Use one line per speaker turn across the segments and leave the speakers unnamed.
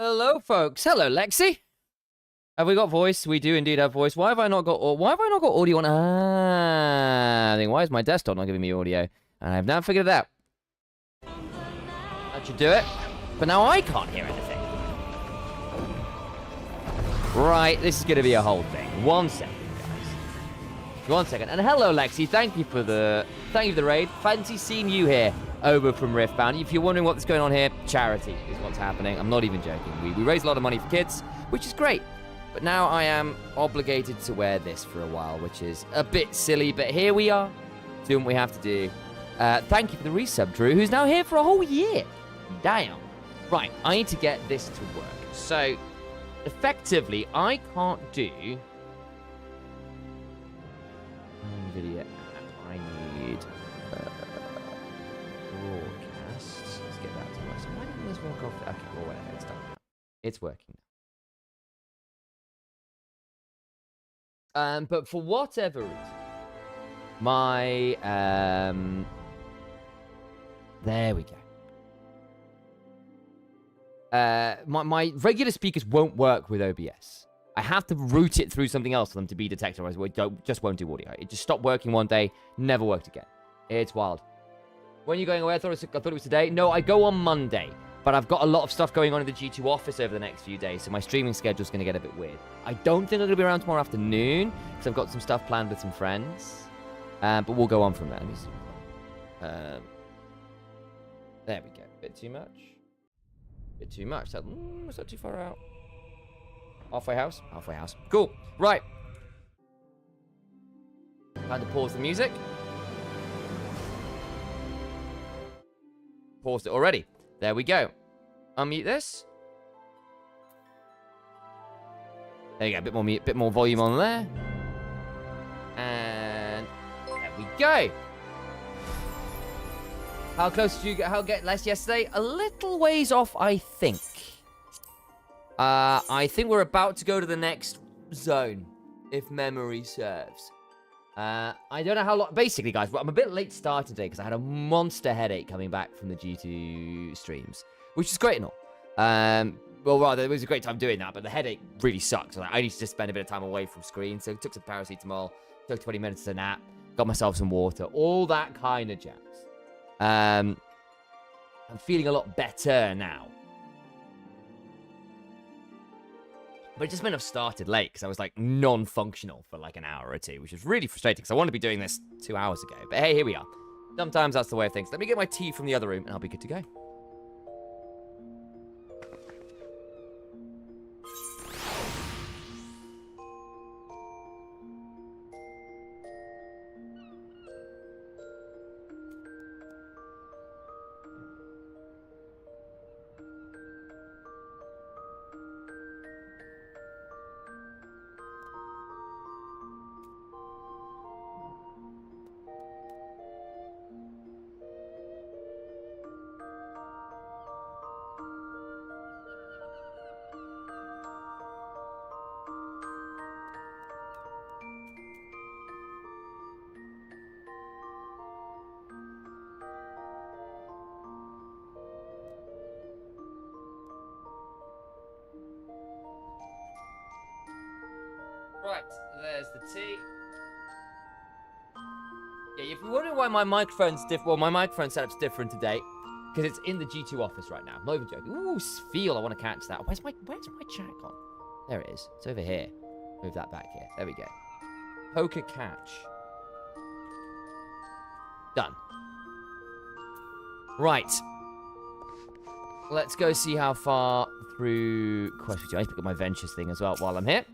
Hello, folks. Hello, Lexi. Have we got voice? We do indeed have voice. Why have I not got audio on? I think why is my desktop not giving me audio? And I've now figured it out. That should do it. But now I can't hear anything. Right, this is going to be a whole thing. 1 second, guys. 1 second. And hello, Lexi. Thank you for the raid. Fancy seeing you here over from Riftbound. If you're wondering what's going on here, charity is what's happening. I'm not even joking. We raise a lot of money for kids, which is great. But now I am obligated to wear this for a while, which is a bit silly. But here we are, doing what we have to do. Thank you for the resub, Drew, who's now here for a whole year. Damn. Right, I need to get this to work. So, effectively, I can't do video app. I need broadcasts. Let's get that to work. So why didn't this work off? Okay, well, whatever. It's done now. It's working now. But for whatever reason, my there we go. My regular speakers won't work with OBS. I have to route it through something else for them to be detected, otherwise it just won't do audio. It just stopped working one day, never worked again. It's wild. When are you going away? I thought it was today. No, I go on Monday, but I've got a lot of stuff going on in the G2 office over the next few days, so my streaming schedule's going to get a bit weird. I don't think I'm going to be around tomorrow afternoon, because I've got some stuff planned with some friends. But we'll go on from there. Let me see. There we go. Bit too much. Bit too much. Is that too far out? Halfway house? Halfway house. Cool. Right. Time to pause the music. Paused it already. There we go. Unmute this. There you go. Bit more volume on there. And there we go. How close did you get less yesterday? A little ways off, I think. I think we're about to go to the next zone, if memory serves. I don't know how long. Basically, guys, I'm a bit late starting today because I had a monster headache coming back from the G2 streams, which is great and all. Well, rather, it was a great time doing that, but the headache really sucks. So I need to just spend a bit of time away from screen. So I took some paracetamol, took 20 minutes to nap, got myself some water, all that kind of jazz. I'm feeling a lot better now. But it just meant I've started late because I was like non-functional for like an hour or two, which is really frustrating because I wanted to be doing this 2 hours ago. But hey, here we are. Sometimes that's the way of things. Let me get my tea from the other room and I'll be good to go. Right, there's the tea. Yeah, if you're wondering why my microphone's different, well, my microphone setup's different today, because it's in the G2 office right now. I'm not even joking. Ooh, feel, I want to catch that. Where's my chat gone? There it is. It's over here. Move that back here. There we go. Poker catch. Done. Right. Let's go see how far through questions. I need to pick up my ventures thing as well while I'm here.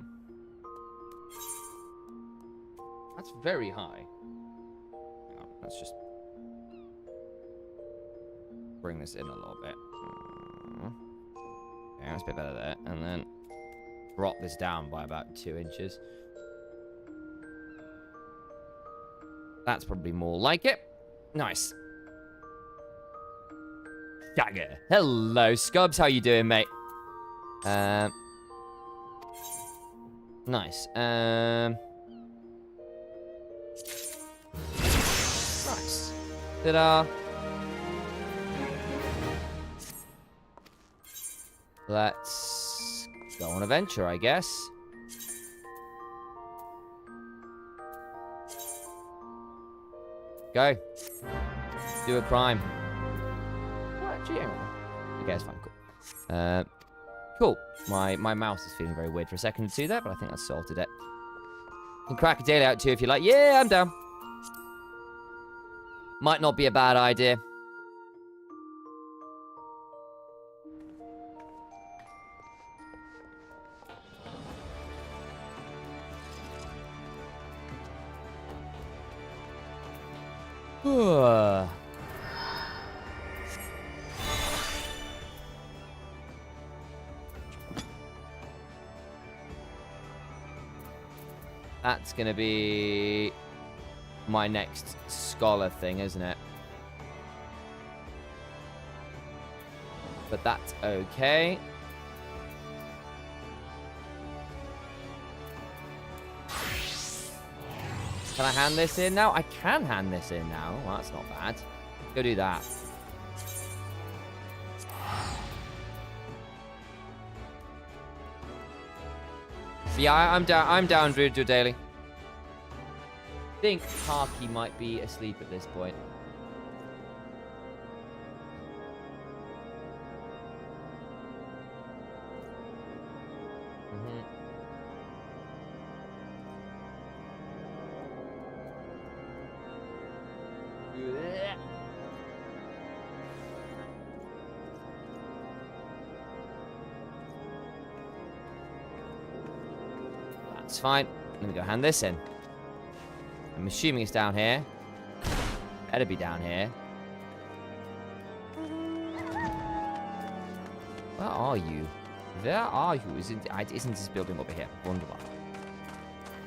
That's very high. Hang on, let's just bring this in a little bit. Okay, that's a bit better there. And then drop this down by about 2 inches. That's probably more like it. Nice. Dagger. Hello, Scubs. How you doing, mate? Nice. Nice. Ta-da. Let's go on a venture, I guess. Go. Do a crime. What? Gee, okay, it's fine. Cool. Cool. My mouse is feeling very weird for a second to do that, but I think that's sorted it. You can crack a daily out too if you like. Yeah, I'm down. Might not be a bad idea. That's gonna be my next scholar thing, isn't it? But that's okay. Can I hand this in now? I can hand this in now. Well, that's not bad. Go do that. Yeah, I'm down to do daily. I think Parky might be asleep at this point. That's fine. Let me go hand this in. I'm assuming it's down here. Better be down here. Where are you? Where are you? Isn't this building over here? Wonderful.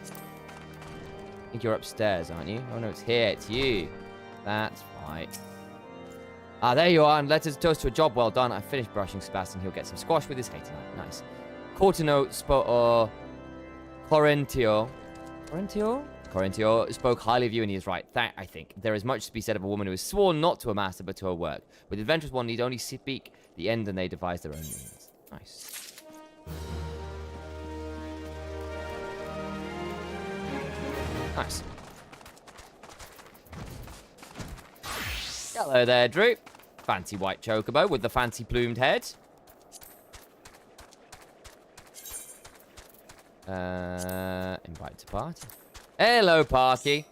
I think you're upstairs, aren't you? Oh no, it's here. It's you. That's right. Ah, there you are. And let us toast to a job well done. I finished brushing Sebastian. He'll get some squash with his hay tonight. Nice. Cortino Corintio spoke highly of you, and he is right. I think. There is much to be said of a woman who is sworn not to her master, but to her work. With adventurous one need only speak the end, and they devise their own means. Nice. Nice. Hello there, Drew. Fancy white chocobo with the fancy plumed head. Invite to party. Hello, Parky.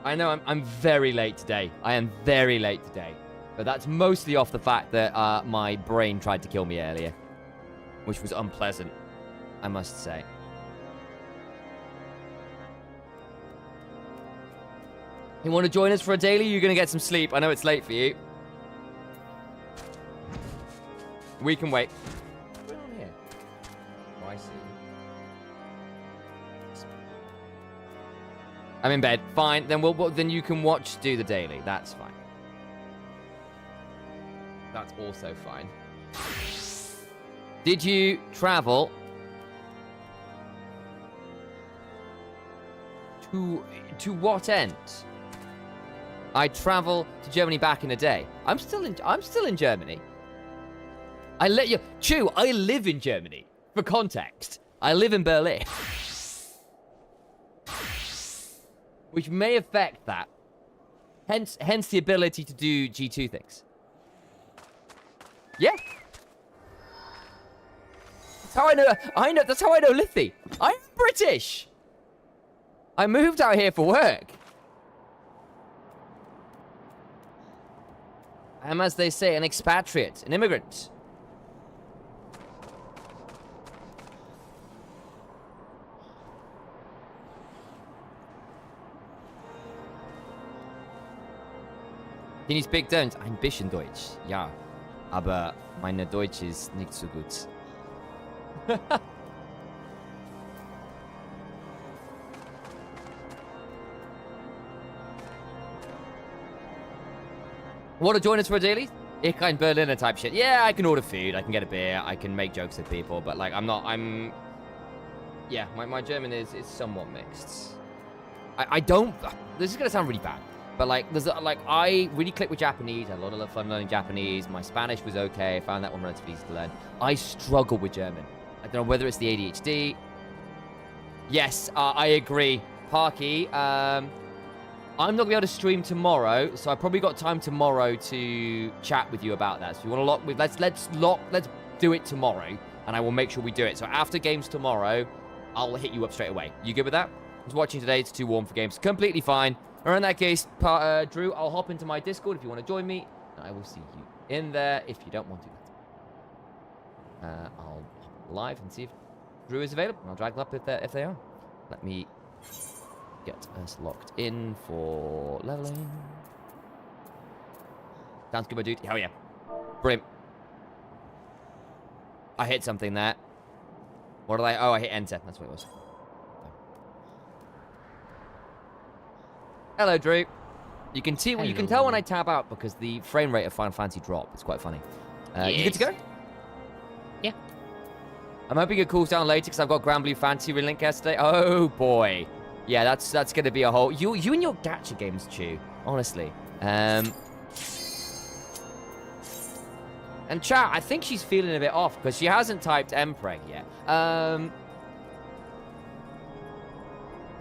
I know I'm very late today. I am very late today. But that's mostly off the fact that my brain tried to kill me earlier. Which was unpleasant, I must say. You want to join us for a daily? You're going to get some sleep. I know it's late for you. We can wait. What's going on here? Oh, I see. I'm in bed. Fine. Then then you can do the daily. That's fine. That's also fine. Did you travel to what end? I travel to Germany back in a day. I'm still in Germany. I live in Germany. For context, I live in Berlin. Which may affect that. Hence the ability to do G2 things. Yeah. That's how I know that's how I know Liffy. I'm British. I moved out here for work. I'm, as they say, an expatriate, an immigrant. Can you speak Deutsch? Ein bisschen Deutsch, ja. Aber meine Deutsch ist nicht so gut. Want to join us for a daily? Ich ein Berliner type shit. Yeah, I can order food. I can get a beer. I can make jokes with people. But, like, I'm Yeah, my German is somewhat mixed. I don't... This is going to sound really bad. But, like, I really clicked with Japanese. I had a lot of fun learning Japanese. My Spanish was okay. I found that one relatively easy to learn. I struggle with German. I don't know whether it's the ADHD. Yes, I agree. Parky, I'm not going to be able to stream tomorrow, so I probably got time tomorrow to chat with you about that. So you want to lock with... Let's do it tomorrow, and I will make sure we do it. So after games tomorrow, I'll hit you up straight away. You good with that? I was watching today. It's too warm for games. Completely fine. Or in that case, Drew, I'll hop into my Discord if you want to join me. And I will see you in there if you don't want to. I'll hop live and see if Drew is available. I'll drag them up if they are. Let me get us locked in for leveling. Sounds good, my dude. Hell yeah. Brilliant. I hit something there. What did I... Oh, I hit enter. That's what it was. Hello, Drew. You can see, you can tell when I tab out because the frame rate of Final Fantasy dropped. It's quite funny. Yes. You good to go?
Yeah.
I'm hoping it cools down later because I've got Grand Blue Fantasy relink yesterday. Oh boy. Yeah, that's going to be a whole... You and your gacha games, Chew. Honestly. And chat, I think she's feeling a bit off because she hasn't typed Mpreg yet.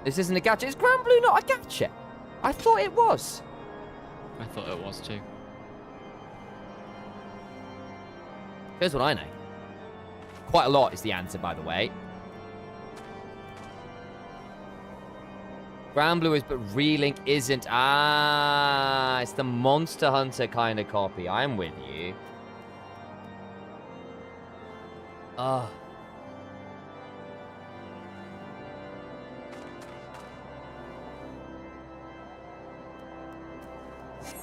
This isn't a gacha. Is Grand Blue not a gacha? I thought it was.
I thought it was too.
Here's what I know. Quite a lot is the answer, by the way. Grand Blue is, but Relink isn't. Ah, it's the Monster Hunter kind of copy. I'm with you. Ah.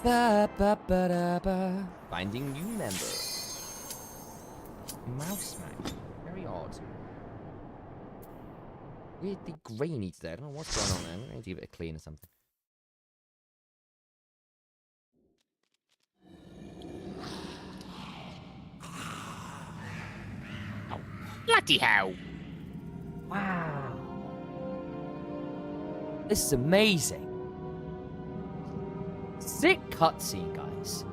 Ba, ba, ba, da, ba. Finding new member. Mouse smack. Very odd. Weirdly grainy today. I don't know what's going on there. I'm going to give it a clean or something.
Oh, bloody hell.
Wow. This is amazing. Sick cutscene, guys.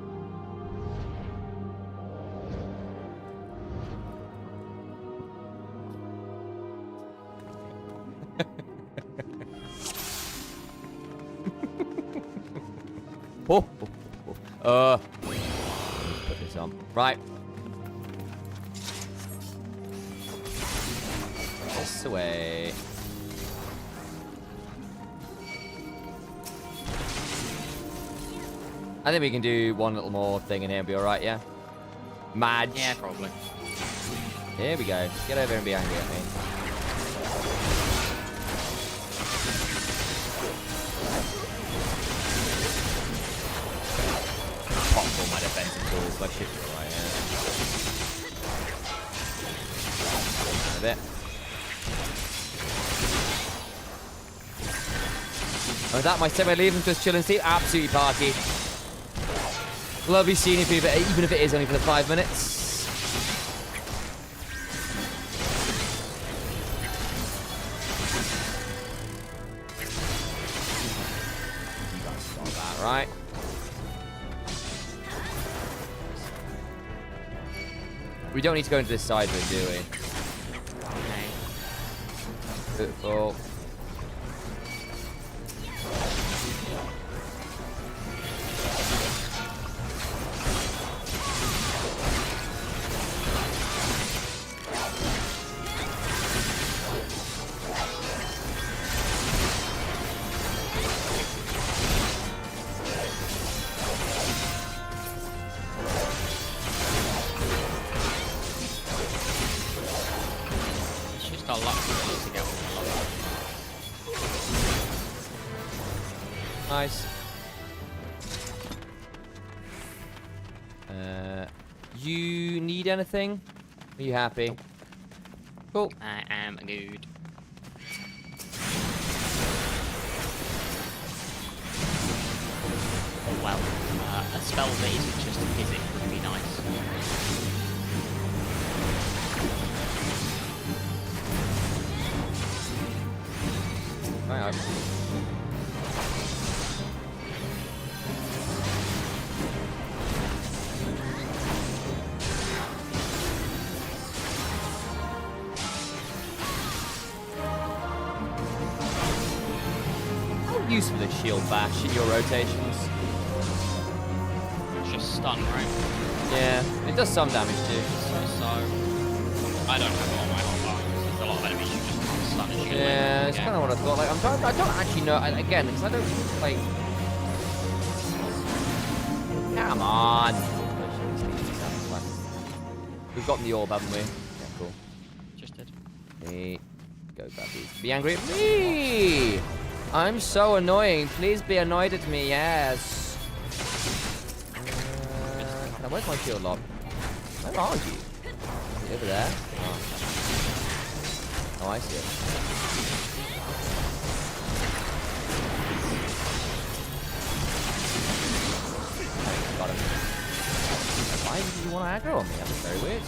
Put this on. Right. This away. I think we can do one little more thing in here and be alright, yeah? Madge.
Yeah, probably.
Here we go. Get over and be angry at me. Pop all my defensive tools, but I should be alright, yeah. A bit. And with that, my semi-leave and just chill and sleep. Absolutely party. Lovely seeing you, even if it is only for the 5 minutes. You guys got that, right? We don't need to go into this side room, do we?
Okay.
Beautiful. Nice. You need anything? Are you happy? Cool.
I am good. Oh well, a spell that isn't just a physic would be nice.
now. How useful is shield bash in your rotations?
It's just stun, right?
Yeah, it does some damage too.
So I don't have it on my hotbar. There's a lot of enemies you just can't stun as you get away
Yeah,
from
it's
the
kind of what I thought. Like, I don't actually know. Again, because I don't like. Come on. We've gotten the orb, haven't we? Yeah, cool.
Just did.
Hey, go grab these. Be angry at me. I'm so annoying. Please be annoyed at me. Yes. Now, where's my shield lock? Where are you? Is it over there? Oh, I see it. Got him. Why do you want to aggro on me? That's very weird.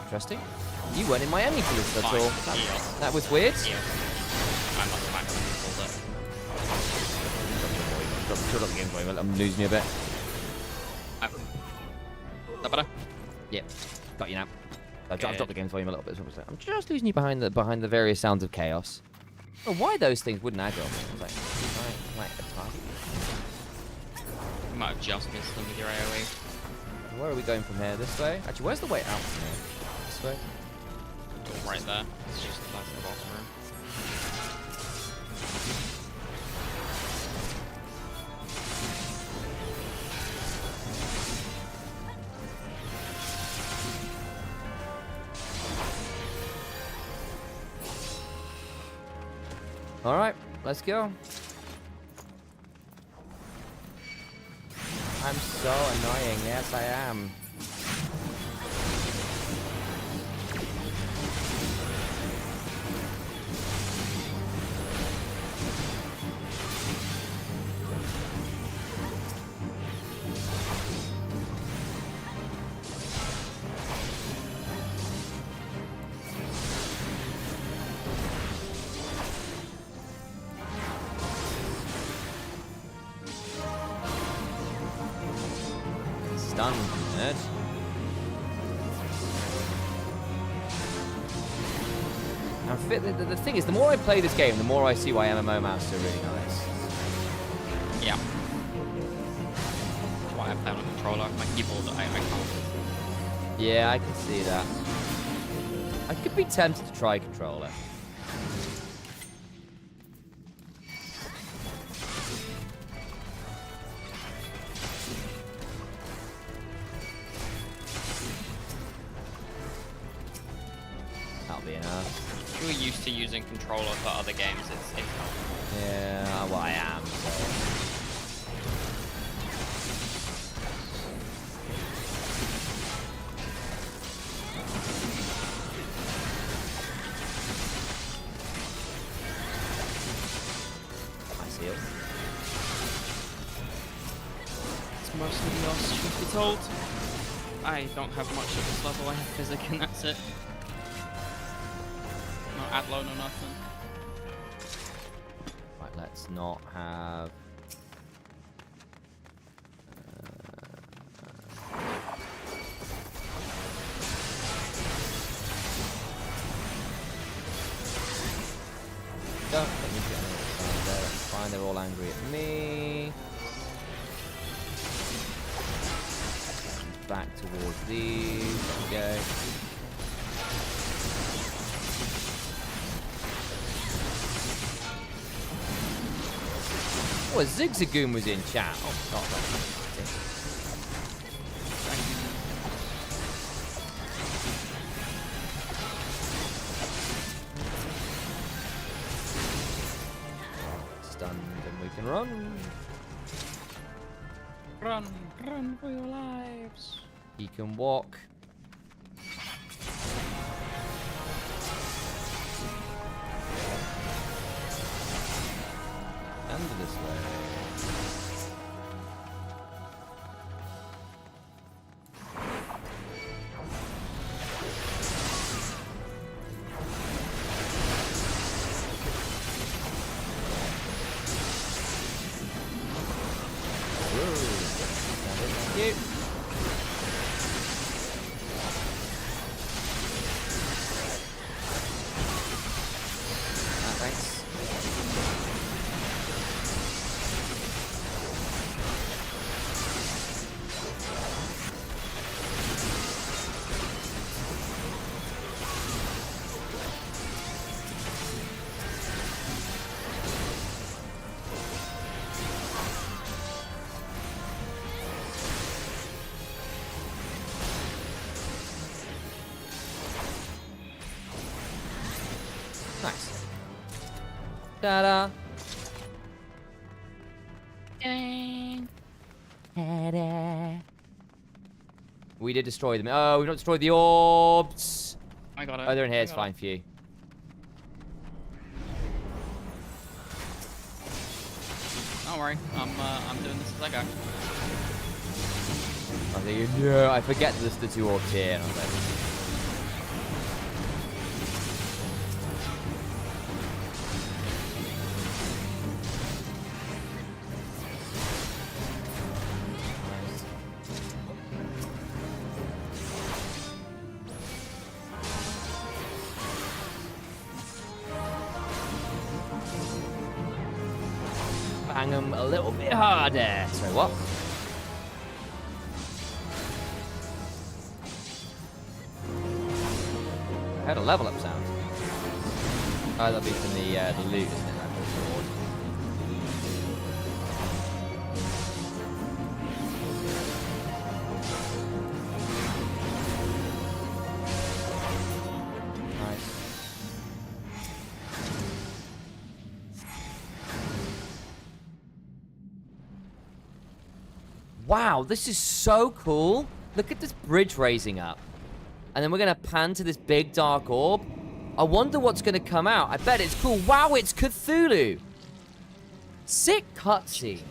Interesting. You weren't in my enemy list at all. That was weird.
I must have pulled it.
Shut up the game for me. I'm losing you a bit.
Is that better?
Yeah, got you now. I've dropped the game volume a little bit. I'm just losing you behind the various sounds of chaos. Oh, why those things wouldn't aggro me? I was like a target.
You might have just missed them with your AoE.
Where are we going from here? This way? Actually, where's the way out from here? This way?
Door right there. It's just that's the boss room.
All right, let's go. I'm so annoying. Yes, I am. Stunned, nerd. The thing is, the more I play this game, the more I see why MMO maps are really nice.
Yeah. That's why I play on a controller. My keyboard, I can't.
Yeah, I can see that. I could be tempted to try controller. That'll be enough.
If you're used to using controller for other games, it's helpful.
Yeah, well, I am, so. I see it.
It's mostly yours, truth be told. I don't have much at this level. I have physic and that's it. No Adlo, no nothing.
Right, let's not have. Don't let me get another side there. That's fine. They're all angry at me. Back towards these. There we go. Oh, a Zigzagoon was in chat. Oh, not that. Stunned and we can run.
Run for your lives.
He can walk. to this way. Thank you. Thanks. Nice. Ta-da. Ta-da. We did destroy them. Oh, we've not destroyed the orbs.
I got it.
Oh, they're in here. It's fine for you.
Don't worry. I'm doing this as I go.
I think, no, I forget there's the 2 orbs here. And I'm like, bang them a little bit harder. Sorry, what? I heard a level up sound. Oh, that'll be from the loot, isn't it? Nice. Wow, this is so cool. Look at this bridge raising up. And then we're going to pan to this big dark orb. I wonder what's going to come out. I bet it's cool. Wow, it's Cthulhu. Sick cutscene.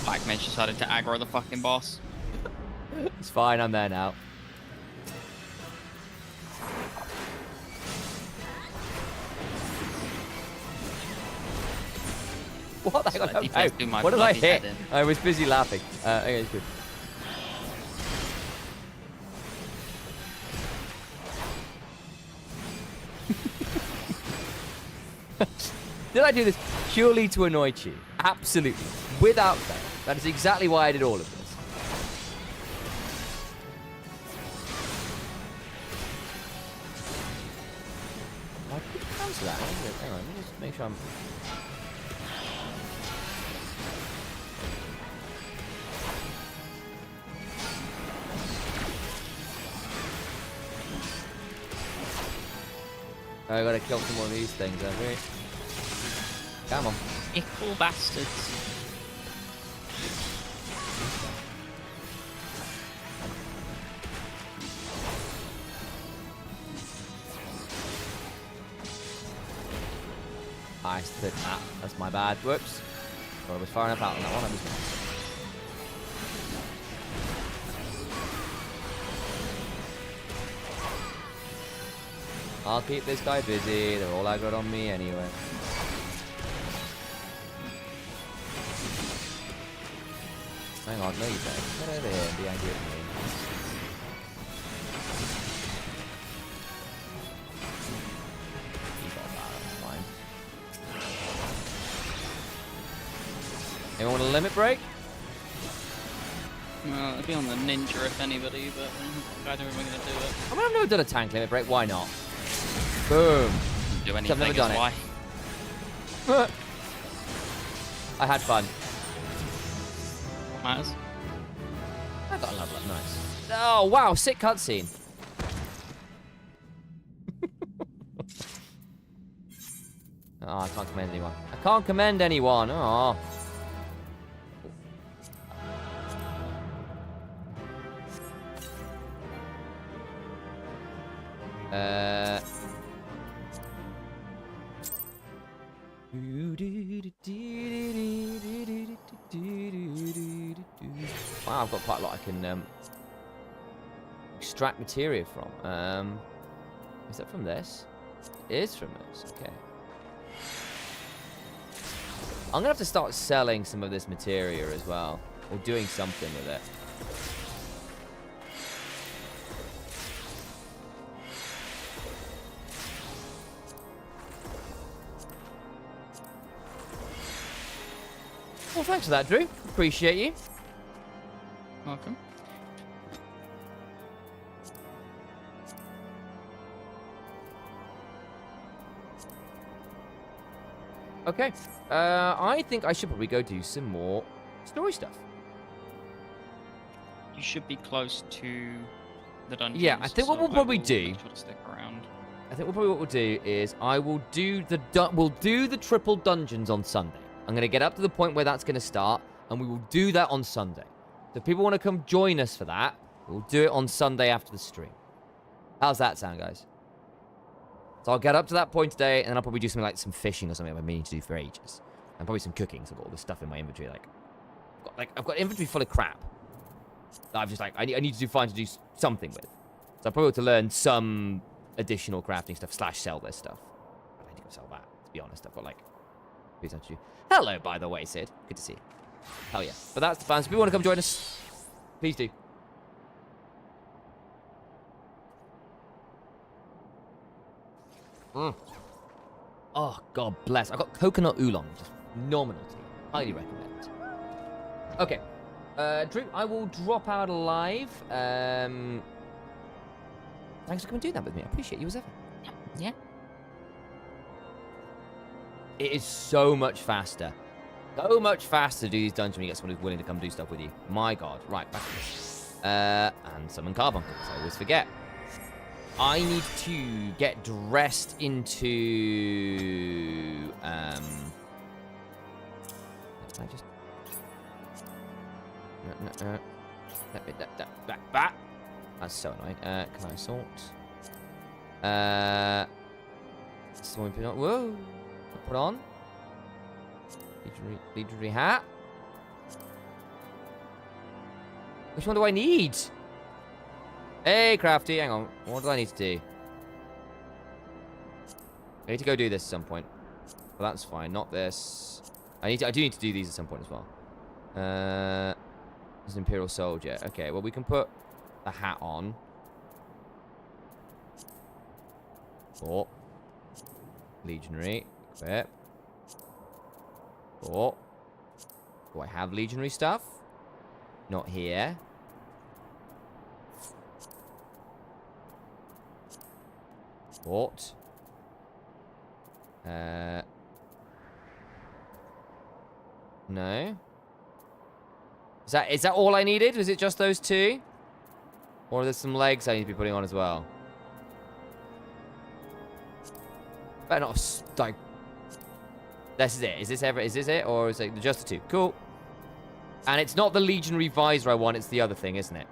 Mike Mitch decided to aggro the fucking boss.
It's fine, I'm there now. What? Hang on,
So I
no.
my
What did I
bloody
hit?
head in.
I was busy laughing. Okay, it's good. Did I do this purely to annoy you? Absolutely. Without fail. That is exactly why I did all of this. Why did it cancel that? Hang on, let me just make sure I'm... I gotta kill some more of these things, haven't we? Come on.
Ickle bastards.
I stood that. That's my bad. Whoops. Well, I was far enough out on that one. I was... I'll keep this guy busy. They're all aggroed on me anyway. Hang on, no you don't. Get over here and be angry at me. You got that, that's fine. Anyone want a limit break?
Well, it'd be on the ninja if anybody, but I don't think we're gonna do it.
I mean, I've never done a tank limit break. Why not? Boom.
Do anything.
I've never done it.
Why?
I had fun.
Matters.
I got a level up. Nice. Oh, wow. Sick cutscene. Oh, I can't commend anyone. I can't commend anyone. Oh. Wow, I've got quite a lot I can extract materia from. Is that from this? It is from this. Okay. I'm gonna have to start selling some of this materia as well, or doing something with it. Well, thanks for that, Drew. Appreciate you.
Welcome.
Okay. I think I should probably go do some more story stuff.
You should be close to the dungeon.
Yeah, I think what we'll probably do.
Make sure to stick around.
I think what we'll do is I will do the triple dungeons on Sunday. I'm gonna get up to the point where that's gonna start, and we will do that on Sunday. So if people want to come join us for that, we'll do it on Sunday after the stream. How's that sound, guys? So I'll get up to that point today, and then I'll probably do something like some fishing or something I've been meaning to do for ages, and probably some cooking. So I've got all this stuff in my inventory, I've got inventory full of crap that I've just I need to find to do something with. So I probably ought to learn some additional crafting stuff / sell this stuff. I need to go sell that. To be honest, I've got please don't you. Hello, by the way, Sid. Good to see you. Hell yeah. But that's the plan. So if you want to come join us, please do. Oh, God bless. I've got coconut oolong. Just phenomenal tea. Highly recommend. Okay. Drew, I will drop out alive. Thanks for coming and doing that with me. I appreciate you as ever.
Yeah.
It is so much faster. So much faster to do these dungeons when you get someone who's willing to come do stuff with you. My God. Right, back to this. And summon carbuncles. I always forget. I need to get dressed into... I just... That's so annoying. Can I sort? Someone put on... Whoa! Put on. Legendary hat. Which one do I need? Hey, Crafty, hang on. What do I need to do? I need to go do this at some point. Well, that's fine. Not this. I do need to do these at some point as well. There's an Imperial Soldier. Okay, well, we can put the hat on. Oh. Legionary. Equip. Oh. Do I have Legionary stuff? Not here. What? No. Is that all I needed? Was it just those two? Or are there some legs I need to be putting on as well? Better not, like... This is it. Is this it? Or is it just the two? Cool. And it's not the Legionary visor I want, it's the other thing, isn't it?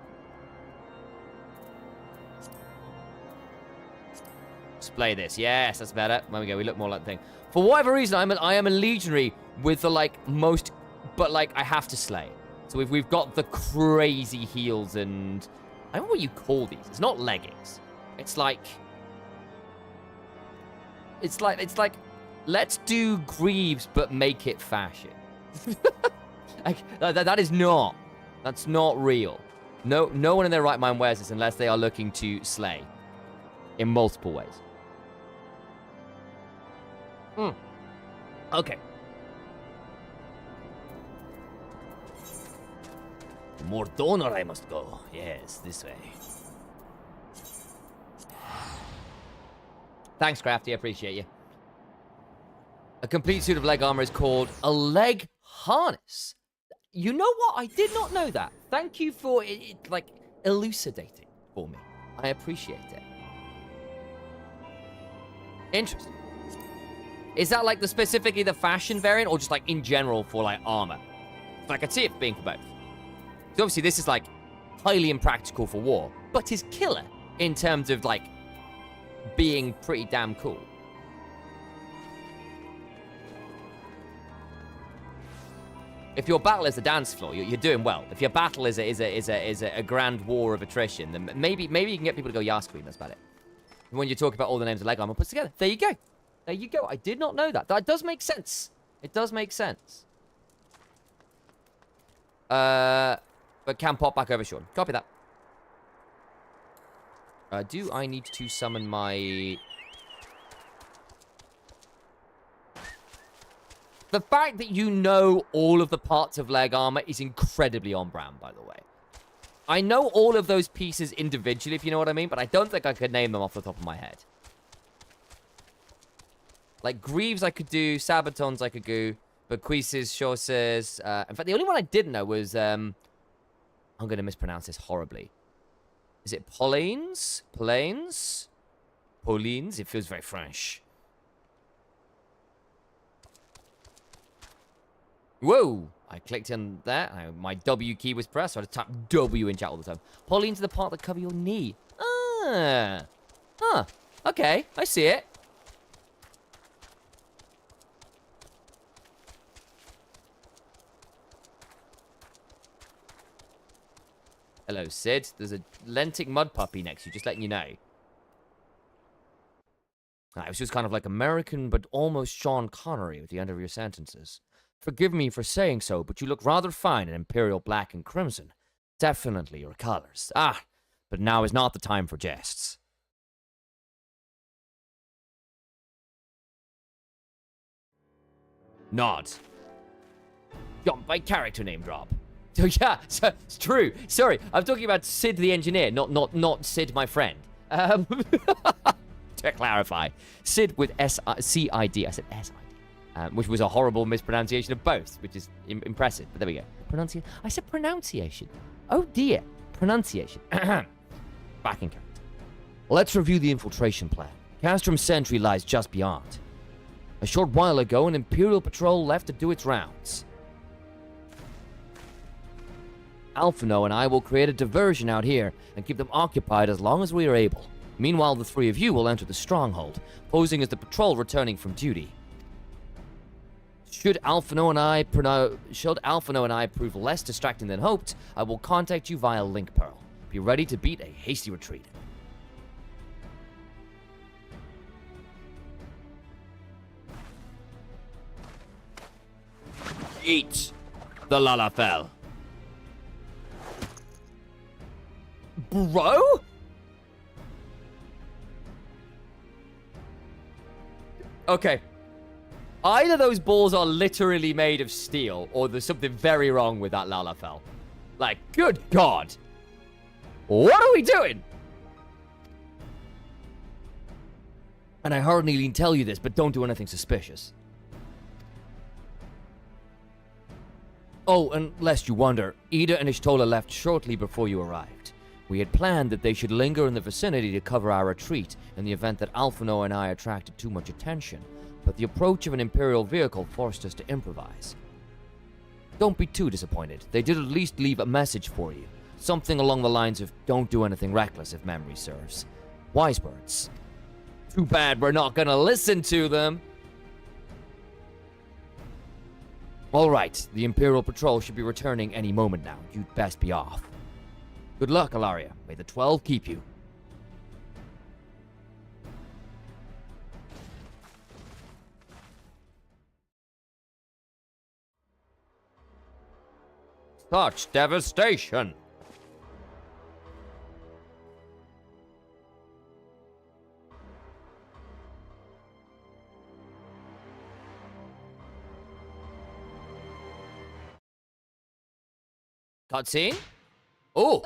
Display this. Yes, that's better. There we go. We look more like the thing. For whatever reason, I am a Legionary with the, most... But, I have to slay. So we've got the crazy heels and... I don't know what you call these. It's not leggings. It's like... Let's do Greaves, but make it fashion. That is not. That's not real. No one in their right mind wears this unless they are looking to slay. In multiple ways. Okay. More donor I must go. Yes, this way. Thanks, Crafty. I appreciate you. A complete suit of leg armor is called a leg harness. You know what? I did not know that. Thank you for elucidating for me. I appreciate it. Interesting. Is that specifically the fashion variant, or just in general for armor? I could see it being for both. So obviously this is highly impractical for war, but is killer in terms of being pretty damn cool. If your battle is a dance floor, you're doing well. If your battle is a grand war of attrition, then maybe you can get people to go Yas Queen. That's about it. And when you talk about all the names of leg armor put together, there you go. There you go. I did not know that. That does make sense. It does make sense. But can pop back over Sean. Copy that. Do I need to summon my... The fact that you know all of the parts of leg armor is incredibly on brand, by the way. I know all of those pieces individually, if you know what I mean, but I don't think I could name them off the top of my head. Like, Greaves I could do, Sabatons I could do, Bequises, Chausses. In fact, the only one I didn't know was... I'm going to mispronounce this horribly. Is it Paulines? Paulines? Paulines? It feels very French. Whoa! I clicked on that. My W key was pressed, so I had to tap W in chat all the time. Paulines are the part that cover your knee. Ah. Huh. Okay, I see it. Hello, Sid. There's a lentic mud puppy next to you, just letting you know. It was just kind of like American, but almost Sean Connery at the end of your sentences. Forgive me for saying so, but you look rather fine in Imperial black and crimson. Definitely your colors. Ah, but now is not the time for jests. Nod. Jump by character name drop. So yeah, so it's true. Sorry, I'm talking about Sid the engineer, not Sid my friend. To clarify, Sid with S-C-I-D. I said S-I-D. Which was a horrible mispronunciation of both, which is impressive. But there we go. Pronunciation. I said pronunciation. Oh dear. Pronunciation. Back in character. Let's review the infiltration plan. Castrom's sentry lies just beyond. A short while ago, an Imperial patrol left to do its rounds. Alphino and I will create a diversion out here and keep them occupied as long as we are able. Meanwhile, the three of you will enter the stronghold, posing as the patrol returning from duty. Should Alphino and I prove less distracting than hoped, I will contact you via Link Pearl. Be ready to beat a hasty retreat. Eat the Lalafell. Bro? Okay. Either those balls are literally made of steel, or there's something very wrong with that Lalafell. Like, good God. What are we doing? And I hardly need to tell you this, but don't do anything suspicious. Oh, and lest you wonder, Ida and Ishtola left shortly before you arrived. We had planned that they should linger in the vicinity to cover our retreat in the event that Alphino and I attracted too much attention, but the approach of an Imperial vehicle forced us to improvise. Don't be too disappointed. They did at least leave a message for you. Something along the lines of, don't do anything reckless if memory serves. Wise words. Too bad we're not gonna listen to them. Alright, the Imperial Patrol should be returning any moment now. You'd best be off. Good luck, Alaria. May the 12 keep you. Such devastation! Cutscene? Oh!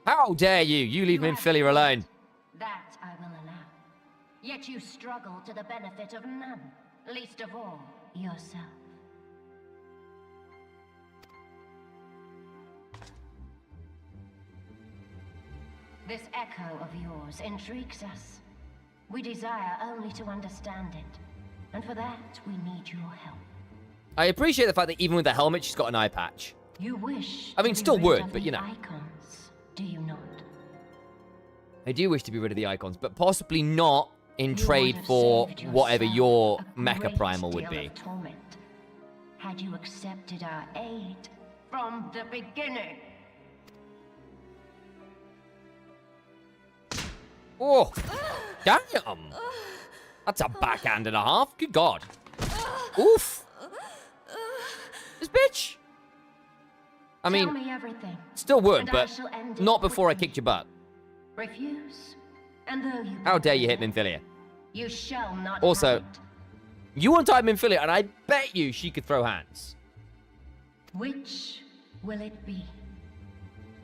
How dare you! You leave me in Philly alone.
That I will allow. Yet you struggle to the benefit of none, least of all yourself. This echo of yours intrigues us. We desire only to understand it, and for that we need your help.
I appreciate the fact that even with the helmet, she's got an eye patch.
You wish
I mean,
to be
still
rid
would,
of
but you
the
know.
icons, do you not?
I do wish to be rid of the icons, but possibly not in
You
trade
would have
for
saved
whatever
yourself
your
a
Mecha
great
Primal would
deal
be.
of torment, had you accepted our aid from the beginning.
Oh, damn. That's a backhand and a half. Good God. Oof. This bitch. I
Tell
mean,
me everything,
still would,
and I
but
shall end it
not before I
quickly.
kicked your butt.
Refuse, and though you
How dare you hit
prevail,
Minfilia?
you shall not
Also,
have it.
You one-type Minfilia, and I bet you she could throw hands.
Which will it be?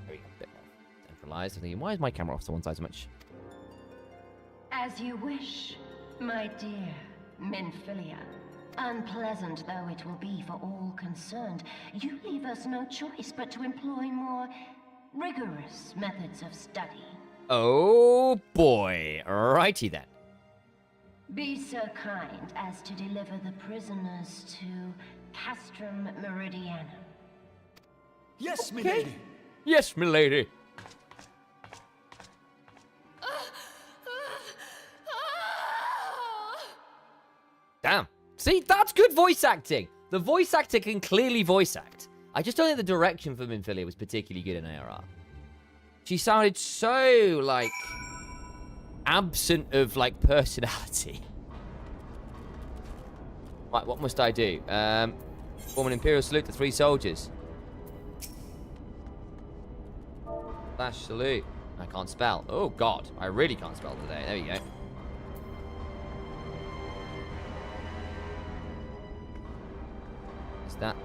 There we go, a bit more centralized. I'm thinking, why is my camera off to one side so much?
As you wish, my dear Minfilia. Unpleasant though it will be for all concerned, you leave us no choice but to employ more rigorous methods of study.
Oh boy. Righty then.
Be so kind as to deliver the prisoners to Castrum Meridianum.
Yes, milady.
Yes, milady. Damn. See, that's good voice acting. The voice actor can clearly voice act. I just don't think the direction for Minfilia was particularly good in ARR. She sounded so, like, absent of, like, personality. Right, what must I do? Form an Imperial salute to 3 soldiers. Slash salute. I can't spell. Oh, God. I really can't spell today. There we go. What's that?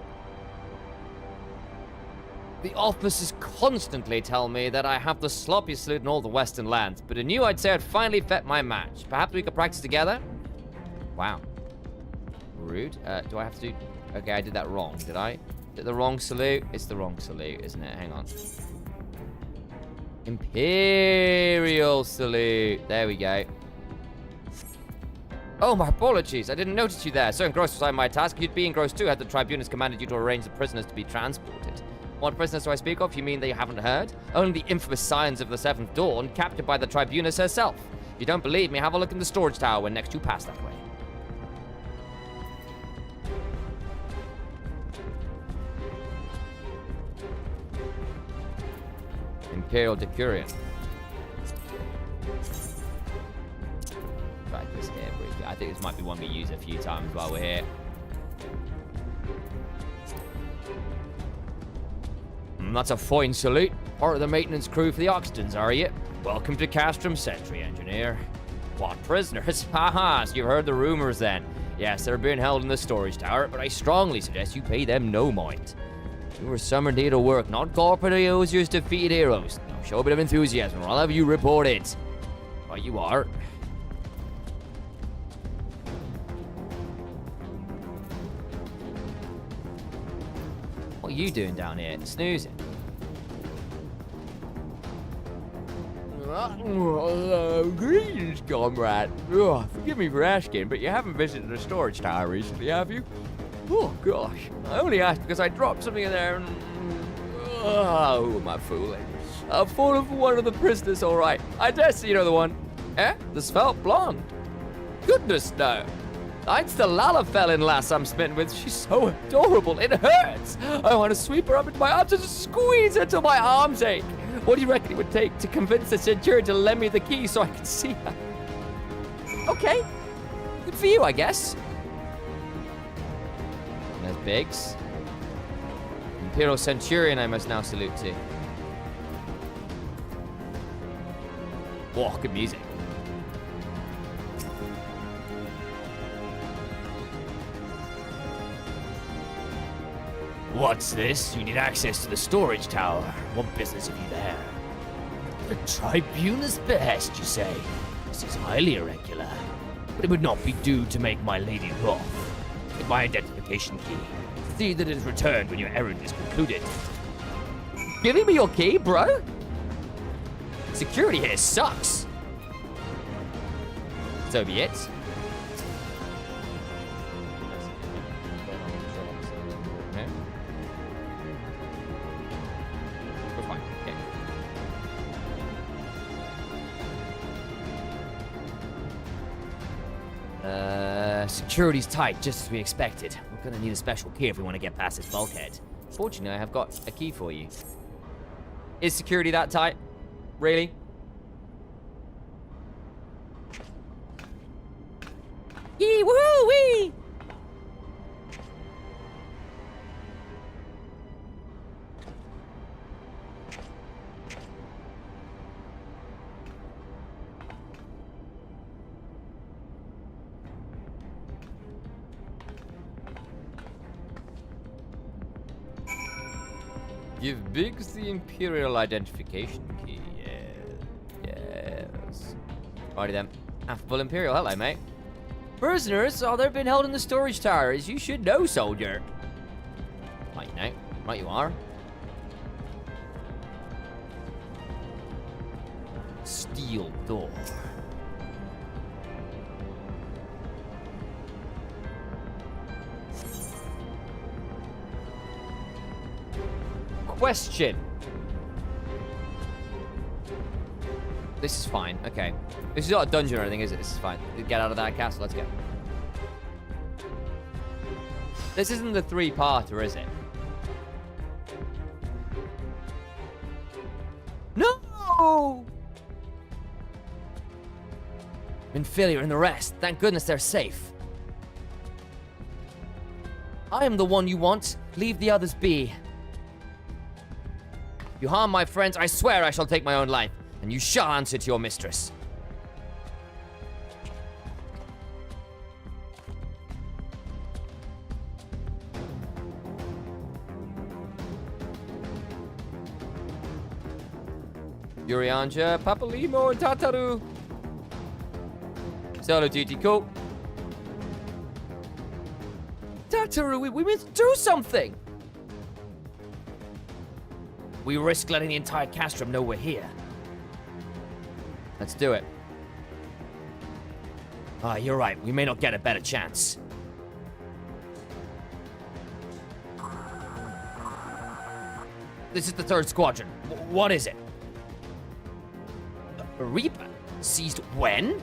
The officers constantly tell me that I have the sloppiest salute in all the Western lands, but I knew I'd say I'd finally fet my match. Perhaps we could practice together? Wow. Rude. Do I have to do... Okay, I did that wrong, did I? Is it the wrong salute? It's the wrong salute, isn't it? Hang on. Imperial salute. There we go. Oh, my apologies. I didn't notice you there. So engrossed was I in my task, you'd be engrossed too had the tribunals commanded you to arrange the prisoners to be transported. What prisoners do I speak of? You mean that you haven't heard? Only the infamous Scions of the Seventh Dawn, captured by the tribunus herself. If you don't believe me, have a look in the storage tower when next you pass that way. Imperial Decurion. Try this here briefly. I think this might be one we use a few times while we're here. That's a fine salute. Part of the maintenance crew for the Oxtons, are you? Welcome to Castrum Sentry, Engineer. What, prisoners? Haha, so you've heard the rumors then. Yes, they're being held in the storage tower, but I strongly suggest you pay them no mind. You were summoned here to work, not corporate Eosiers defeated heroes. Now show a bit of enthusiasm, or I'll have you reported. But you are. What are you doing down here? Snoozing? Greetings, comrade. Forgive me for asking, but you haven't visited a storage tower recently, have you? Oh, gosh. I only asked because I dropped something in there and... Oh, who am I fooling? I've fallen for one of the prisoners, all right. I dare say you know the one. Eh? The svelte blonde. Goodness, no. It's the Lalafellin lass I'm smitten with. She's so adorable. It hurts. I want to sweep her up into my arms and just squeeze her till my arms ache. What do you reckon it would take to convince the Centurion to lend me the key so I can see her? Okay. Good for you, I guess. There's Biggs. Imperial Centurion I must now salute to. Oh, good music. What's this? You need access to the storage tower. What business have you there? The Tribunus' behest, you say? This is highly irregular. But it would not be due to make my lady wroth. With my identification key. See that it is returned when your errand is concluded. Giving me your key, bro? Security here sucks. So be it. Okay. We're fine. Okay. Security's tight, just as we expected. We're gonna need a special key if we want to get past this bulkhead. Fortunately, I have got a key for you. Is security that tight? Really? Yee, woohoo, wee! Give Biggs the Imperial identification key. Yes. Alrighty then. Affable Imperial, hello, mate. Prisoners, they've been held in the storage tower, as you should know, soldier. Right, you know. Right, you are. Steel door. Question. This is fine. Okay. This is not a dungeon or anything, is it? This is fine. Get out of that castle. Let's go. This isn't the three-parter, is it? No! Minfilia and the rest. Thank goodness they're safe. I am the one you want. Leave the others be. You harm my friends, I swear I shall take my own life, and you shall answer to your mistress. Yurianja, Papalimo, and Tataru. Solo duty, cool. Tataru, we must do something! We risk letting the entire castrum know we're here. Let's do it. Ah, you're right. We may not get a better chance. This is the third squadron. What is it? A Reaper? Seized when?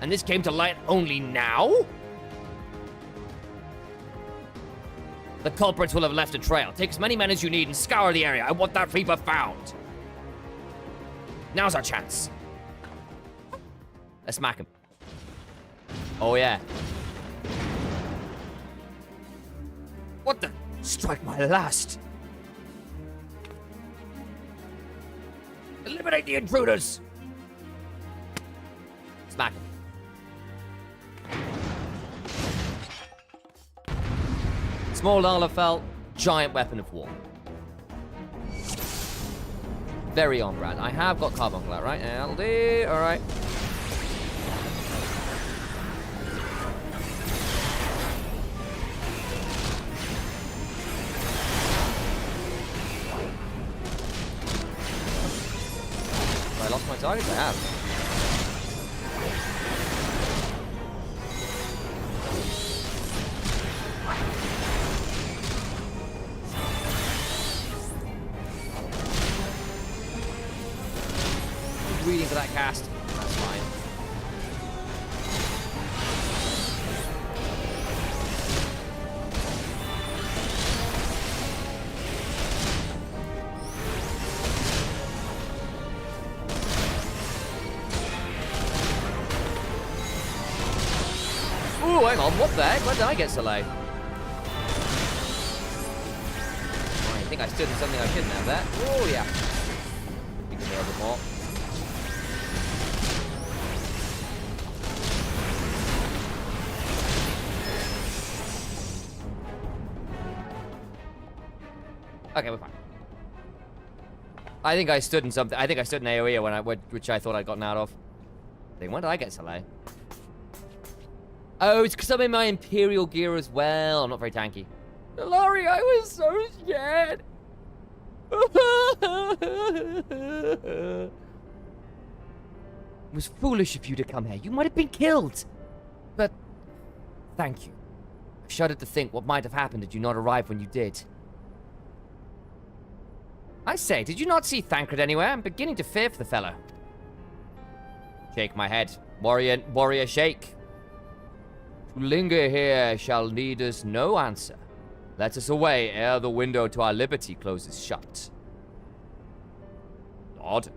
And this came to light only now? The culprits will have left a trail. Take as many men as you need and scour the area. I want that Reaper found. Now's our chance. Let's smack him. Oh, yeah. What the? Strike my last. Eliminate the intruders. Smack him. Small Lalafell, giant weapon of war. Very on brand. I have got carbuncle out, right? That'll do. Alright. Have I lost my targets? I have. Reading for that cast. That's fine. Ooh, hang on. What the heck? Where did I get so low? Oh, I think I stood in something I shouldn't have there. Oh, yeah. You can do a little bit more. Okay, we're fine. I think I stood in something. I think I stood in AoE when which I thought I'd gotten out of. When did I get so low? Oh, it's because I'm in my Imperial gear as well. I'm not very tanky. Laurie, I was so scared. It was foolish of you to come here. You might have been killed. But thank you. I shudder to think what might have happened had you not arrived when you did. I say, did you not see Thancred anywhere? I'm beginning to fear for the fellow. Shake my head. Warrior shake. To linger here shall need us no answer. Let us away ere the window to our liberty closes shut. Odd.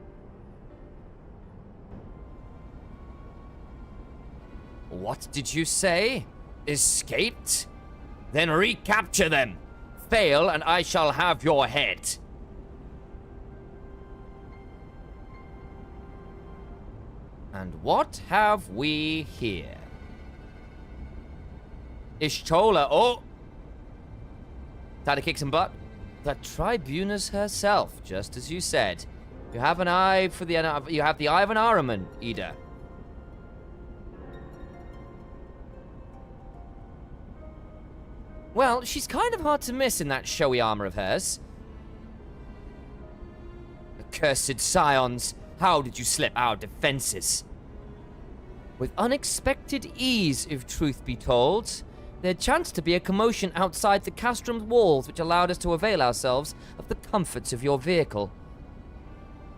What did you say? Escaped? Then recapture them. Fail, and I shall have your head. And what have we here? Ishtola, oh! Time to kick some butt. The Tribunus herself, just as you said. You have an eye for the... You have the eye of an Ahriman, Ida. Well, she's kind of hard to miss in that showy armor of hers. Accursed scions, how did you slip our defenses? With unexpected ease, if truth be told. There chanced to be a commotion outside the castrum's walls which allowed us to avail ourselves of the comforts of your vehicle.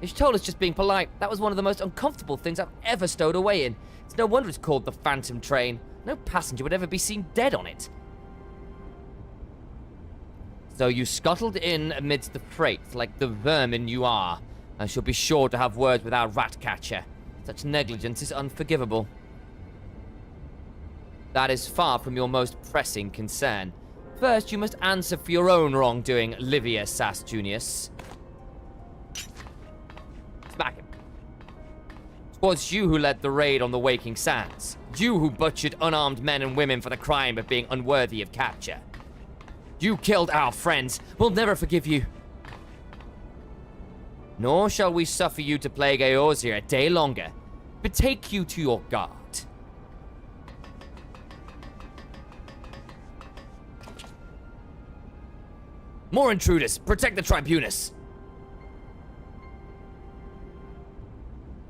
Ishtola's just being polite. That was one of the most uncomfortable things I've ever stowed away in. It's no wonder it's called the Phantom Train. No passenger would ever be seen dead on it. So you scuttled in amidst the freight like the vermin you are. I shall be sure to have words with our rat-catcher. Such negligence is unforgivable. That is far from your most pressing concern. First, you must answer for your own wrongdoing, Livia Sass Junius. Smack him. 'Twas you who led the raid on the Waking Sands. You who butchered unarmed men and women for the crime of being unworthy of capture. You killed our friends. We'll never forgive you. Nor shall we suffer you to plague Eorzea a day longer. Betake you to your guard. More intruders! Protect the Tribunus!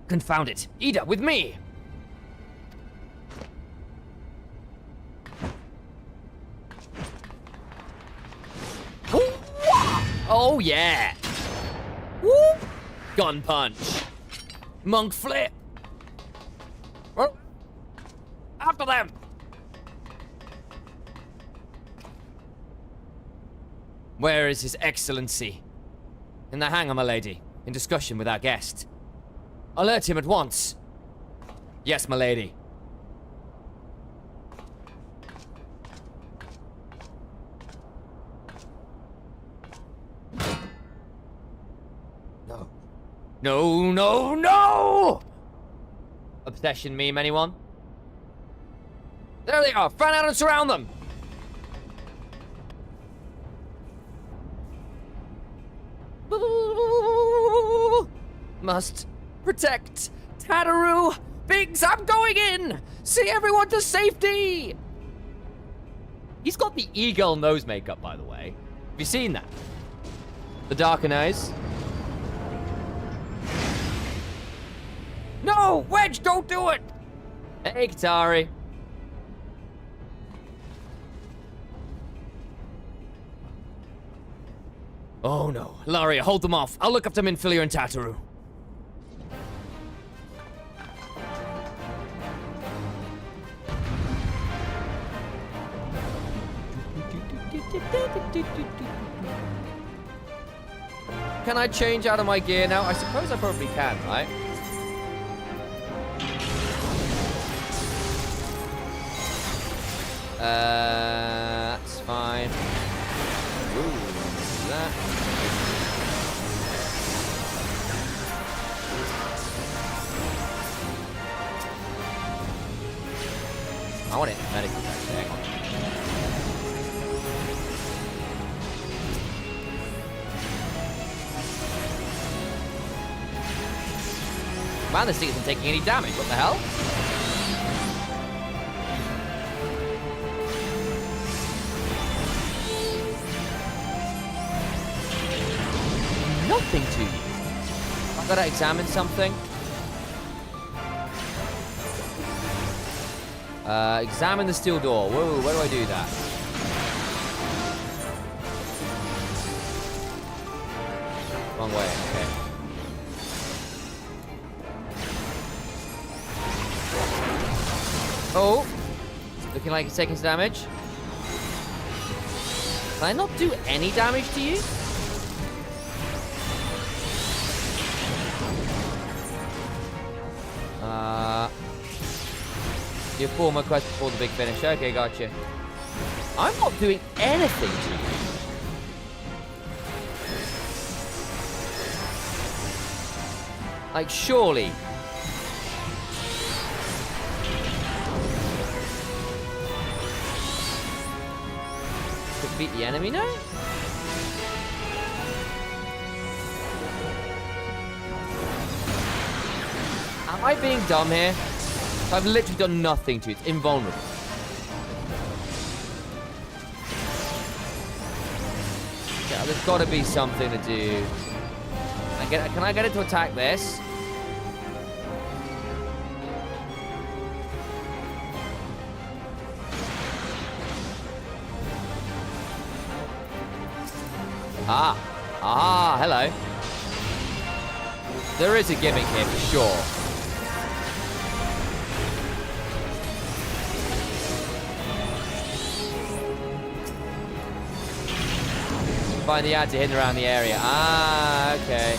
Confound it! Ida, with me! Oh yeah! Woo! Gun punch! Monk flip! After them! Where is His Excellency? In the hangar, my lady. In discussion with our guest. Alert him at once. Yes, my lady. No. No, no, no! Obsession meme, anyone? There they are! Fan out and surround them! Must protect Tataru! Biggs, I'm going in! See everyone to safety! He's got the eagle nose makeup, by the way. Have you seen that? The darker nose. No! Wedge, don't do it! Hey, Katari. Oh no. Laria, hold them off. I'll look after Minfilia and Tataru. Can I change out of my gear now? I suppose I probably can, right? That's fine. Ooh, that. I want it in medical check. Man, this thing isn't taking any damage. What the hell? Nothing to you. I've got to examine something. Examine the steel door. Whoa, where do I do that? Wrong way, okay. Oh, Looking like it's taking some damage. Can I not do any damage to you? Your former quest before the big finish. Okay, gotcha. I'm not doing anything to you. Like, surely. Defeat the enemy now? Am I being dumb here? I've literally done nothing to it. It's invulnerable. Yeah, there's got to be something to do. Can I get it to attack this? Ah, hello. There is a gimmick here for sure. Find the ads are hidden around the area. Ah, okay.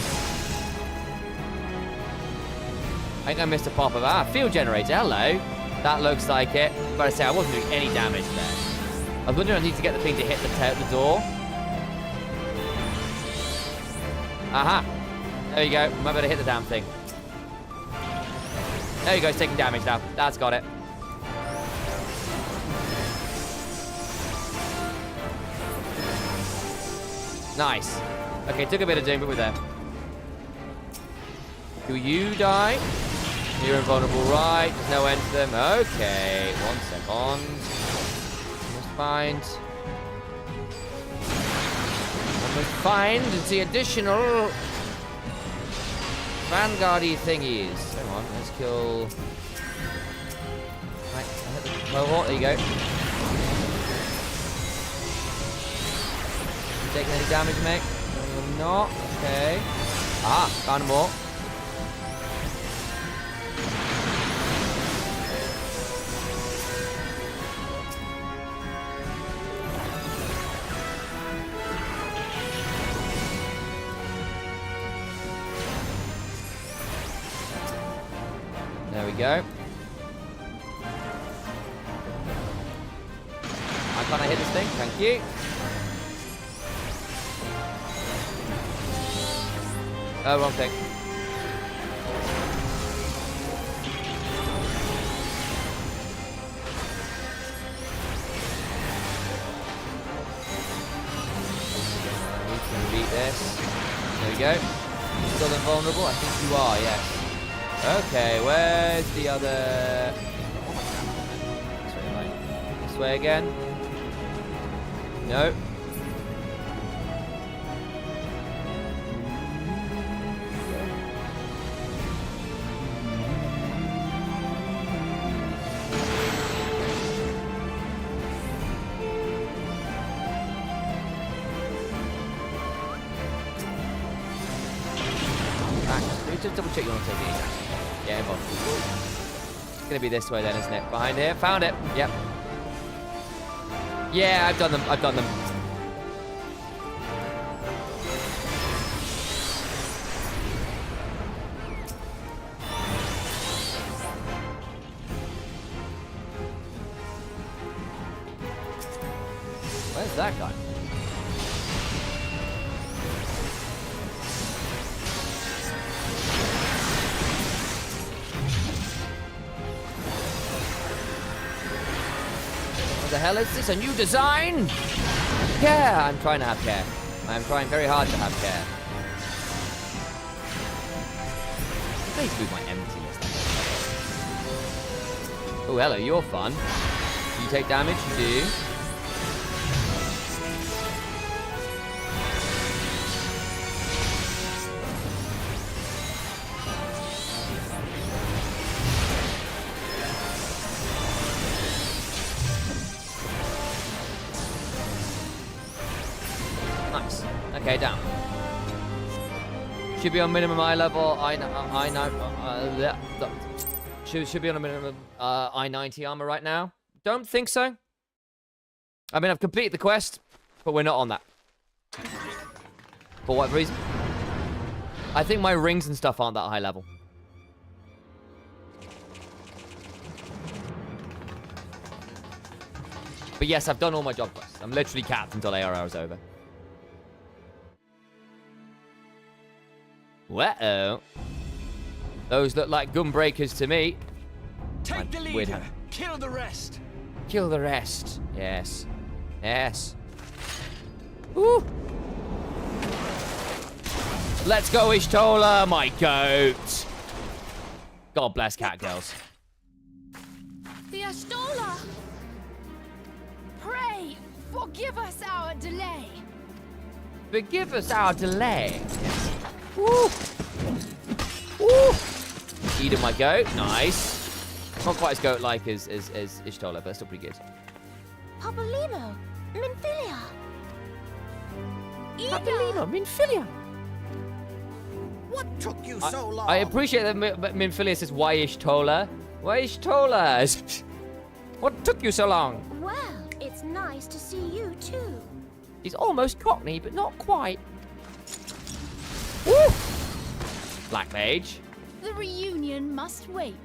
I think I missed a pop-up. Field generator. Hello. That looks like it. But I say I wasn't doing any damage there. I was wondering if I need to get the thing to hit the door. Aha. There you go. Might better hit the damn thing. There you go. It's taking damage now. That's got it. Nice. Okay, took a bit of doing, but we're there. Do you die? You're invulnerable, right? There's no end to them. Okay, 1 second. Must find the additional vanguardy thingies. Hang on, let's kill. Right, I hit the cohort. There you go. Taking any damage, mate? No, not. Okay. Ah, found more. There we go. Why can't I hit this thing? Thank you. Oh, wrong thing. We can beat this. There we go. Still invulnerable? I think you are, yes. Okay, where's the other... This way again? No. Just double check you want to take these. Yeah, involved. It's gonna be this way then, isn't it? Behind here. Found it. Yep. Yeah, I've done them. I've done them. Where's that guy? What the hell is this? A new design? Care! I'm trying to have care. I'm trying very hard to have care. Please move my emptiness. Oh, hello, you're fun. You take damage? You do. Nice. Okay, down. Should be on minimum eye level. Should be on a minimum I-90 armor right now. Don't think so. I mean, I've completed the quest, but we're not on that. For what reason? I think my rings and stuff aren't that high level. But yes, I've done all my job quests. I'm literally capped until ARR is over. Uh-oh. Those look like gun breakers to me.
Take the
Weird
leader.
hand.
Kill the rest.
Kill the rest. Yes. Yes. Woo! Let's go, Ishtola, my goat. God bless cat girls.
The Ashtola! Pray, forgive us our delay.
Forgive us our delay. Woo! Woo! Eating my goat. Nice. Not quite as goat-like as Ishtola, but still pretty good.
Papolino, Minfilia.
Papolino, Minfilia.
What took you so long?
I appreciate that Minfilia says, why Ishtola? Why Ishtola? What took you so long?
Well, it's nice to see you too.
He's almost Cockney, but not quite. Woo! Black Mage.
The reunion must wait.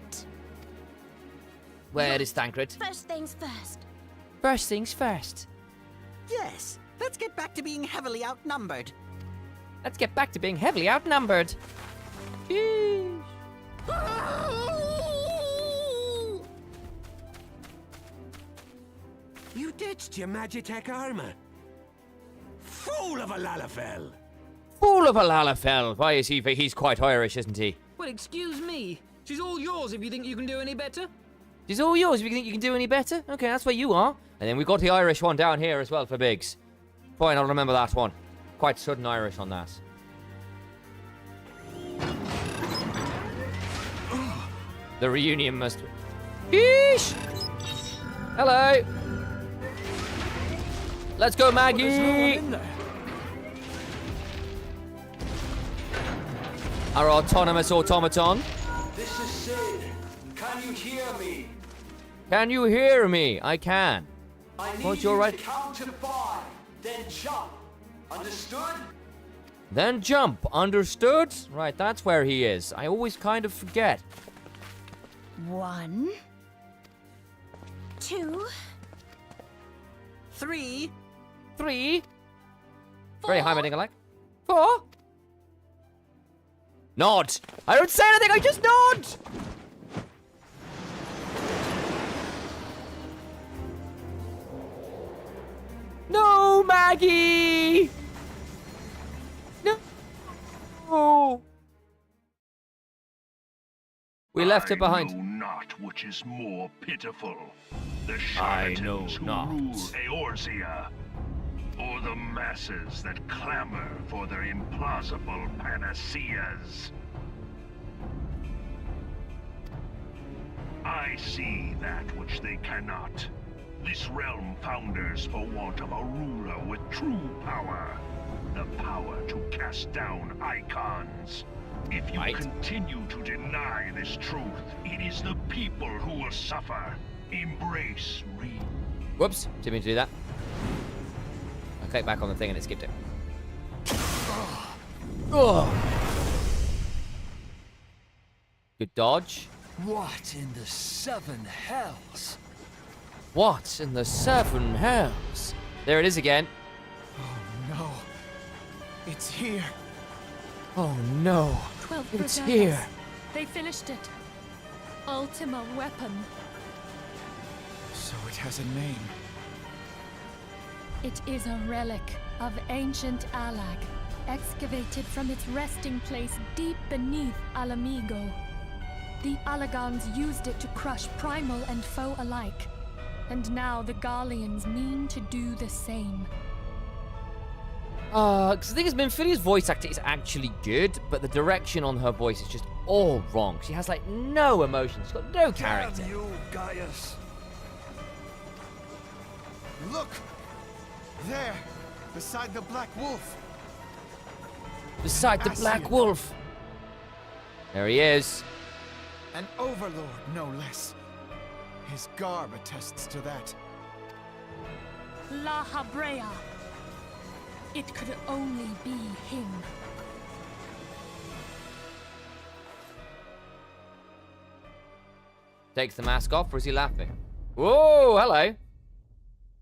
Where is Thancred?
First things first.
First things first.
Yes, let's get back to being heavily outnumbered.
Let's get back to being heavily outnumbered. Jeez.
You ditched your Magitech armor. Fool of a Lalafell.
Fool of a Lalafell. Why is he? He's quite Irish, isn't he?
Well, excuse me. She's all yours if you think you can do any better.
She's all yours if you think you can do any better. Okay, that's where you are. And then we've got the Irish one down here as well for Biggs. Fine, I'll remember that one. Quite sudden Irish on that. The reunion must... Yeesh! Hello! Let's go, Maggie!
There's no one in there.
Our autonomous automaton.
This is Sid. Can you hear me?
Can you hear me? I can.
I need
What's
you
your right?
to count to 5, then jump. Understood?
Then jump. Understood? Right, that's where he is. I always kind of forget.
1, 2,
3.
3. Very high, my dingle-like. 4. Nod. I don't say anything, I just nod! No, Maggie! No! We left her behind.
I know not which is more pitiful, the
I know
charlatans who
not.
rule Eorzea, or the masses that clamor for their implausible panaceas. I see that which they cannot. This realm founders for want of a ruler with true power. The power to cast down icons. If you
Right.
continue to deny this truth, it is the people who will suffer. Embrace
Whoops, didn't mean to do that. I clicked back on the thing and it skipped it. Oh. Good dodge.
What in the 7 hells?
What in the 7 hells? There it is again.
Oh no. It's here.
Oh no.
12
It's
preservers.
here.
They finished it. Ultima weapon.
So it has a name.
It is a relic of ancient Alag, excavated from its resting place deep beneath Alamigo. The Alagons used it to crush primal and foe alike, and now the Garleans mean to do the same.
Because the thing is, Minfilia's voice actor is actually good, but the direction on her voice is just all wrong. She has, like, no emotion. She's got no character.
Damn you, Gaius. Look! There! Beside the Black Wolf.
Beside the
I see
Black
it.
Wolf. There he is.
An overlord, no less.
His garb attests to that.
La Habrea. It could only be him.
Takes the mask off, or is he laughing? Whoa, hello.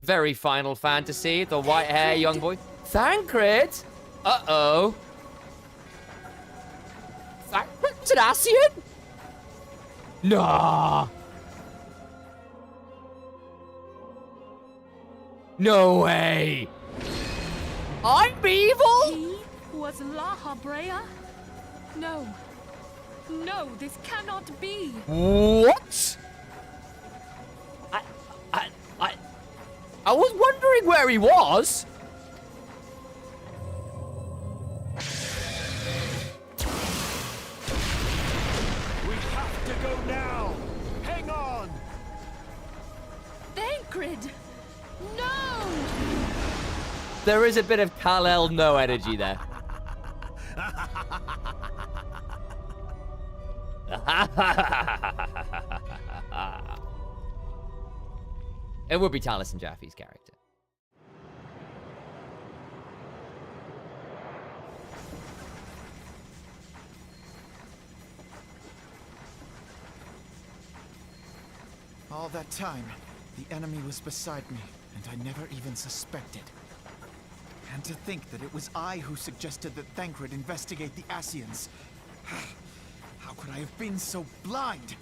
Very Final Fantasy, the white hair young boy. Thancred? Uh-oh. Thancred's an Ascian? Nah. No way. I'm evil?
He was La Habrea? No. No, this cannot be.
What? I was wondering where he was.
We have to go now. Hang on.
Thancred! No!
There is a bit of Kal-El no energy there. It would be Taliesin Jaffe's character.
All that time, the enemy was beside me, and I never even suspected. And to think that it was I who suggested that Thancred investigate the Ascians. How could I have been so blind?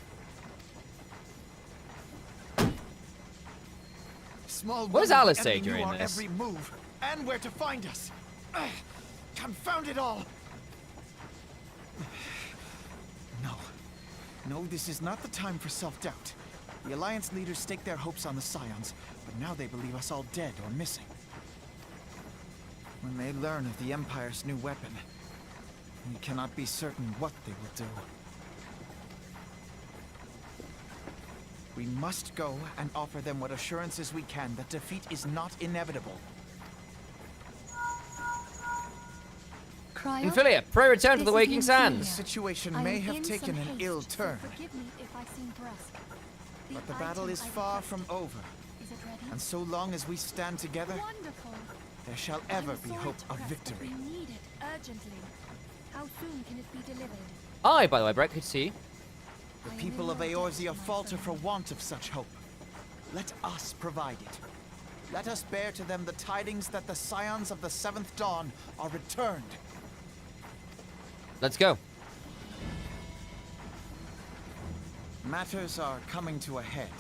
Small
What does
wonder
Alice
the
say
enemy knew
during
our
this?
every move, and where to find us. Confound it all! No, this is not the time for self-doubt. The Alliance leaders staked their hopes on the Scions, but now they believe us all dead or missing. When they learn of the Empire's new weapon, we cannot be certain what they will do. We must go and offer them what assurances we can that defeat is not inevitable.
Cryo?
Infilia, pray return to the
This is
Waking
Infilia.
The
Sands.
situation
I
may
am
have
in
taken
some
an
haste,
ill
so
turn,
forgive me if I seem brusque.
but the battle
item
is
I
far from
requested.
over.
Is it ready?
And so long as we stand together,
Wonderful.
there shall ever
I'm
be
sorry
hope
to
of
press, but
victory.
we need it urgently. How soon can it be delivered?
Hi, by the way, Brett, good to see you.
The
I am
people
in
of
your debt,
Eorzea
my
falter for
friend.
want of such hope. Let us provide it. Let us bear to them the tidings that the Scions of the Seventh Dawn are returned.
Let's go.
Matters are coming to a head.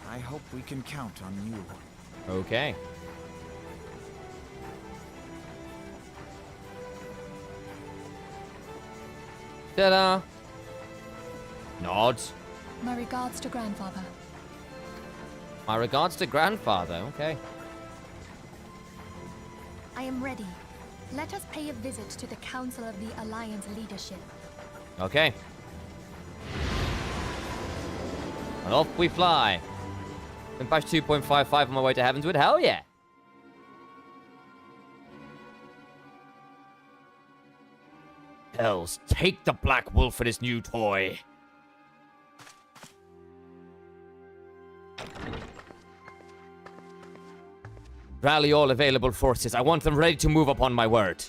I hope we can count on you.
Okay. Ta-da. Nods.
My regards to grandfather.
My regards to grandfather. Okay.
I am ready. Let us pay a visit to the Council of the Alliance leadership.
Okay. And off we fly. In patch 2.55 on my way to Heavenswood. Hell yeah. Hells, take the Black Wolf and his new toy. Rally all available forces. I want them ready to move upon my word.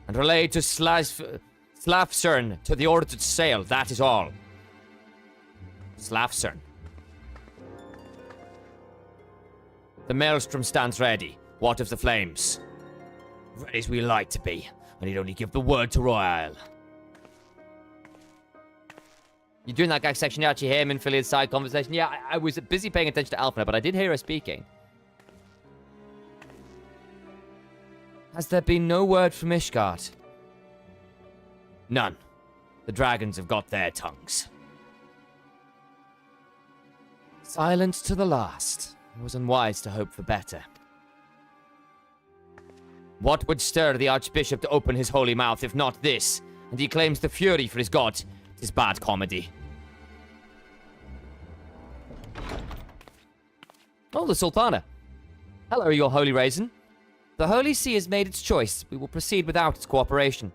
And relay to Slafcern to the order to sail. That is all. Slafcern. The Maelstrom stands ready. What of the flames? Ready as we like to be. I need only give the word to Royal. You doing that gag section? You actually hear him in Philly's side conversation? Yeah, I was busy paying attention to Alpha, but I did hear her speaking. Has there been no word from Ishgard? None. The dragons have got their tongues. Silence to the last. It was unwise to hope for better. What would stir the Archbishop to open his holy mouth if not this? And he claims the fury for his god. It is bad comedy. Oh, the Sultana. Hello, your holy raisin. The Holy See has made its choice. We will proceed without its cooperation.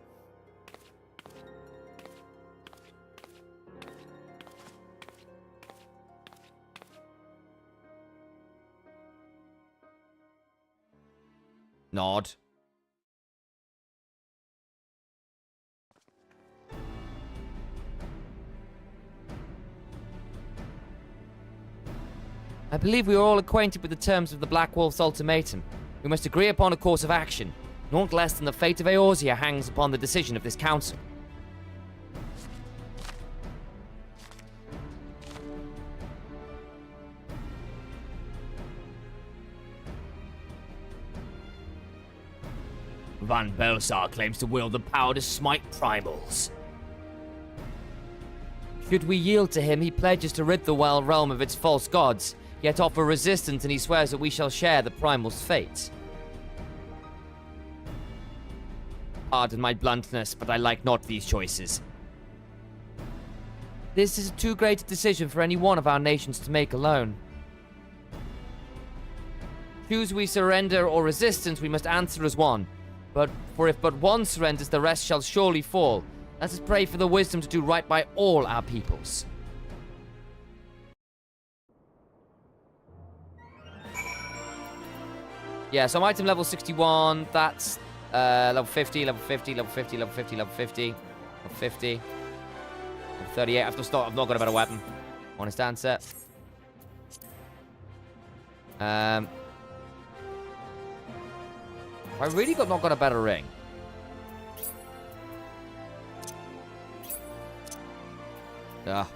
Nod. I believe we are all acquainted with the terms of the Black Wolf's ultimatum. We must agree upon a course of action. Naught less than the fate of Eorzea hangs upon the decision of this council. Van Belsar claims to wield the power to smite primals. Should we yield to him, he pledges to rid the realm of its false gods, yet offer resistance, and he swears that we shall share the primal's fate. Pardon my bluntness, but I like not these choices. This is too great a decision for any one of our nations to make alone. Choose we surrender or resistance, we must answer as one. For if but one surrenders, the rest shall surely fall. Let us pray for the wisdom to do right by all our peoples. Yeah, so I'm item level 61. That's level 50, level 50, level 50, level 50, level 50, level 50, level 38. I've not got a better weapon. Honest answer. I really not got a better ring. Ugh.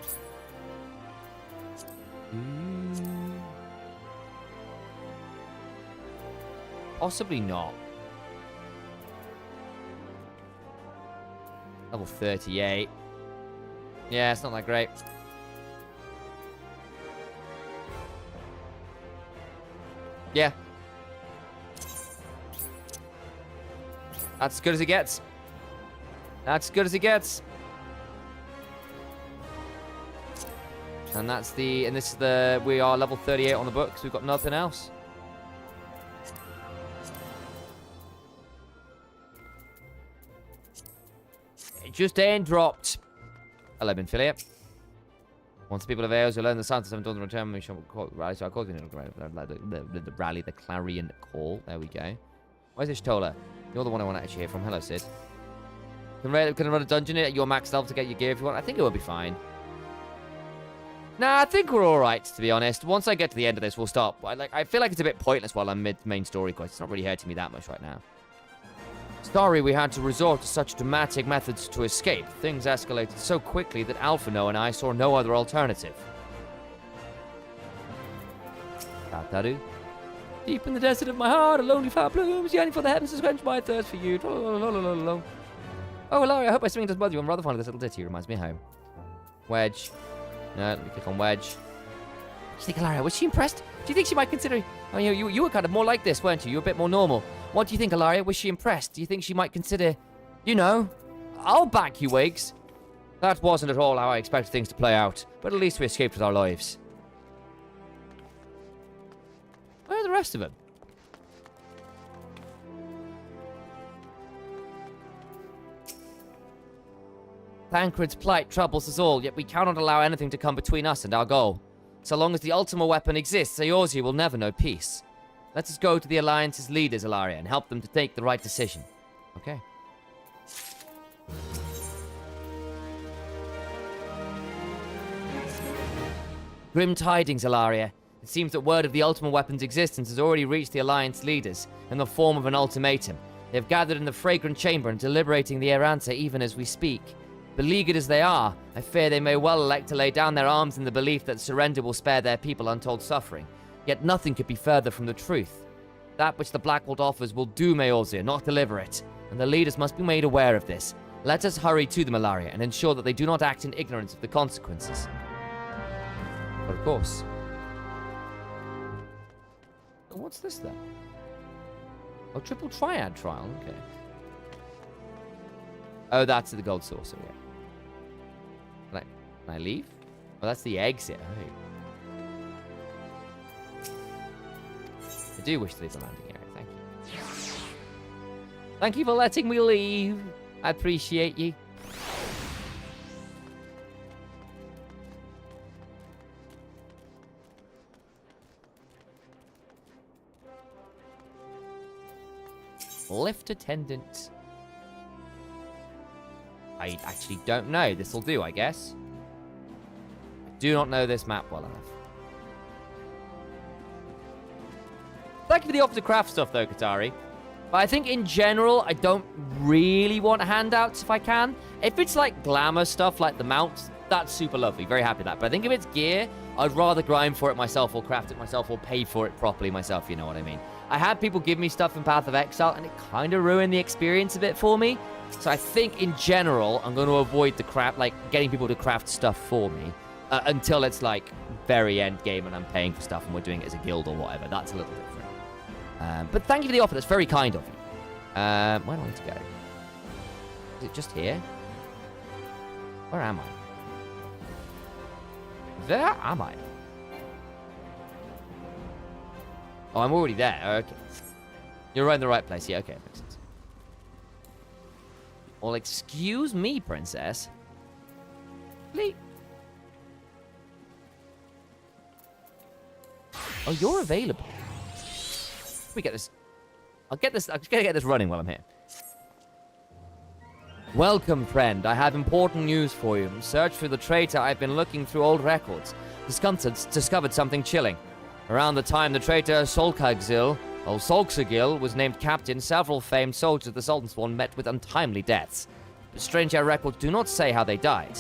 Possibly not. Level 38. Yeah, it's not that great. Yeah. That's as good as it gets. That's as good as it gets. And that's the... And this is the... We are level 38 on the books. We've got nothing else. It just ain't dropped. Hello, Minfilia. Once the people of Eos will learn the sound of 7 dawn return, we shall rally. So I call it rally the clarion call. There we go. Where's this Tola? You're the one I want to actually hear from. Hello, Sid. Can I run a dungeon at your max level to get your gear if you want? I think it will be fine. Nah, I think we're alright, to be honest. Once I get to the end of this, we'll stop. I feel like it's a bit pointless while I'm mid-main story quest. It's not really hurting me that much right now. Sorry we had to resort to such dramatic methods to escape. Things escalated so quickly that Alphino and I saw no other alternative. Tataru. Deep in the desert of my heart, a lonely flower blooms, yearning for the heavens to quench my thirst for you. Oh, Ilaria, I hope my singing doesn't bother you. I'm rather fond of this little ditty. It reminds me of home. Wedge. No, let me click on Wedge. Do you think, Ilaria, was she impressed? Do you think she might consider... Oh, you were kind of more like this, weren't you? You were a bit more normal. What do you think, Ilaria? Was she impressed? Do you think she might consider... You know, I'll back you, Wiggs. That wasn't at all how I expected things to play out, but at least we escaped with our lives. Where are the rest of them? Thancred's plight troubles us all, yet we cannot allow anything to come between us and our goal. So long as the Ultima weapon exists, Eorzea will never know peace. Let us go to the Alliance's leaders, Ilaria, and help them to take the right decision. Okay. Grim tidings, Ilaria. It seems that word of the Ultima weapon's existence has already reached the Alliance leaders in the form of an ultimatum. They have gathered in the fragrant chamber and deliberating the answer even as we speak. Beleaguered as they are, I fear they may well elect to lay down their arms in the belief that surrender will spare their people untold suffering. Yet nothing could be further from the truth. That which the Blackwood offers will doom Eorzea, not deliver it, and the leaders must be made aware of this. Let us hurry to them, Ilaria, and ensure that they do not act in ignorance of the consequences. But of course. What's this then? Oh, triple triad trial, okay. Oh, that's the gold saucer, yeah. Can I leave? Oh, that's the exit. Oh. I do wish to leave the landing area. Thank you. Thank you for letting me leave. I appreciate you. Lift attendant. I actually don't know. This'll do, I guess. I do not know this map well enough. Thank you for the offer to craft stuff, though, Katari. But I think in general, I don't really want handouts if I can. If it's like glamour stuff, like the mounts, that's super lovely. Very happy with that. But I think if it's gear, I'd rather grind for it myself or craft it myself or pay for it properly myself, you know what I mean. I had people give me stuff in Path of Exile, and it kind of ruined the experience a bit for me. So I think in general, I'm going to avoid the crap, like getting people to craft stuff for me until it's like very end game and I'm paying for stuff and we're doing it as a guild or whatever. That's a little different. But thank you for the offer. That's very kind of you. Where do I need to go? Is it just here? Where am I? Where am I? Oh, I'm already there. Okay. You're right in the right place. Yeah, okay. Makes sense. Well, excuse me, princess. Please. Oh, you're available. We get this. I'm just gonna get this running while I'm here. Welcome, friend. I have important news for you. Search for the traitor. I've been looking through old records. Discovered something chilling. Around the time the traitor Solkagzil was named captain, several famed soldiers of the Sultan Sworn met with untimely deaths. But strange our records do not say how they died.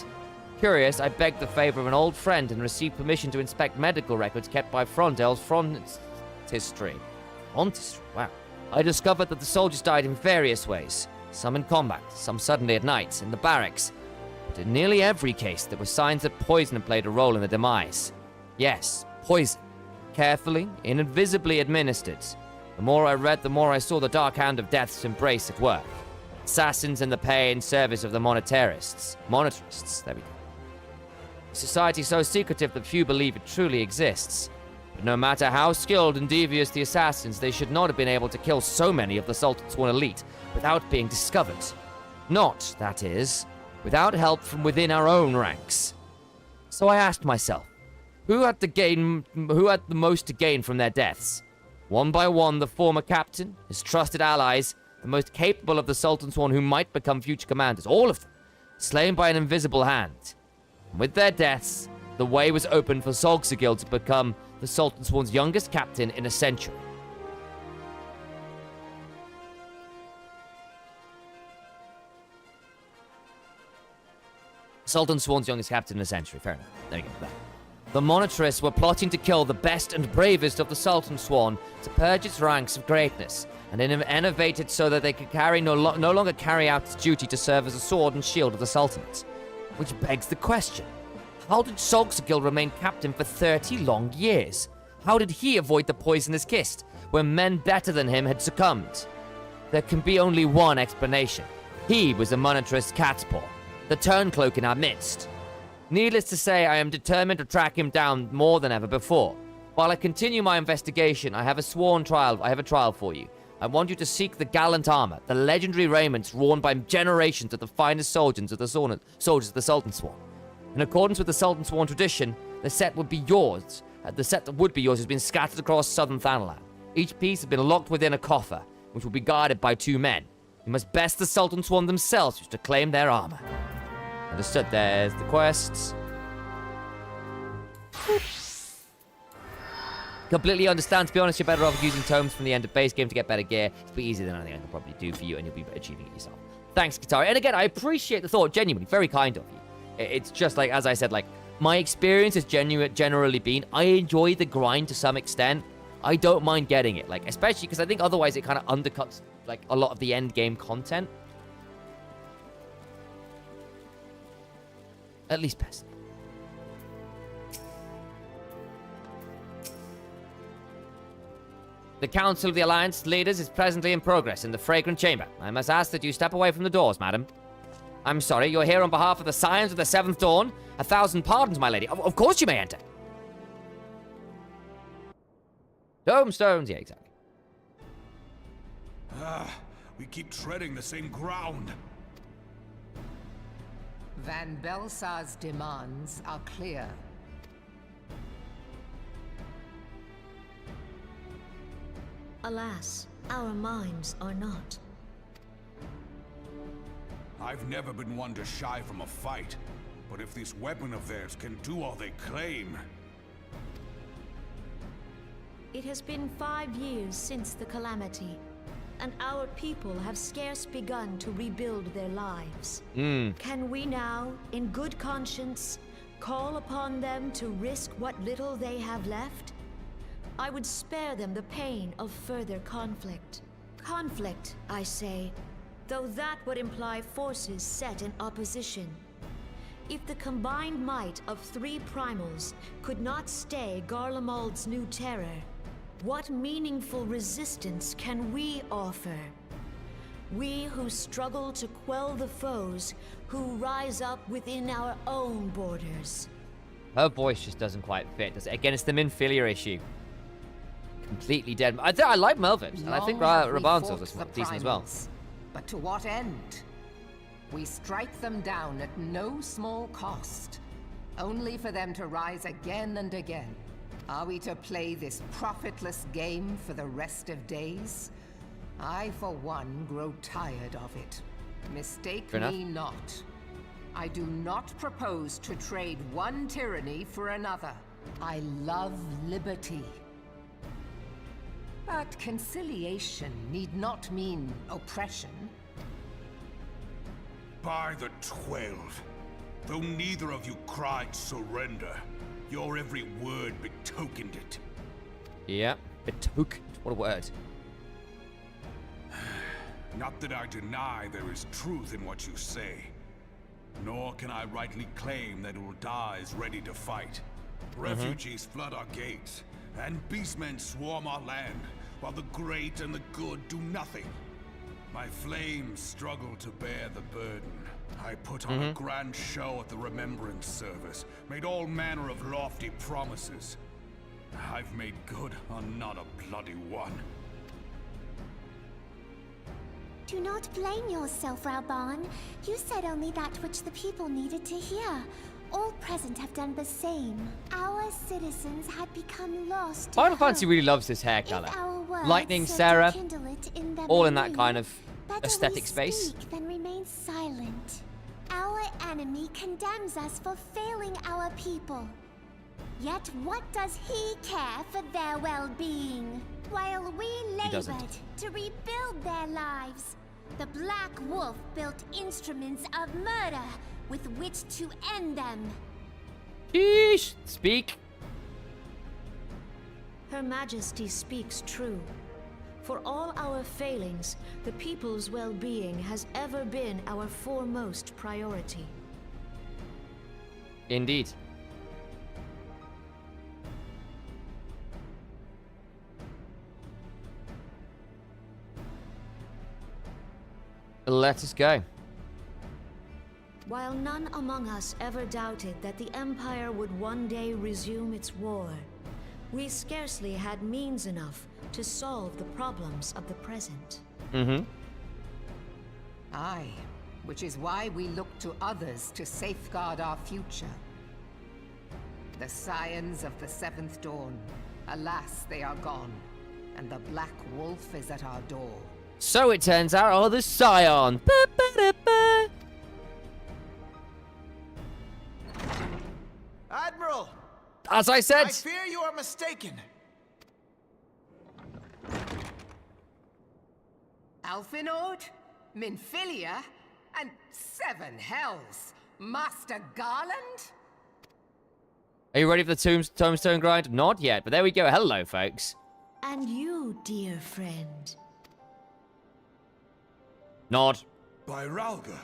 Curious, I begged the favor of an old friend and received permission to inspect medical records kept by Frondel's Frontistry. Wow. I discovered that the soldiers died in various ways. Some in combat, some suddenly at night, in the barracks. But in nearly every case, there were signs that poison had played a role in the demise. Yes, poison. Carefully, invisibly administered. The more I read, the more I saw the dark hand of death's embrace at work. Assassins in the pay and service of the monetarists. There we go. A society so secretive that few believe it truly exists. But no matter how skilled and devious the assassins, they should not have been able to kill so many of the Sultan Sworn elite without being discovered. Not, that is, without help from within our own ranks. So I asked myself, who had the most to gain from their deaths? One by one, the former captain, his trusted allies, the most capable of the Sultan Sworn who might become future commanders, all of them, slain by an invisible hand. And with their deaths, the way was open for Solkzagil to become the Sultan Sworn's youngest captain in a century. Sultan Sworn's youngest captain in a century. Fair enough. There you go. The monetarists were plotting to kill the best and bravest of the Sultan Sworn to purge its ranks of greatness, and innovate it so that they could no longer carry out its duty to serve as a sword and shield of the Sultanate. Which begs the question, how did Solkzagil remain captain for 30 long years? How did he avoid the poisonous kiss, when men better than him had succumbed? There can be only one explanation. He was a monetarist cat's paw, the turncloak in our midst. Needless to say, I am determined to track him down more than ever before. While I continue my investigation, I have a trial for you. I want you to seek the gallant armor, the legendary raiments worn by generations of the finest soldiers of the Sultan Sworn. In accordance with the Sultan Sworn tradition, the set would be yours. The set that would be yours has been scattered across southern Thanalan. Each piece has been locked within a coffer, which will be guarded by 2 men. You must best the Sultan Sworn themselves to claim their armor. Understood. There's the quests. Completely understand. To be honest, you're better off using tomes from the end of base game to get better gear. It's pretty easier than anything I can probably do for you, and you'll be achieving it yourself. Thanks, Katari. And again, I appreciate the thought. Genuinely, very kind of you. It's just like, as I said, like, my experience has generally been, I enjoy the grind to some extent. I don't mind getting it, like, especially because I think otherwise it kind of undercuts, like, a lot of the end game content. At least personally. The Council of the Alliance leaders is presently in progress in the Fragrant Chamber. I must ask that you step away from the doors, madam. I'm sorry, you're here on behalf of the Scions of the Seventh Dawn? 1,000 pardons, my lady. Of course you may enter. Tombstones, yeah, exactly.
We keep treading the same ground.
Van Belsar's demands are clear.
Alas, our minds are not.
I've never been one to shy from a fight, but if this weapon of theirs can do all they claim...
It has been 5 years since the calamity, and our people have scarce begun to rebuild their lives. Can we now, in good conscience, call upon them to risk what little they have left? I would spare them the pain of further conflict. Conflict, I say, though that would imply forces set in opposition. If the combined might of 3 primals could not stay Garlemald's new terror, what meaningful resistance can we offer? We who struggle to quell the foes who rise up within our own borders.
Her voice just doesn't quite fit, does it? Again, it's the Minfilia issue. Completely dead. I like Melvin, and I think Rabanzo's is decent as well.
But to what end? We strike them down at no small cost, only for them to rise again and again. Are we to play this profitless game for the rest of days? I, for one, grow tired of it. Mistake me not. I do not propose to trade one tyranny for another. I love liberty. But conciliation need not mean oppression.
By the 12, though neither of you cried surrender, your every word betokened it.
Yeah, betokened. What a word.
Not that I deny there is truth in what you say, nor can I rightly claim that Ul'dah is ready to fight. Refugees flood our gates, and beastmen swarm our land, while the great and the good do nothing. My flames struggle to bear the burden. I put on a grand show at the Remembrance Service, made all manner of lofty promises. I've made good on not a bloody one.
Do not blame yourself, Raban. You said only that which the people needed to hear. All present have done the same. Our citizens had become lost.
Final Fantasy really loves this hair color. Lightning, Sarah, all in that kind of aesthetic space.
Then remain silent. Our enemy condemns us for failing our people. Yet what does he care for their well-being? While we labored to rebuild their lives, the Black Wolf built instruments of murder with which to end them.
Yeesh! Speak.
Her Majesty speaks true. For all our failings, the people's well-being has ever been our foremost priority.
Indeed. Let us go.
While none among us ever doubted that the Empire would one day resume its war, we scarcely had means enough to solve the problems of the present.
Aye, which is why we look to others to safeguard our future. The Scions of the Seventh Dawn. Alas, they are gone, and the Black Wolf is at our door.
So it turns out, oh, the Scion. Ba-ba-da-ba.
Admiral!
As I said.
I fear you are mistaken.
Alphinaud, Minfilia, and 7 hells. Master Garland?
Are you ready for the tombstone grind? Not yet, but there we go. Hello, folks.
And you, dear friend.
Nod.
By Ralga,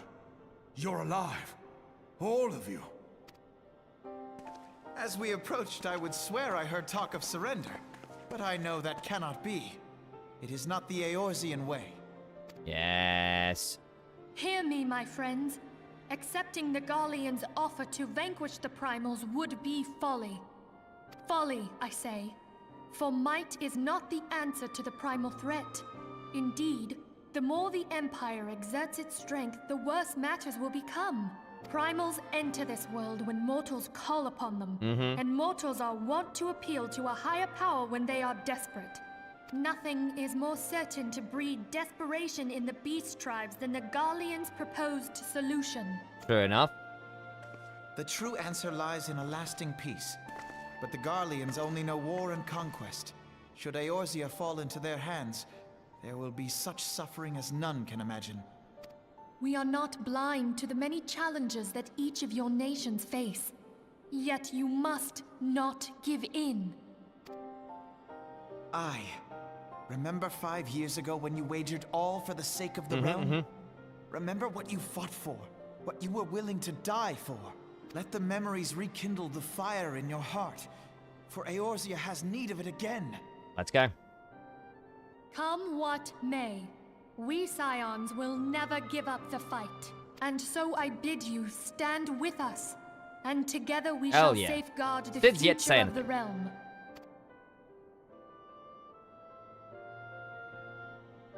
you're alive. All of you.
As we approached, I would swear I heard talk of surrender, but I know that cannot be. It is not the Eorzean way.
Yes.
Hear me, my friends. Accepting the Garleans' offer to vanquish the Primals would be folly. Folly, I say. For might is not the answer to the Primal threat. Indeed, the more the Empire exerts its strength, the worse matters will become. Primals enter this world when mortals call upon them, and mortals are wont to appeal to a higher power when they are desperate. Nothing is more certain to breed desperation in the beast tribes than the Garleans' proposed solution.
Fair enough.
The true answer lies in a lasting peace. But the Garleans only know war and conquest. Should Eorzea fall into their hands, there will be such suffering as none can imagine.
We are not blind to the many challenges that each of your nations face. Yet you must not give in.
Remember 5 years ago when you wagered all for the sake of the realm? Remember what you fought for, what you were willing to die for. Let the memories rekindle the fire in your heart, for Eorzea has need of it again.
Let's go.
Come what may, we Scions will never give up the fight. And so I bid you stand with us, and together we shall safeguard the future of the realm.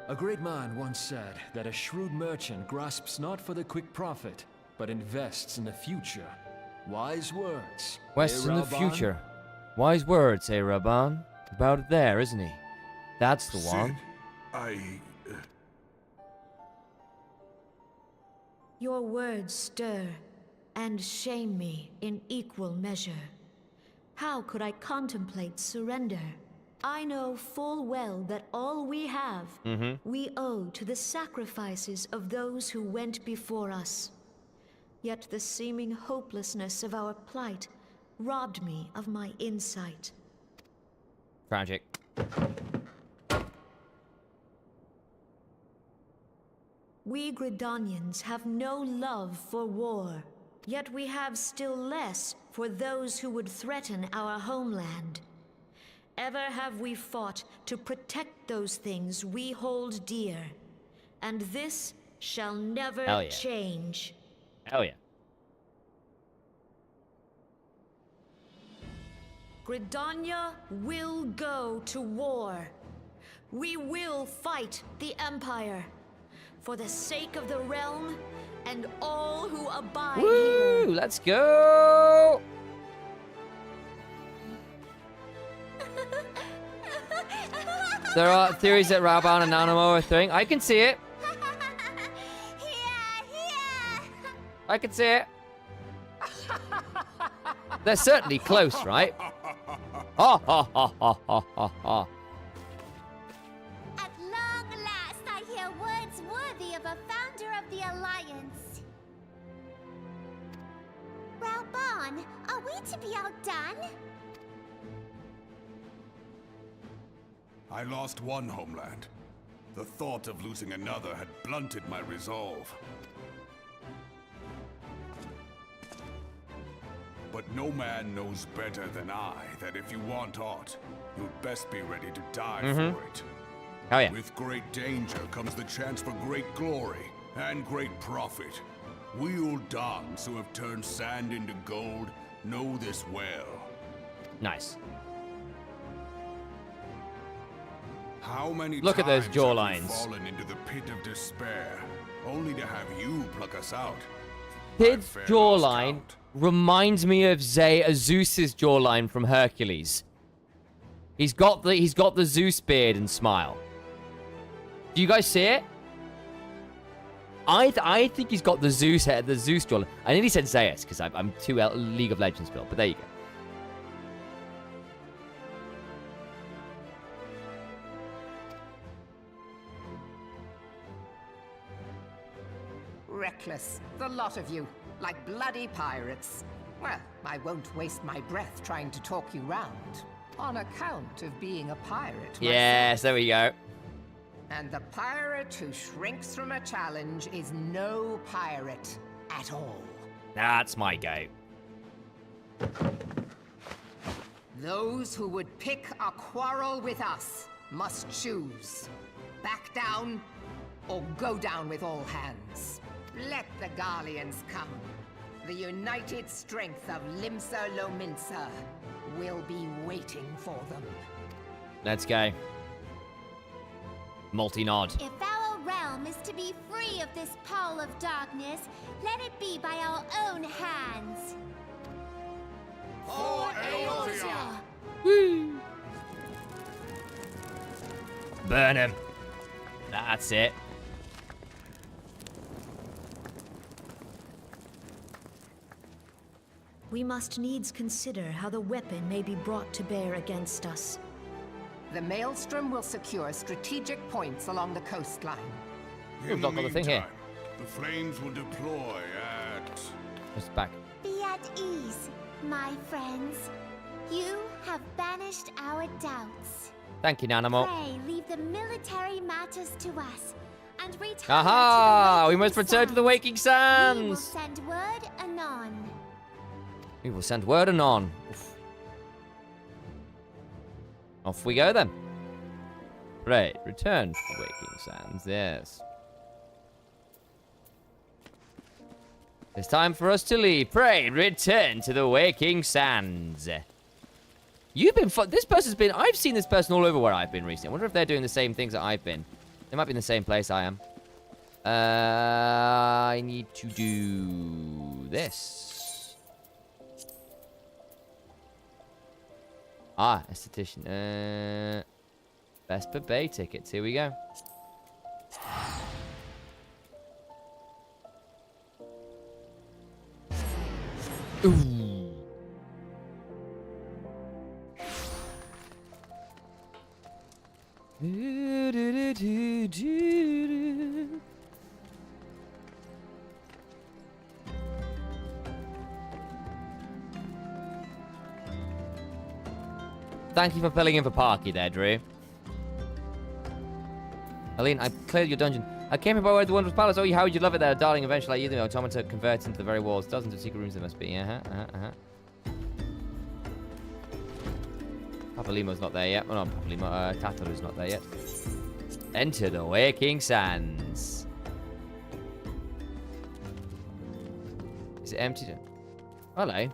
A great man once said that a shrewd merchant grasps not for the quick profit, but invests in the future. Wise words.
West in the future. Wise words, Raban. About it there, isn't he? That's the one.
Your words stir and shame me in equal measure. How could I contemplate surrender? I know full well that all we have, we owe to the sacrifices of those who went before us. Yet the seeming hopelessness of our plight robbed me of my insight.
Tragic.
We Gridanians have no love for war, yet we have still less for those who would threaten our homeland. Ever have we fought to protect those things we hold dear, and this shall never change.
Hell yeah.
Gridania will go to war. We will fight the Empire for the sake of the realm and all who abide here.
Let's go! There are theories that Raban and Nanamo are a thing. I can see it. I can see it. They're certainly close, right? Ha ha ha ha ha ha ha.
At long last, I hear words worthy of a founder of the Alliance. Raban, are we to be outdone?
I lost one homeland. The thought of losing another had blunted my resolve. But no man knows better than I that if you want aught, you'd best be ready to die for it.
Oh yeah.
With great danger comes the chance for great glory and great profit. We Uldans who have turned sand into gold know this well.
Nice.
How many
Look at those
times
jawlines.
have we fallen into the pit of despair, only to have you pluck us out?
His jawline reminds me of Zeus's jawline from Hercules. He's got the Zeus beard and smile. Do you guys see it? I think he's got the Zeus head, the Zeus jawline. I nearly said Zeus because I'm too League of Legends built, but there you go.
Reckless, the lot of you, like bloody pirates. Well, I won't waste my breath trying to talk you round, on account of being a pirate myself.
Yes, there we go.
And the pirate who shrinks from a challenge is no pirate at all.
That's my go.
Those who would pick a quarrel with us must choose. Back down, or go down with all hands. Let the Garleans come. The united strength of Limsa Lominsa will be waiting for them.
Let's go. Multi-nod.
If our realm is to be free of this pall of darkness, let it be by our own hands.
For Eorzea!
Woo! Burn him. That's it.
We must needs consider how the weapon may be brought to bear against us.
The Maelstrom will secure strategic points along the coastline.
We've not got the thing here.
The flames will deploy at...
It's back.
Be at ease, my friends. You have banished our doubts.
Thank you, Nanamo.
Pray leave the military matters to us and return
Aha!
to the
We must return to the Waking Sands!
We will send word anon.
We will send word anon. Oof. Off we go then. Right, return to the Waking Sands, yes. It's time for us to leave. Pray, return to the Waking Sands. You've been this person's been... I've seen this person all over where I've been recently. I wonder if they're doing the same things that I've been. They might be in the same place I am. I need to do this. Ah, esthetician. Vesper Bay tickets. Here we go. Ooh. Thank you for filling in for Parky there, Drew. Aline, I cleared your dungeon. I came here by way of the Wondrous Palace. Oh, how would you love it there, darling? Eventually, you know, automata converts into the very walls. Dozens of secret rooms there must be. Papalimo's not there yet. Oh, no, Papalimo. Tataru's not there yet. Enter the Waking Sands. Is it empty? Hello.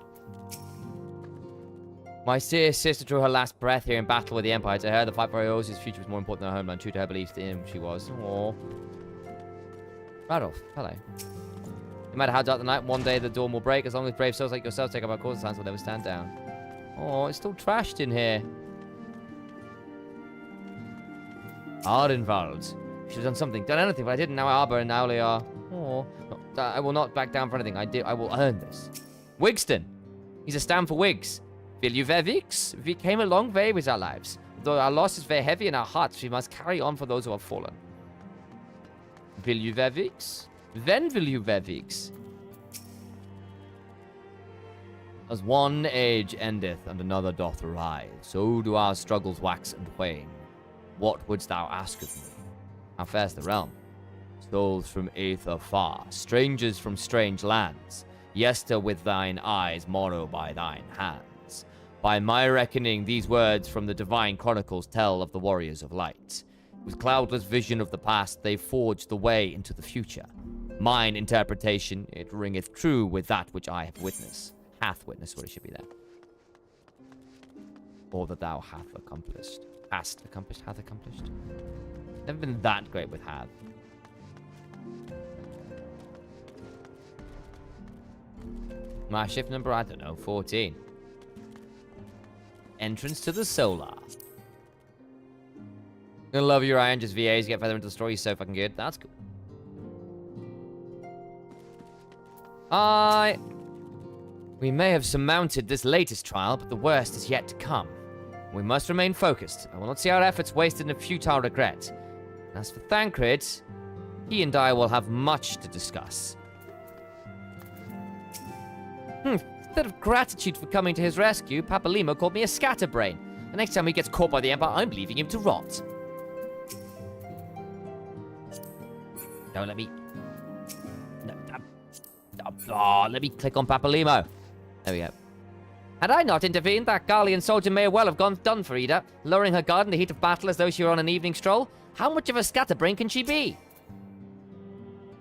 My dear sister drew her last breath here in battle with the Empire. To her, the fight for Iosa's future was more important than her homeland. True to her beliefs, to him she was. Aww. Radolf, hello. No matter how dark the night, one day the dawn will break. As long as brave souls like yourselves take up our cause, the sands will never stand down. Oh, it's still trashed in here. Ardenwald. Should have done something. Done anything, but I didn't. Now Arbor and Owley are... Oh. No, I will not back down for anything. I will earn this. Wigston. He's a stand for Wigs. Viljuvevix. We came a long way with our lives. Though our loss is very heavy in our hearts, we must carry on for those who have fallen. Viljuvevix? Then Viljuvevix. As one age endeth and another doth arise, so do our struggles wax and wane. What wouldst thou ask of me? How fares the realm? Souls from aether far, strangers from strange lands, yester with thine eyes, morrow by thine hands. By my reckoning, these words from the divine chronicles tell of the warriors of light. With cloudless vision of the past, they forge the way into the future. Mine interpretation, it ringeth true with that which I have witnessed. Hath witnessed, what it should be there. Or that thou hath accomplished. Hast accomplished, hath accomplished. Never been that great with hath. My shift number, I don't know, 14. Entrance to the Solar. Gonna love your iron, just VAs, get further into the story, so fucking good. That's cool. We may have surmounted this latest trial, but the worst is yet to come. We must remain focused. I will not see our efforts wasted in a futile regret. And as for Thancred, he and I will have much to discuss. Instead of gratitude for coming to his rescue, Papalimo called me a scatterbrain. The next time he gets caught by the Empire, I'm leaving him to rot. Don't let me... No, let me click on Papalimo. There we go. Had I not intervened, that Garlean soldier may well have done for Ida, lowering her guard in the heat of battle as though she were on an evening stroll. How much of a scatterbrain can she be?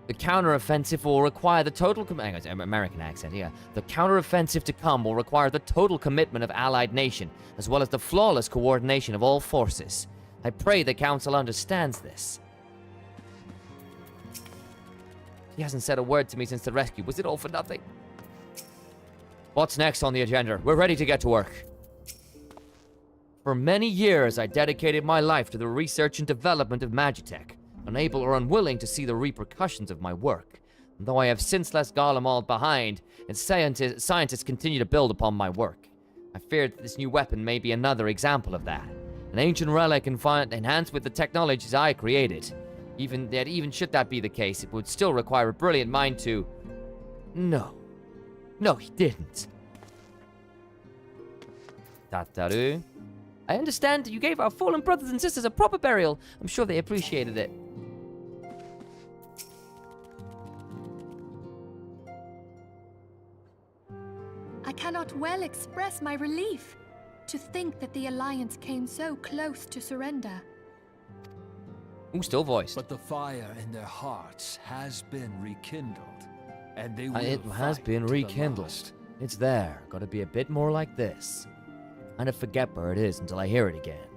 The counter-offensive will require the total... American accent here. The counter-offensive to come will require the total commitment of allied nation, as well as the flawless coordination of all forces. I pray the Council understands this. He hasn't said a word to me since the rescue. Was it all for nothing? What's next on the agenda? We're ready to get to work. For many years, I dedicated my life to the research and development of Magitech, unable or unwilling to see the repercussions of my work. And though I have since left Garlemald behind, and scientists continue to build upon my work. I fear that this new weapon may be another example of that. An ancient relic enhanced with the technologies I created. Even should that be the case, it would still require a brilliant mind to... No. No, he didn't. Tataru. I understand that you gave our fallen brothers and sisters a proper burial. I'm sure they appreciated it.
I cannot well express my relief to think that the Alliance came so close to surrender.
Ooh, still voiced.
But the fire in their hearts has been rekindled, and they will
It has
fight
been
to the
rekindled.
last.
It's there. Gotta be a bit more like this. Kind of forget where it is until I hear it again.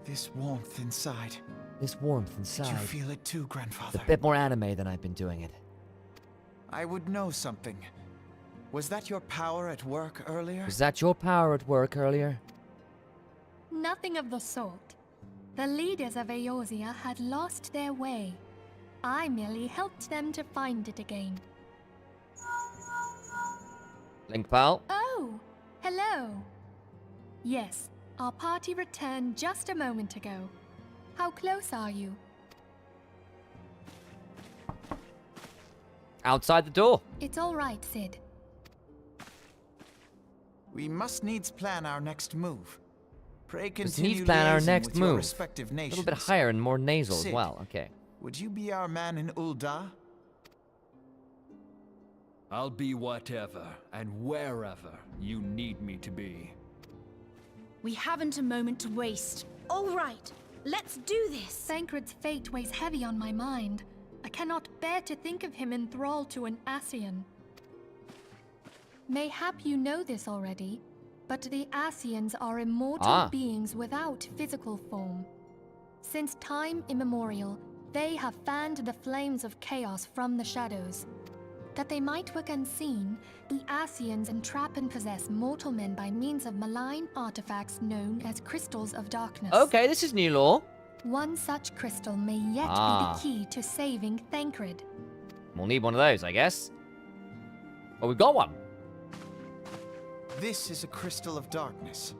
This warmth inside.
This warmth inside.
Did you feel it too, Grandfather?
It's a bit more anime than I've been doing it.
I would know something. Was that your power at work earlier?
Was that your power at work earlier?
Nothing of the sort. The leaders of Eorzea had lost their way. I merely helped them to find it again.
Link pal?
Oh, hello. Yes, our party returned just a moment ago. How close are you?
Outside the door.
It's all right, Sid.
We must needs plan our next move. Pray
Must
continue
needs plan our
liaising
next
with your
move.
respective
A
nations.
little bit higher and more nasal
Sid,
as well. Okay.
Would you be our man in Ul'dah?
I'll be whatever and wherever you need me to be.
We haven't a moment to waste. All right, let's do this.
Thancred's fate weighs heavy on my mind. I cannot bear to think of him enthralled to an Ascian. Mayhap you know this already, but the Ascians are immortal beings without physical form. Since time immemorial, they have fanned the flames of chaos from the shadows. That they might work unseen, the Ascians entrap and possess mortal men by means of malign artifacts known as crystals of darkness.
Okay, this is new lore.
One such crystal may yet be the key to saving Thancred.
We'll need one of those, I guess. Well, we've got one.
This is a crystal of darkness.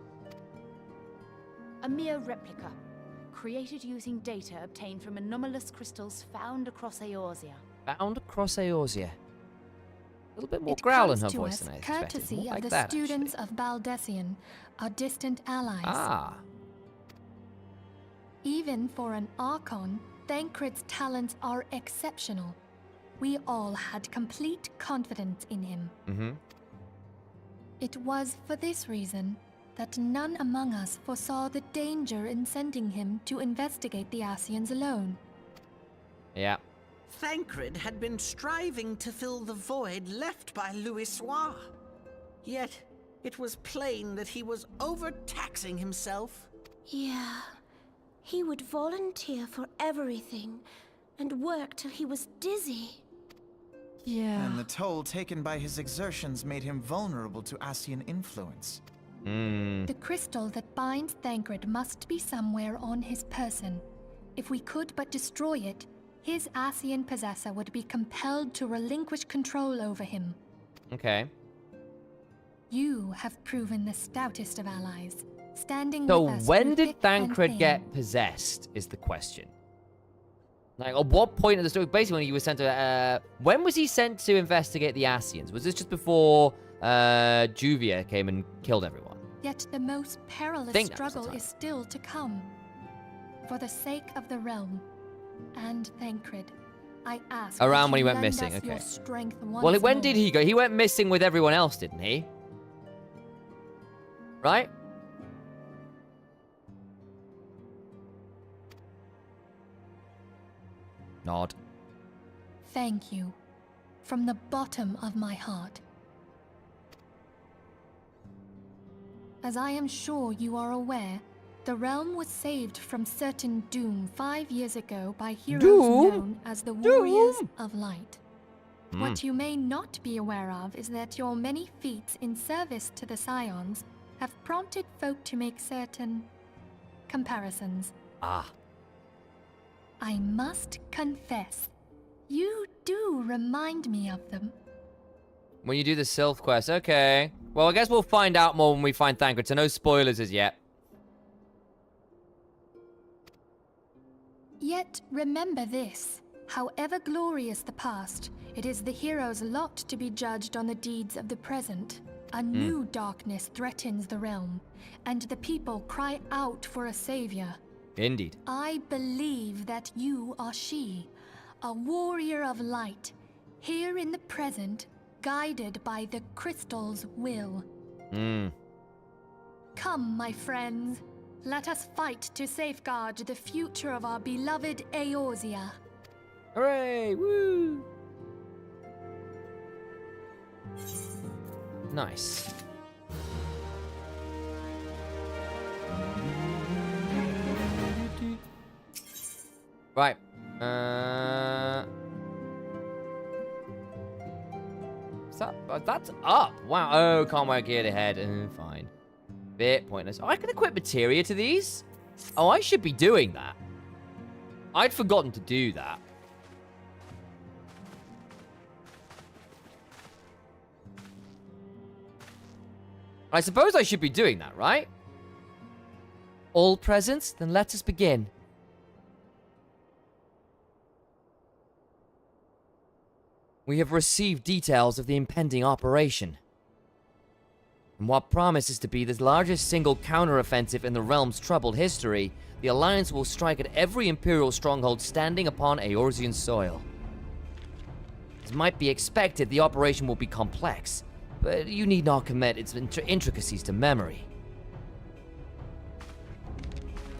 A mere replica, created using data obtained from anomalous crystals found across Eorzea.
Found across Eorzea. A little bit more
It
growl in
comes
her
to
voice
us
than I expected.
courtesy
More
of
like
the
that,
students of Baldessian, our distant allies.
Ah.
Even for an Archon, Thancred's talents are exceptional. We all had complete confidence in him.
Mm-hmm.
It was for this reason that none among us foresaw the danger in sending him to investigate the Ascians alone.
Yeah.
Thancred had been striving to fill the void left by Louisoix. Yet, it was plain that he was overtaxing himself.
Yeah. He would volunteer for everything and work till he was dizzy.
Yeah.
And the toll taken by his exertions made him vulnerable to Ascian influence.
The crystal that binds Thancred must be somewhere on his person. If we could but destroy it, his Ascian possessor would be compelled to relinquish control over him.
Okay.
You have proven the stoutest of allies, standing
So
with us
when
through
did
thick and
Thancred
thin.
get possessed is the question. Like, at what point in the story, basically when he was sent to, when was he sent to investigate the Ascians? Was this just before, Juvia came and killed everyone?
Yet the most perilous
Think that was the
struggle
time.
is still to come. For the sake of the realm and Thancred, I ask
Around
that
when he
you
went
lend
missing,
us your
okay.
strength once
Well, when
more.
did he go? He went missing with everyone else, didn't he? Right? Nod.
Thank you, from the bottom of my heart. As I am sure you are aware, the realm was saved from certain doom 5 years ago by heroes
Doom?
known as the Warriors
Doom?
of Light. What you may not be aware of is that your many feats in service to the Scions have prompted folk to make certain comparisons.
Ah.
I must confess, you do remind me of them.
When you do the Sylph quest, okay. Well, I guess we'll find out more when we find Thancred, so no spoilers as yet.
Yet remember this. However glorious the past, it is the hero's lot to be judged on the deeds of the present. A new darkness threatens the realm, and the people cry out for a savior.
Indeed.
I believe that you are she, a warrior of light, here in the present, guided by the crystal's will. Come, my friends. Let us fight to safeguard the future of our beloved Eorzea.
Hooray! Woo! Nice. Right. That's up. Wow. Oh, can't work it ahead. Fine. Bit pointless. Oh, I can equip materia to these? Oh, I should be doing that. I'd forgotten to do that. I suppose I should be doing that, right? All presents? Then let us begin. We have received details of the impending operation. In what promises to be the largest single counteroffensive in the realm's troubled history, the Alliance will strike at every Imperial stronghold standing upon Eorzean soil. As might be expected, the operation will be complex, but you need not commit its intricacies to memory.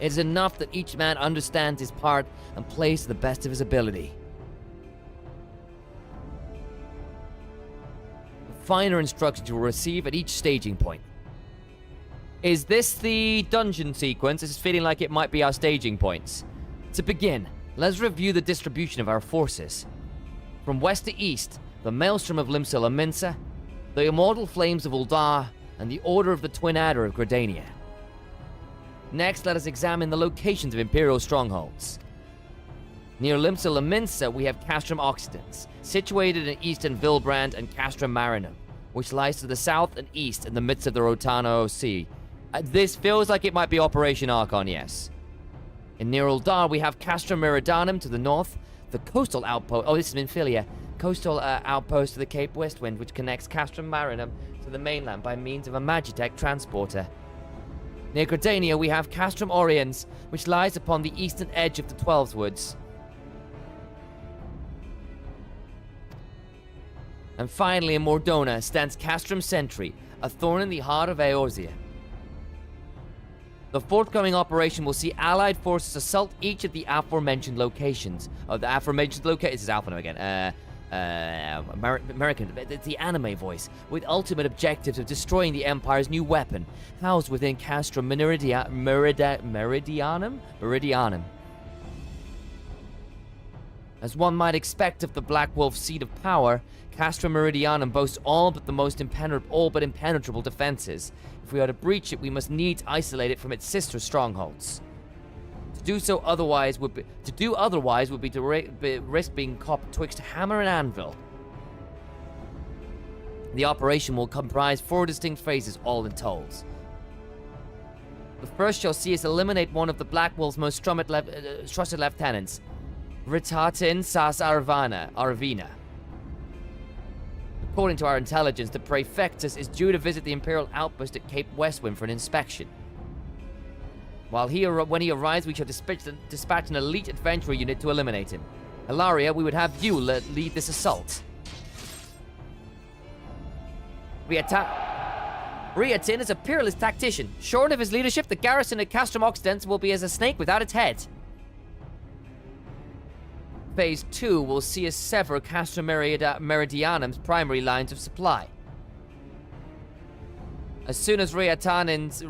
It is enough that each man understands his part and plays to the best of his ability. Finer instructions you will receive at each staging point. Is this the dungeon sequence? This is feeling like it might be our staging points. To begin, let's review the distribution of our forces. From west to east, the Maelstrom of Limsa Lominsa, the Immortal Flames of Ul'dah, and the Order of the Twin Adder of Gridania. Next, let us examine the locations of Imperial strongholds. Near Limsa Lominsa, we have Castrum Occidens, situated in eastern Vilbrand, and Castrum Marinum, which lies to the south and east in the midst of the Rotano Sea. This feels like it might be Operation Archon, yes. In Near Ul'dah, we have Castrum Meridanum to the north, the coastal outpost, oh, this is Minfilia, coastal outpost to the Cape Westwind, which connects Castrum Marinum to the mainland by means of a Magitech transporter. Near Gridania, we have Castrum Oriens, which lies upon the eastern edge of the Twelves Woods. And finally, in Mordona stands Castrum Sentry, a thorn in the heart of Eorzea. The forthcoming operation will see allied forces assault each of the aforementioned locations. Oh, the aforementioned locations. This is Alphano again. American, it's the anime voice, with ultimate objectives of destroying the Empire's new weapon, housed within Castrum Meridianum. As one might expect of the Black Wolf's seat of power, Castrum Meridianum boasts all but impenetrable defenses. If we are to breach it, we must needs isolate it from its sister strongholds. To do otherwise would be to risk being caught betwixt hammer and anvil. The operation will comprise 4 distinct phases, all in tolls. The first shall see us eliminate one of the Black Wolf's most trusted lieutenants, Ritatin Sas Arvina. According to our intelligence, the Praefectus is due to visit the Imperial outpost at Cape Westwind for an inspection. When he arrives, we shall dispatch an elite adventurer unit to eliminate him. Hilaria, we would have you lead this assault. Riatin is a peerless tactician. Short of his leadership, the garrison at Castrum Occidens will be as a snake without its head. Phase 2 will see us sever Castrum Meridianum's primary lines of supply. As soon as Ritatin's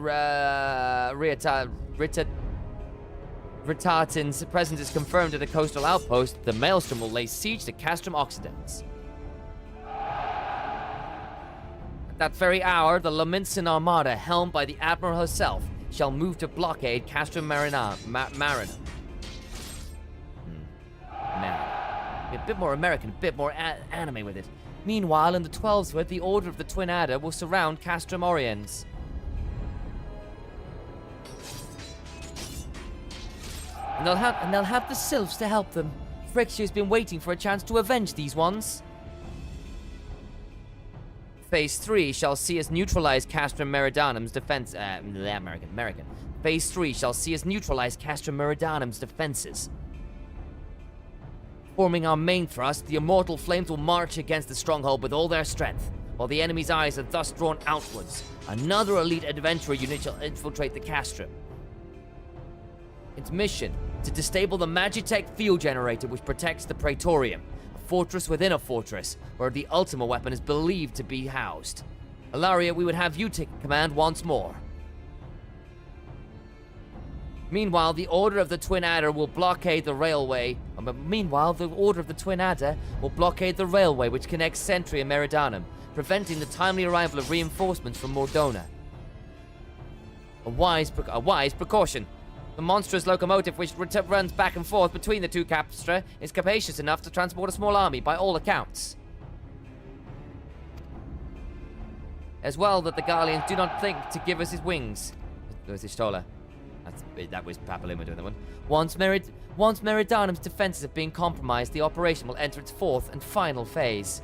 presence is confirmed at a coastal outpost, the Maelstrom will lay siege to Castrum Occidens. At That very hour, the Laminsan Armada, helmed by the Admiral herself, shall move to blockade Castrum Marinum. Man. Be a bit more American, a bit more anime with it. Meanwhile, in the 12th, the Order of the Twin Adder will surround Castrum Oriens. And they'll have the sylphs to help them. Phryxia's been waiting for a chance to avenge these ones. Phase 3 shall see us neutralize Castrum Meridianum's defense. American. Phase 3 shall see us neutralize Castrum Meridianum's defenses. Forming our main thrust, the immortal flames will march against the stronghold with all their strength, while the enemy's eyes are thus drawn outwards. Another elite adventurer unit shall infiltrate the castrum. Its mission: to destable the Magitech field generator which protects the Praetorium, a fortress within a fortress, where the Ultima weapon is believed to be housed. Ilaria, we would have you take command once more. Meanwhile, the Order of the Twin Adder will blockade the railway. Which connects Sentry and Meridianum, preventing the timely arrival of reinforcements from Mordona. A wise precaution. The monstrous locomotive which runs back and forth between the two capstra is capacious enough to transport a small army, by all accounts. As well that the Garleans do not think to give us his wings. There's Ishtola. That was Papalima doing that one. Once Meridianum's defenses have been compromised, the operation will enter its fourth and final phase.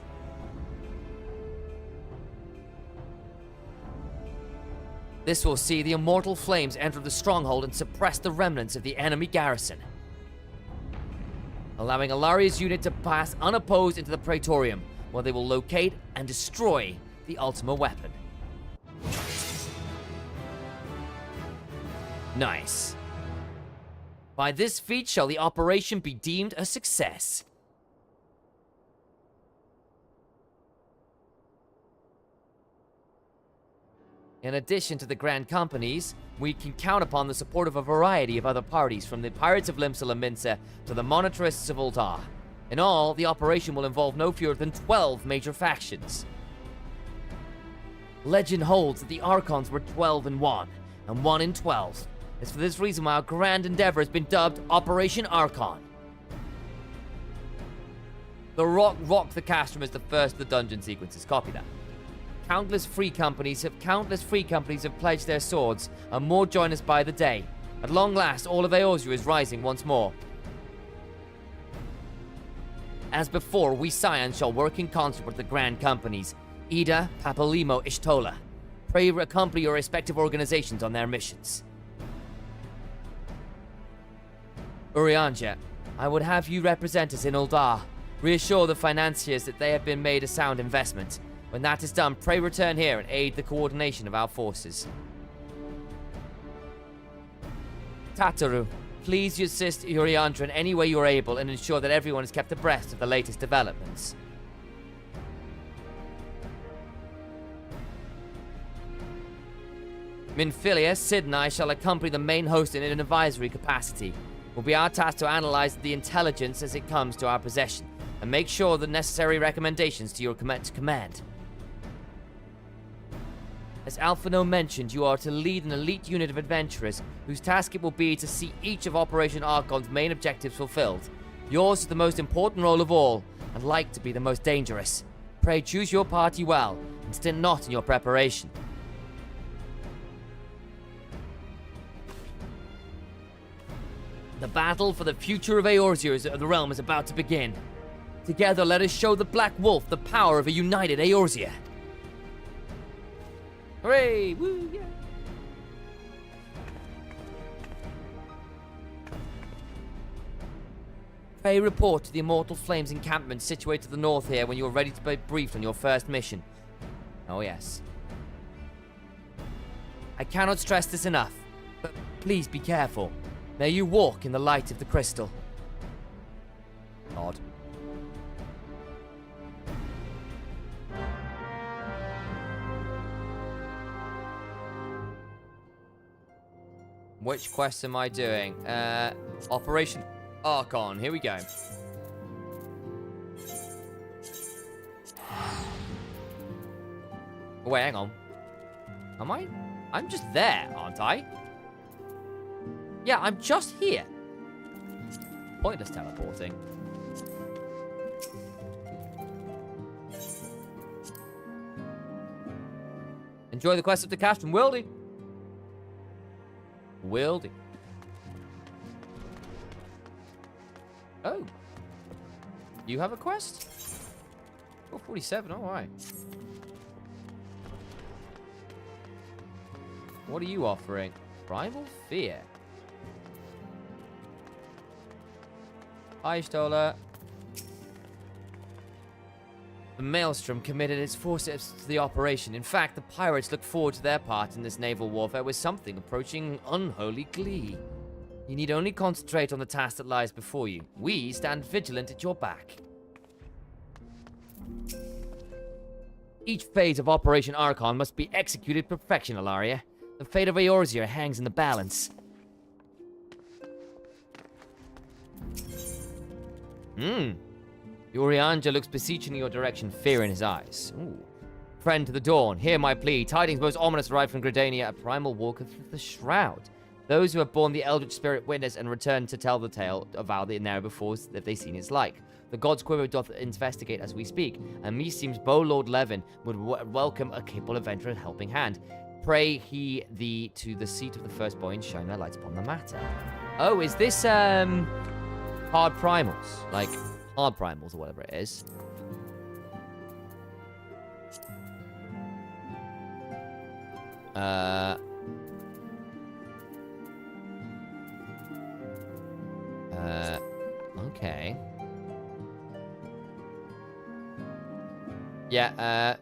This will see the immortal flames enter the stronghold and suppress the remnants of the enemy garrison, allowing Ilaria's unit to pass unopposed into the Praetorium, where they will locate and destroy the Ultima weapon. Nice. By this feat shall the operation be deemed a success. In addition to the Grand Companies, we can count upon the support of a variety of other parties, from the Pirates of Limsa Laminsa to the Monetarists of Ultar. In all, the operation will involve no fewer than 12 major factions. Legend holds that the Archons were 12 in 1, and 1 in 12. It's for this reason why our grand endeavor has been dubbed Operation Archon. The Rock the Castrum is the first of the dungeon sequences. Copy that. Countless free companies have pledged their swords, and more join us by the day. At long last, all of Eorzea is rising once more. As before, we Scions shall work in concert with the Grand Companies, Ida, Papalimo, Ishtola. Pray accompany your respective organizations on their missions. Urianja, I would have you represent us in Ul'dah. Reassure the financiers that they have been made a sound investment. When that is done, pray return here and aid the coordination of our forces. Tataru, please assist Urianja in any way you are able and ensure that everyone is kept abreast of the latest developments. Minfilia, Sid and I shall accompany the main host in an advisory capacity. It will be our task to analyze the intelligence as it comes to our possession, and make sure the necessary recommendations to your command. As Alphino mentioned, you are to lead an elite unit of adventurers, whose task it will be to see each of Operation Archon's main objectives fulfilled. Yours is the most important role of all, and like to be the most dangerous. Pray choose your party well, and stint not in your preparation. The battle for the future of Eorzea of the realm is about to begin. Together, let us show the Black Wolf the power of a united Eorzea. Hooray! Woo! Yeah! Pray report to the Immortal Flames encampment situated to the north here when you are ready to be briefed on your first mission. Oh yes. I cannot stress this enough, but please be careful. May you walk in the light of the crystal. Odd. Which quest am I doing? Operation Archon. Here we go. Oh, wait, hang on. Am I? I'm just there, aren't I? Yeah, I'm just here. Pointless teleporting. Enjoy the quest of the cast from Wildy. Wildy. Oh. You have a quest? Oh, 47, alright. What are you offering? Primal Fear. Hi, Stola. The Maelstrom committed its forceps to the operation. In fact, the pirates look forward to their part in this naval warfare with something approaching unholy glee. You need only concentrate on the task that lies before you. We stand vigilant at your back. Each phase of Operation Archon must be executed to perfection, Ilaria. The fate of Eorzea hangs in the balance. Urianja looks beseeching in your direction, fear in his eyes. Ooh. Friend to the dawn, hear my plea. Tidings most ominous arrive from Gridania, a primal walker through the shroud. Those who have borne the Eldritch Spirit witness and return to tell the tale of how they now before that they seen its like. The God's Quiver doth investigate as we speak, and meseems Bow Lord Levin would welcome a capable adventurer helping hand. Pray he thee to the seat of the first boy and shine their lights upon the matter. Oh, is this, hard primals? Like, hard primals or whatever it is. Okay. Yeah,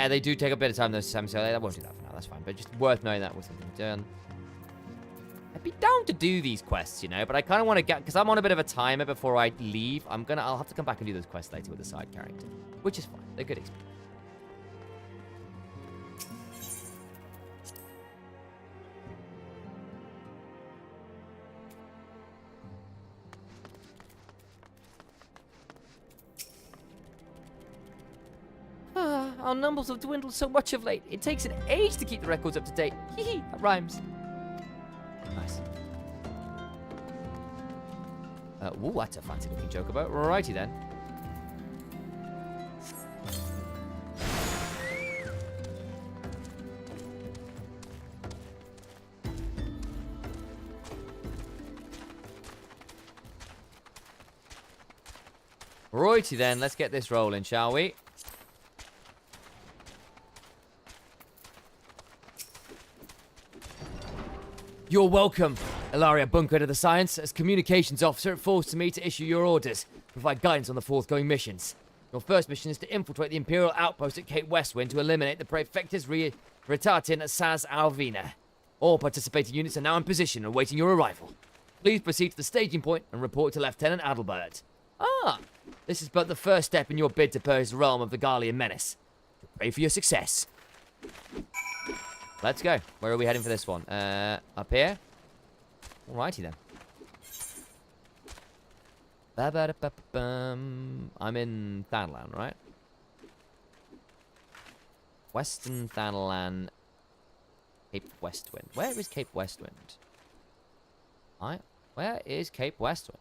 they do take a bit of time, those Sam, so I won't do that for now, that's fine. But just worth knowing that was something done. I'd be down to do these quests, you know, but I kind of want to get, because I'm on a bit of a timer before I leave. I'll have to come back and do those quests later with the side character, which is fine. They're good experience. Our numbers have dwindled so much of late. It takes an age to keep the records up to date. Hee, that rhymes. Nice. Ooh, that's a fancy looking joke about. Righty then. Righty then, let's get this rolling, shall we? You're welcome, Ilaria Bunker to the Science. As communications officer, it falls to me to issue your orders, provide guidance on the forthgoing missions. Your first mission is to infiltrate the Imperial outpost at Cape Westwind to eliminate the Praefectus Retatin Saz Alvina. All participating units are now in position awaiting your arrival. Please proceed to the staging point and report to Lieutenant Adelbert. Ah, this is but the first step in your bid to purge the realm of the Garlean menace. Pray for your success. Let's go. Where are we heading for this one? Up here? Alrighty then. I'm in Thanalan, right? Western Thanalan. Cape Westwind. Where is Cape Westwind? Where is Cape Westwind?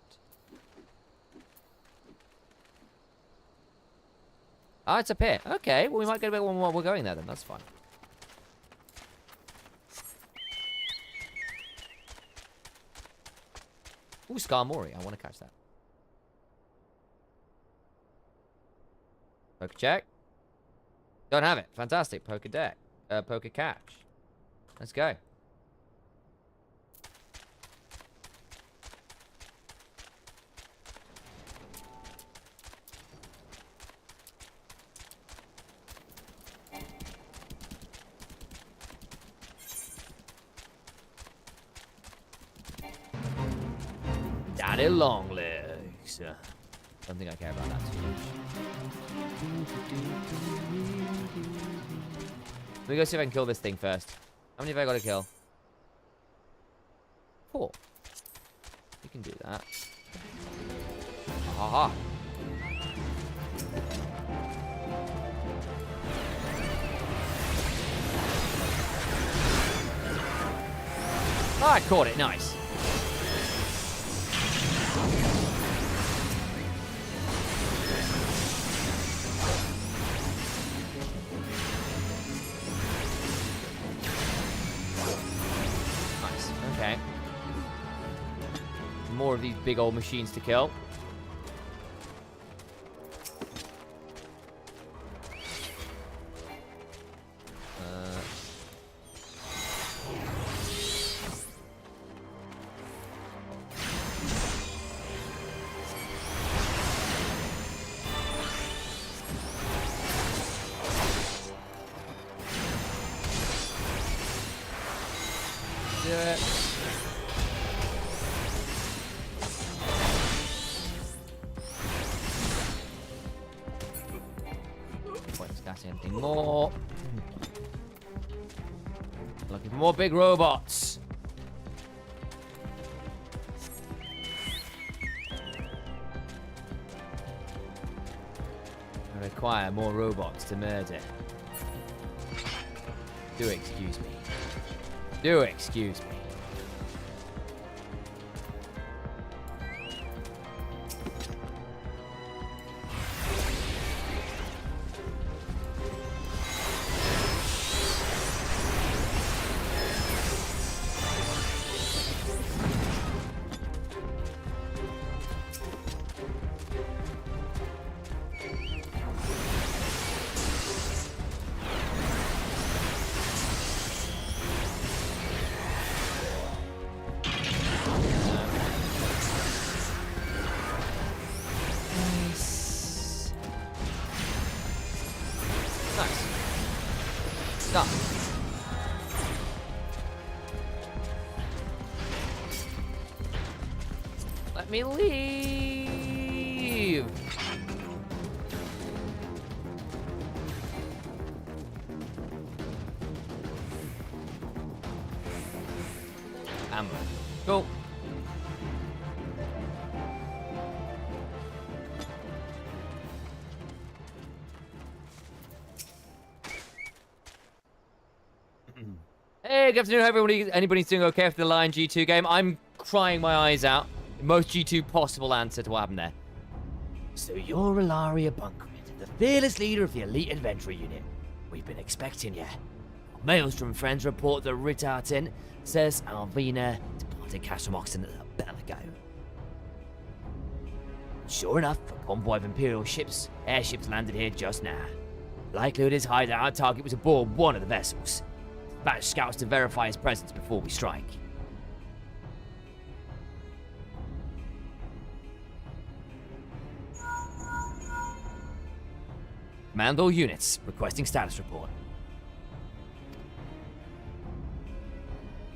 Oh, it's up here. Okay, well, we might get a bit while we're going there then. That's fine. Ooh, Skarmory. I want to catch that. Poker check. Don't have it. Fantastic. Poker deck. Poker catch. Let's go. Daddy long legs. Don't think I care about that too much. Let me go see if I can kill this thing first. How many have I got to kill? 4. You can do that. Haha. Ah, I caught it. Nice. Nice. Okay. More of these big old machines to kill. Do it. Wait, that's anything more. Looking for more big robots. I require more robots to murder. Do excuse me. Do excuse me. Stop. Let me leave. Amber. Go. Hey, good afternoon, everybody. Anybody's doing okay after the Lion G2 game? I'm crying my eyes out. Most G2 possible answer to what happened there. So you're Ilaria Bunkrid, the fearless leader of the elite adventurer unit. We've been expecting you. Maelstrom friends report that Ritartin says Alvina departed Castrum Oxen a bell ago. Sure enough, a convoy of Imperial ships, airships landed here just now. Likelihood is high that our target was aboard one of the vessels. Batch scouts to verify his presence before we strike. Command all units, requesting status report.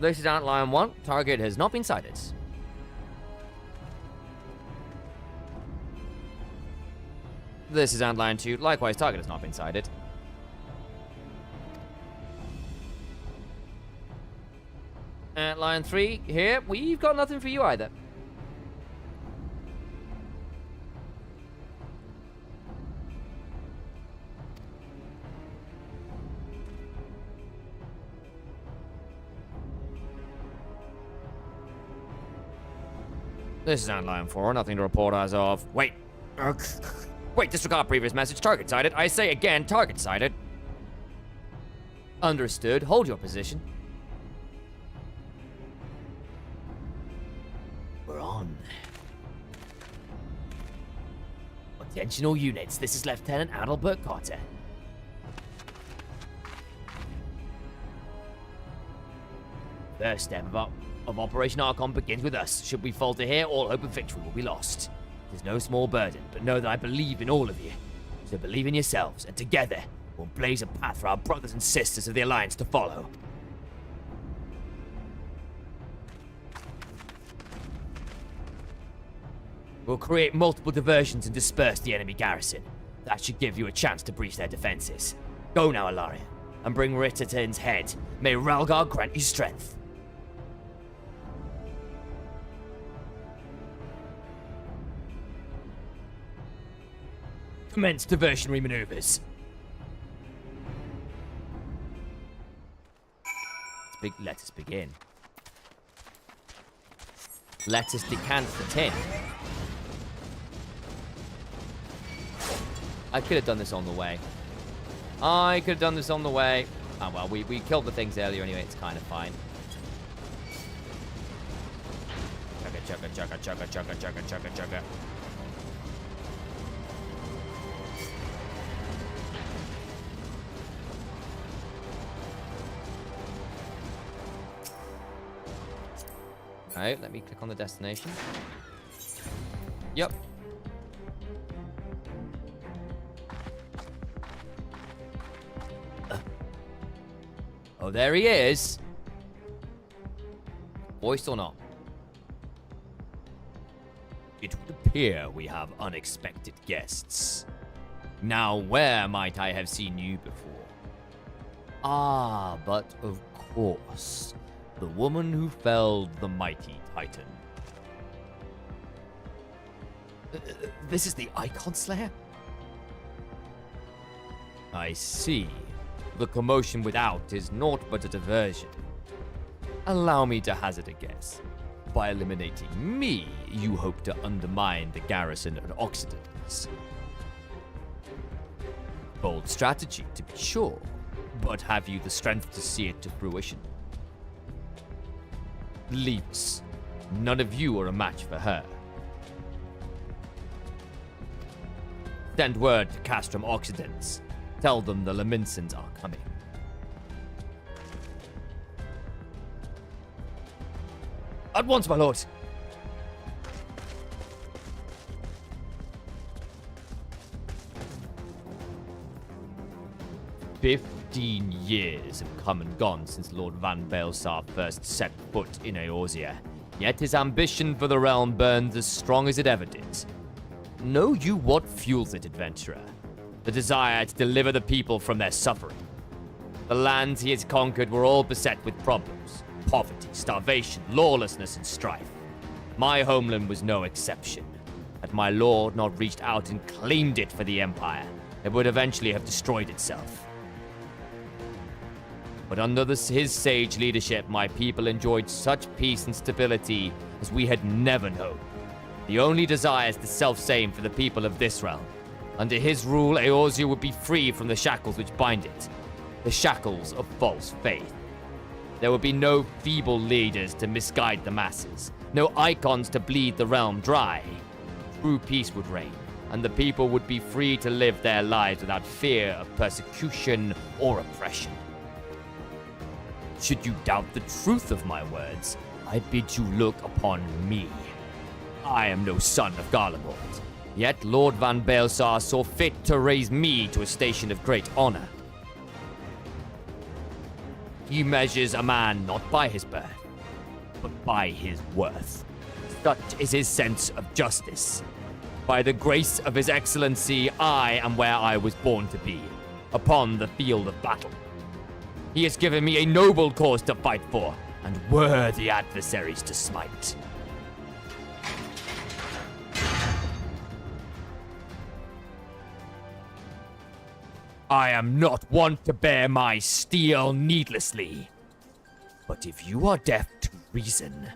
This is Outline 1. Target has not been sighted. This is Outline 2. Likewise, target has not been sighted. Line 3, here, we've got nothing for you either. This is Line 4, nothing to report as of... Wait. Wait, disregard previous message. Target sighted. I say again, target sighted. Understood. Hold your position. We're on. Attention all units, this is Lieutenant Adalbert Carter. First step of Operation Archon begins with us. Should we falter here, all hope of victory will be lost. It is no small burden, but know that I believe in all of you. So believe in yourselves, and together, we'll blaze a path for our brothers and sisters of the Alliance to follow. We'll create multiple diversions and disperse the enemy garrison. That should give you a chance to breach their defenses. Go now, Ilaria, and bring Rittatin's head. May Ralgar grant you strength. Commence diversionary maneuvers. Let us begin. Let us decant the tin. I could have done this on the way. Oh, well, we killed the things earlier anyway. It's kind of fine. Chugga, chugga, chugga, chugga, chugga, chugga, chugga, chugga. Alright, let me click on the destination. Yep. Oh, there he is. Voiced or not? It would appear we have unexpected guests. Now, where might I have seen you before? Ah, but of course. The woman who felled the mighty Titan. This is the Icon Slayer? I see. The commotion without is naught but a diversion. Allow me to hazard a guess. By eliminating me, you hope to undermine the garrison at Occidents. Bold strategy, to be sure, but have you the strength to see it to fruition? Leaps. None of you are a match for her. Send word to Castrum Occidents. Tell them the Laminsons are coming. At once, my lord. "15 years have come and gone since Lord Van Baelsar first set foot in Eorzea, yet his ambition for the realm burns as strong as it ever did. Know you what fuels it, adventurer? The desire to deliver the people from their suffering. The lands he has conquered were all beset with problems. Poverty, starvation, lawlessness, and strife. My homeland was no exception. Had my lord not reached out and claimed it for the Empire, it would eventually have destroyed itself. But under his sage leadership, my people enjoyed such peace and stability as we had never known. The only desire is the self-same for the people of this realm. Under his rule, Eorzea would be free from the shackles which bind it. The shackles of false faith. There would be no feeble leaders to misguide the masses. No icons to bleed the realm dry. True peace would reign, and the people would be free to live their lives without fear of persecution or oppression. Should you doubt the truth of my words, I bid you look upon me. I am no son of Garlemald, yet Lord Van Baelsar saw fit to raise me to a station of great honor. He measures a man not by his birth, but by his worth. Such is his sense of justice. By the grace of his excellency, I am where I was born to be, upon the field of battle. He has given me a noble cause to fight for, and worthy adversaries to smite. I am not one to bear my steel needlessly. But if you are deaf to reason,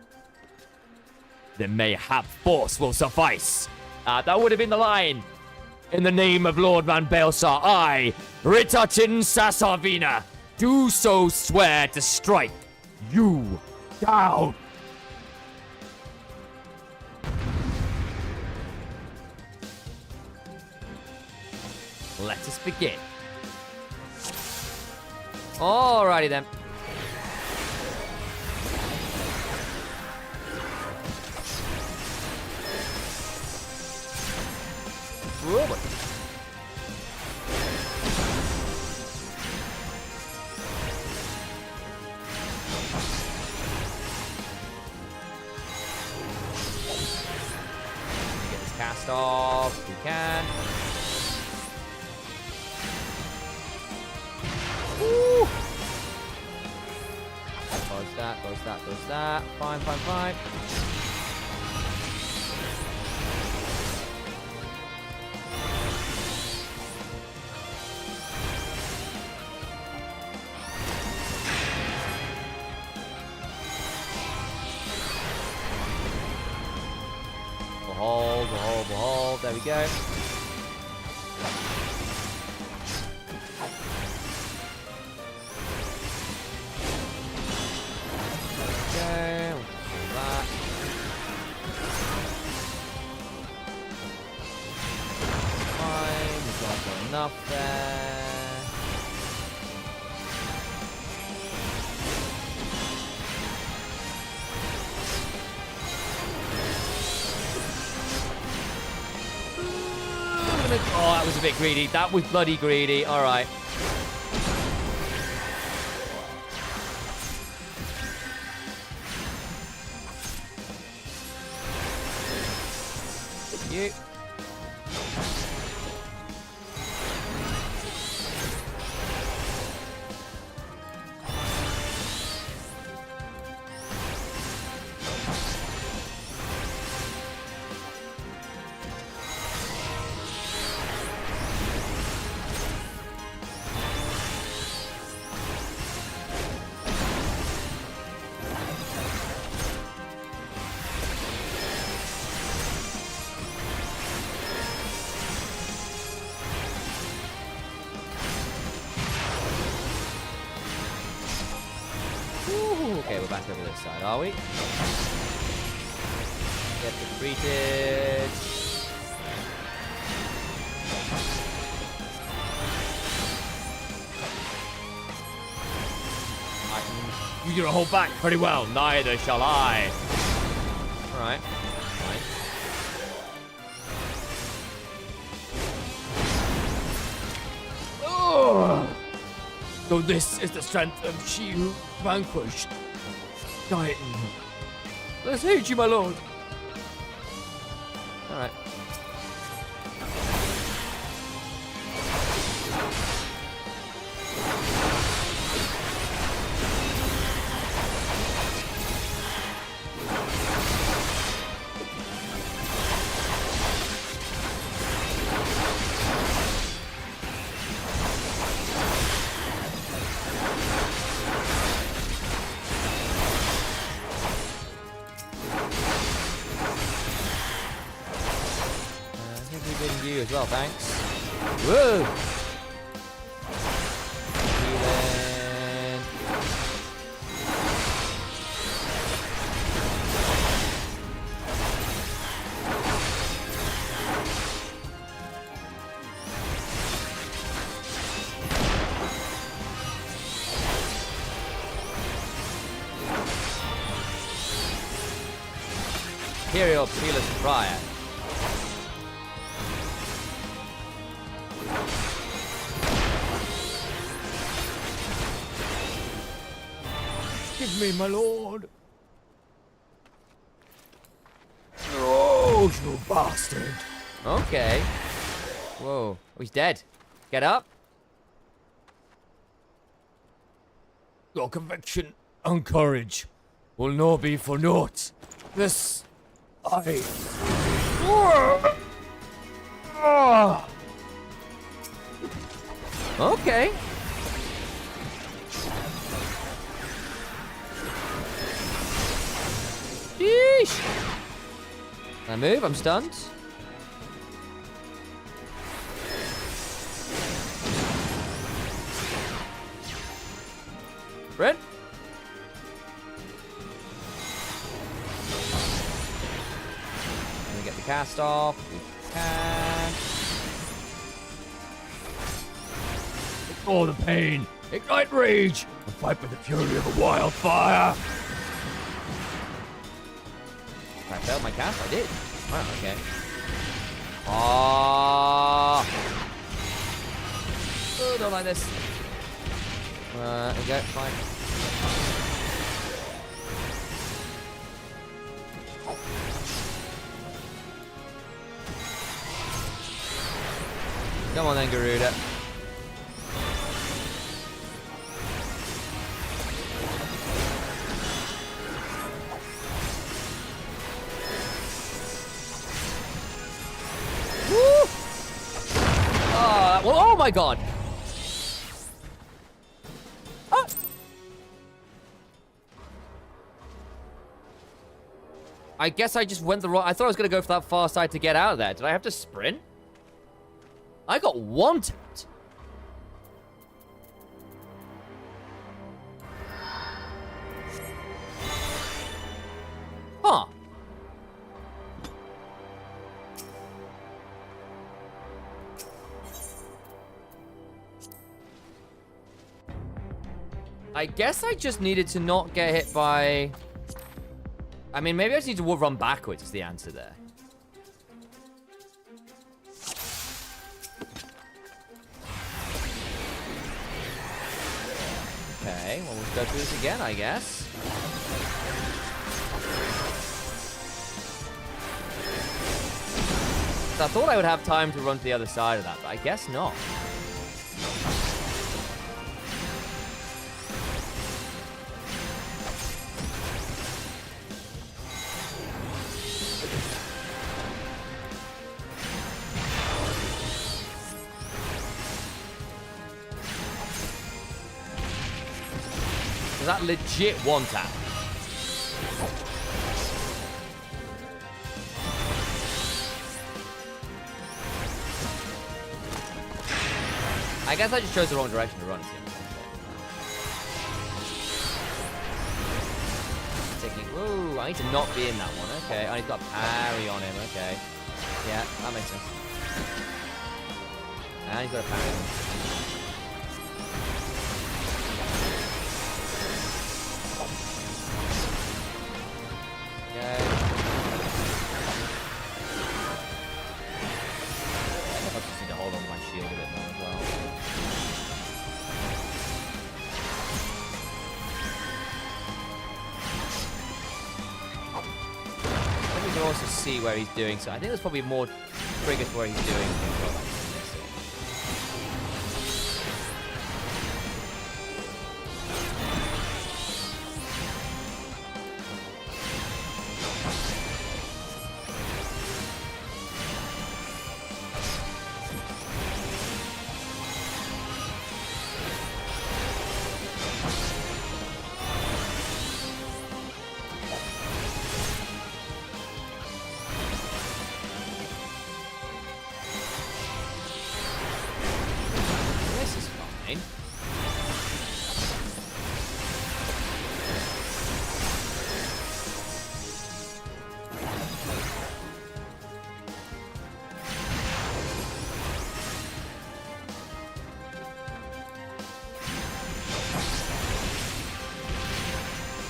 then mayhap force will suffice. That would have been the line. In the name of Lord Van Baelsar, I, Ritachin Sasavina, do so swear to strike you down. Let us begin. Alrighty then. Whoa. Get this cast off if we can. Woo! Close that. Fine. There we go. Enough there. Oh, that was a bit greedy. That was bloody greedy. All right. You. Okay, we're back over this side, are we? Get completed. You do a hold back pretty well. Neither shall I. All right. Oh! So this is the strength of she who vanquished Titan. Let's hate you, my lord. All right. You as well, thanks. Whoa! Healing. Imperial Peerless Prior. Give me, my lord. Oh, you bastard. Okay. Whoa. Oh, he's dead. Get up. Your conviction and courage will not be for naught. This... Okay. Sheesh. Can I move? I'm stunned. Brent? Let me get the cast off. We can. Ignore the pain. Ignite rage. And fight with the fury of a wildfire. I failed my cast? I did. Wow, okay. Oh, don't like this. Okay, fine. Come on then, Garuda. Oh my god! I guess I just went the wrong... I thought I was going to go for that far side to get out of there. Did I have to sprint? I got wanted. Huh. I guess I just needed to not get hit by... I mean, maybe I just need to run backwards is the answer there. Okay, well, let's go through this again, I guess. So I thought I would have time to run to the other side of that, but I guess not. That legit one tap. I guess I just chose the wrong direction to run. Taking. Ooh, I need to not be in that one. Okay, I need to got parry on him. Okay, yeah, that makes sense. And he's got a parry. See where he's doing, so I think there's probably more triggers where he's doing.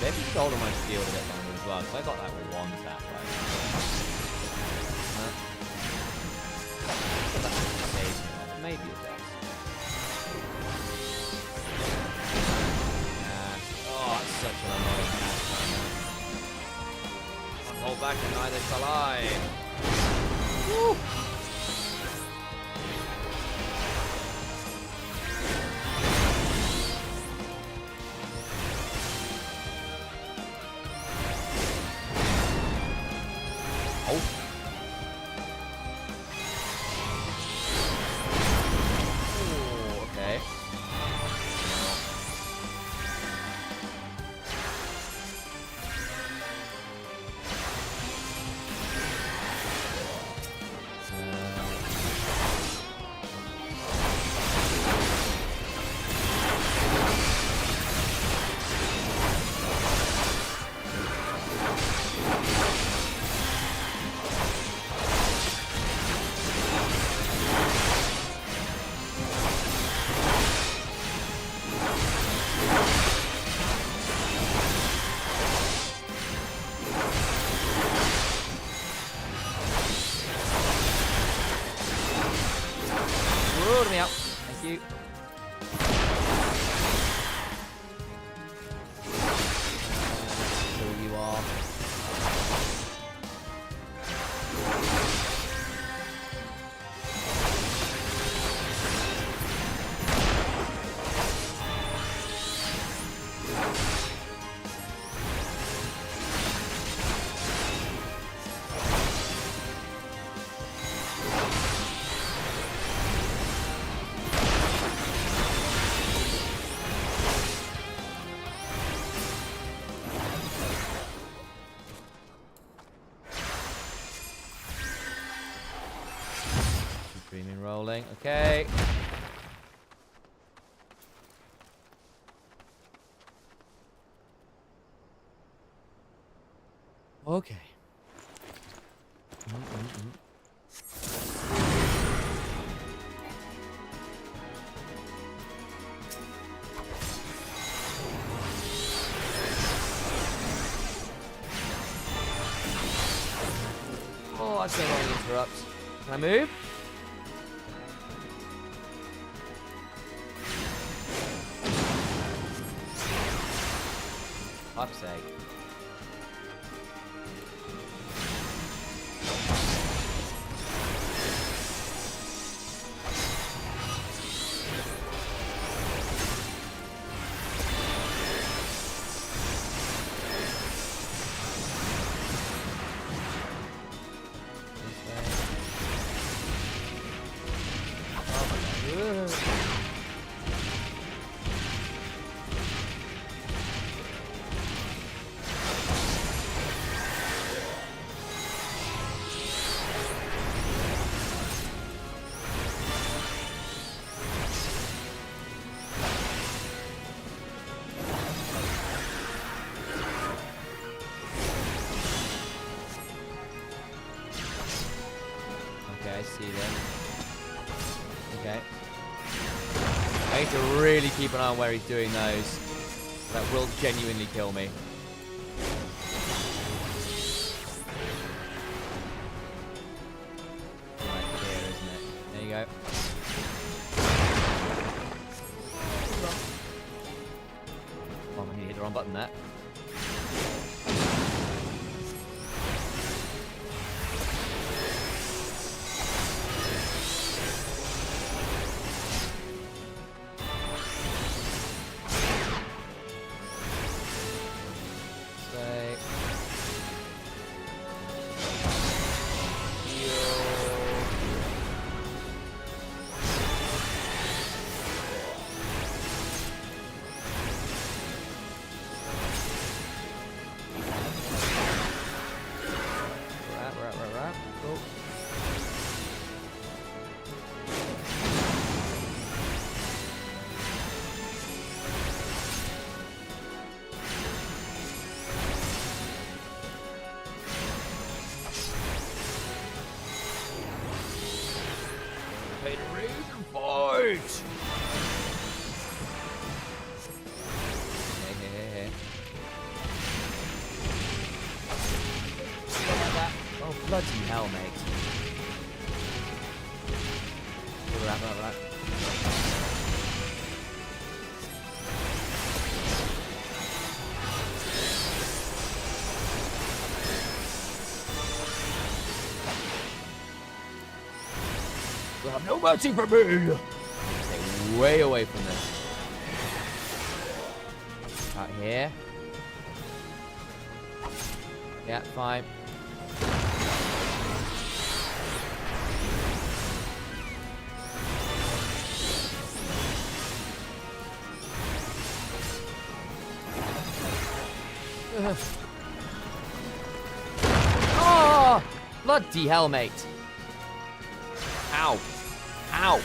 Maybe just hold on my shield a bit longer as well, because I got that one tap right. Maybe it does. Oh, that's such an annoying cast. Can't hold back and neither shall I. Woo! Ruled me out. Thank you. Kill you off. Holding. Okay. Okay. Oh, that's going to interrupt. Can I move? Fuck's sake. I see them. Okay. I need to really keep an eye on where he's doing those. That will genuinely kill me. Right here, isn't it? There you go. Oh, I hit the wrong button there. Oh, bloody hell, mate. Right. You'll have no mercy for me! Stay way away from this. Out here. Yeah, fine. Oh! Bloody hell, mate. Ow. Ow.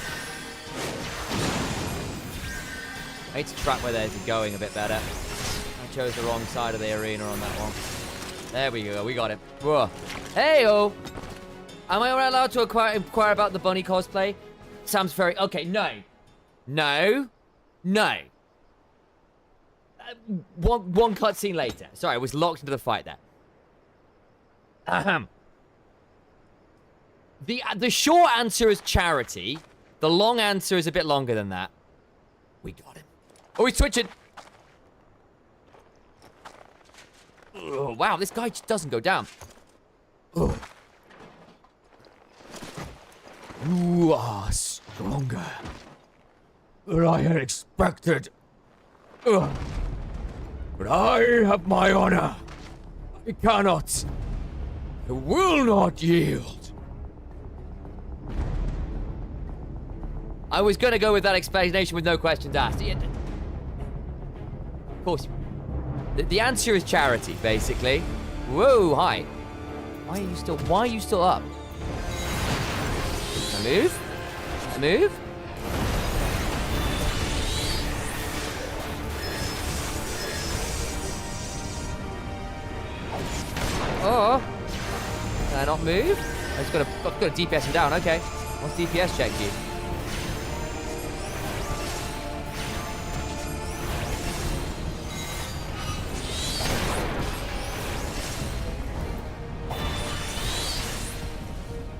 I need to track where they're going a bit better. I chose the wrong side of the arena on that one. There we go. We got it. Whoa. Hey-oh. Am I allowed to inquire about the bunny cosplay? Sam's very... Okay, no. No. No. One cutscene later. Sorry, I was locked into the fight there. Ahem. The short answer is charity. The long answer is a bit longer than that. We got him. Oh, he's twitching. Oh, wow, this guy just doesn't go down. Oh. You are stronger than I had expected. But I have my honor. I cannot. I will not yield. I was gonna go with that explanation with no questions asked. Of course. The answer is charity, basically. Whoa, hi. Why are you still up? Can I move? A move? Oh. Can I not move? I've got to DPS him down. Okay. What's DPS check you?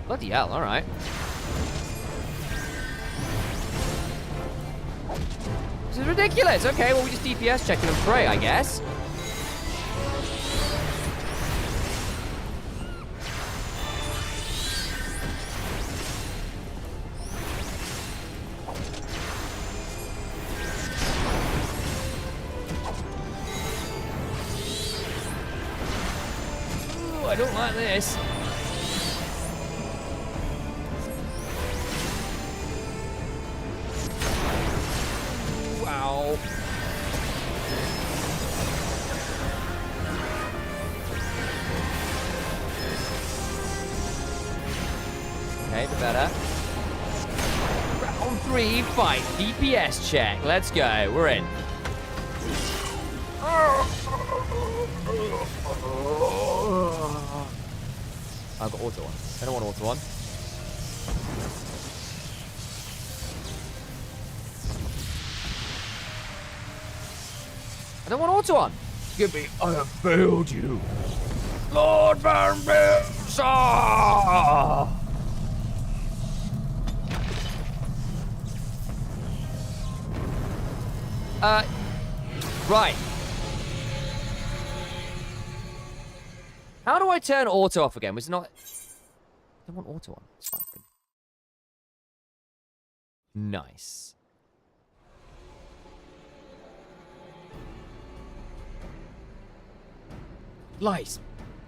Bloody hell, alright. This is ridiculous. Okay, well, we just DPS check him and pray, I guess. Ooh, I don't like this. Wow. Okay, the better. Round 3 fight. DPS check. Let's go. We're in. I've got auto on. I don't want auto on. I don't want auto on. Give me. I have failed you, Lord Van Bilsa. Right. How do I turn auto off again? Was it not? I don't want auto on. It's fine. Nice. Lies.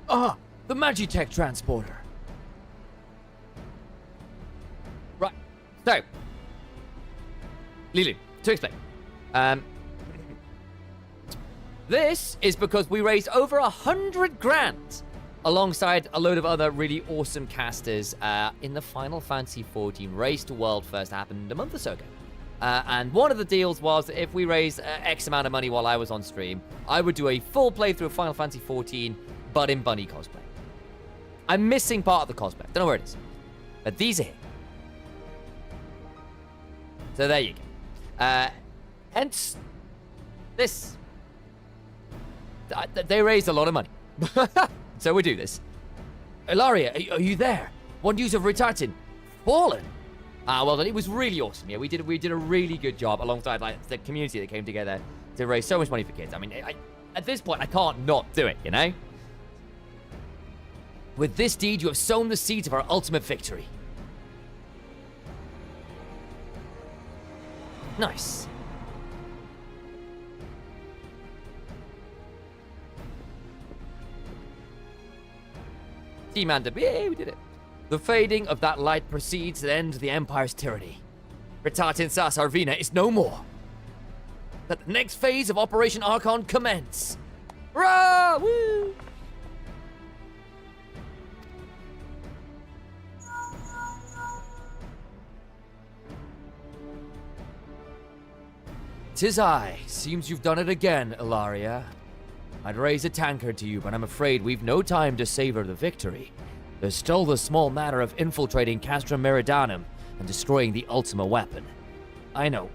Ah, the Magitech transporter. Right. So, Lulu, to explain. This is because we raised over 100 grand alongside a load of other really awesome casters in the Final Fantasy XIV Race to World First happened a month or so ago. And one of the deals was that if we raised X amount of money while I was on stream, I would do a full playthrough of Final Fantasy XIV, but in bunny cosplay. I'm missing part of the cosplay. Don't know where it is. But these are here. So there you go. Hence, this. They raised a lot of money. So we do this. Ilaria, are you there? One news of Ritatin. Fallen. Well, then it was really awesome. Yeah, we did a really good job alongside like the community that came together to raise so much money for kids. I mean, at this point, I can't not do it, you know? With this deed, you have sown the seeds of our ultimate victory. Nice. Demanded. Yeah, we did it. The fading of that light proceeds to end the Empire's tyranny. Ritatin Sas Arvina is no more. Let the next phase of Operation Archon commence. Hurrah! Woo! "'Tis I. Seems you've done it again, Ilaria. I'd raise a tankard to you, but I'm afraid we've no time to savor the victory. There's still the small matter of infiltrating Castrum Meridianum and destroying the Ultima weapon. I know.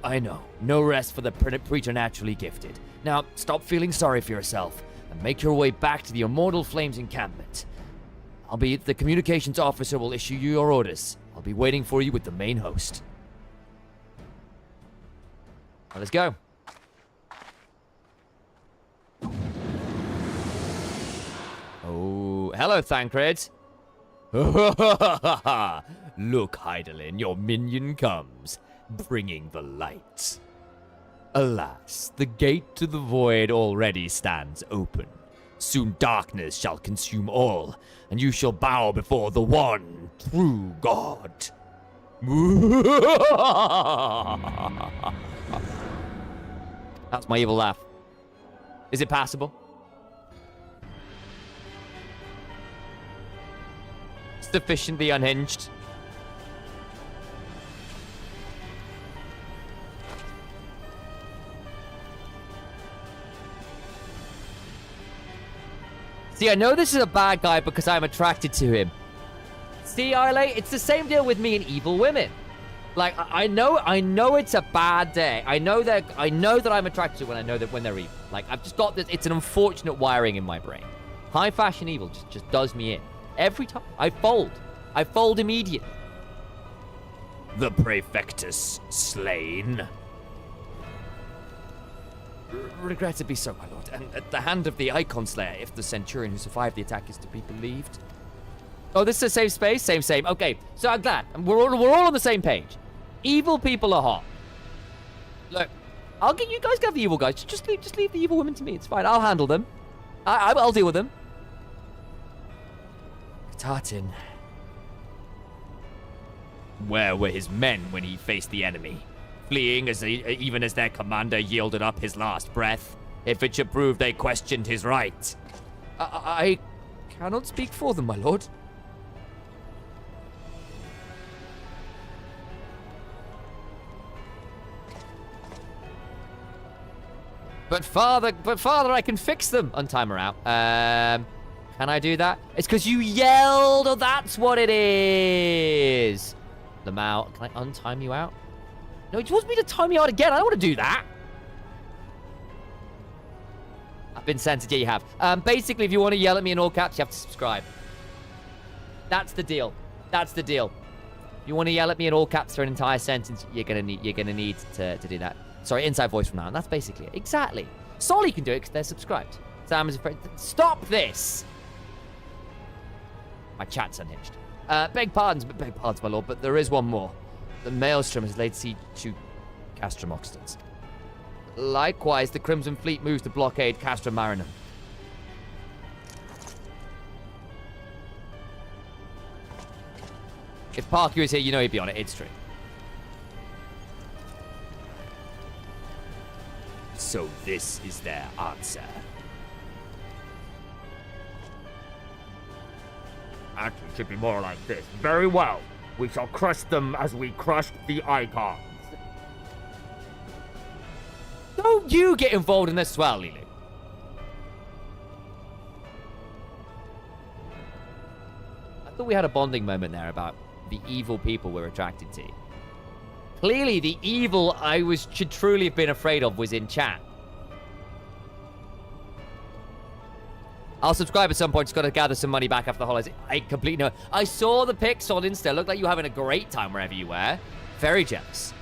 No rest for the preternaturally gifted. Now, stop feeling sorry for yourself and make your way back to the Immortal Flames encampment. Albeit the communications officer will issue you your orders. I'll be waiting for you with the main host." Well, let's go. Oh, hello, Thancred. Look, Hydaelyn, your minion comes, bringing the light. Alas, the gate to the void already stands open. Soon darkness shall consume all, and you shall bow before the one true God. That's my evil laugh. Is it passable? Sufficiently unhinged. See, I know this is a bad guy because I'm attracted to him. See, Islay, it's the same deal with me and evil women. Like, I know it's a bad day. I know that I'm attracted to when they're evil. Like, I've just got this. It's an unfortunate wiring in my brain. High fashion evil just does me in. Every time. I fold immediately. The Praefectus slain. Regrettably so, my lord. And at the hand of the Icon Slayer, if the Centurion who survived the attack is to be believed. Oh, this is a safe space? Same. Okay, so I'm glad. We're all on the same page. Evil people are hot. Look, I'll get you guys have the evil guys. Just leave the evil women to me. It's fine. I'll handle them. I'll deal with them. Tartan. Where were his men when he faced the enemy? Fleeing even as their commander yielded up his last breath? If it should prove they questioned his right. I cannot speak for them, my lord. But father, I can fix them. Untimer out. Can I do that? It's because you yelled. Oh, that's what it is. The Mao. Can I untime you out? No, he wants me to time you out again. I don't want to do that. I've been censored. Yeah, you have. Basically, if you want to yell at me in all caps, you have to subscribe. That's the deal. That's the deal. If you want to yell at me in all caps for an entire sentence, you're gonna need to do that. Sorry, inside voice from now on. That's basically it. Exactly. Solly can do it because they're subscribed. Sam is afraid. Stop this! My chat's unhinged. Beg pardons, my lord, but there is one more. The Maelstrom has laid siege to Castrum Oxidants. Likewise, the Crimson Fleet moves to blockade Castrum Marinum. If Parker is here, you know he'd be on it. It's true. So this is their answer. Actually, it should be more like this. Very well. We shall crush them as we crushed the Icons. Don't you get involved in this as well, Lily. I thought we had a bonding moment there about the evil people we're attracted to. Clearly, the evil should truly have been afraid of was in chat. I'll subscribe at some point. Just got to gather some money back after the holidays. I completely know. I saw the pics on Insta. Looked like you were having a great time wherever you were. Very jealous.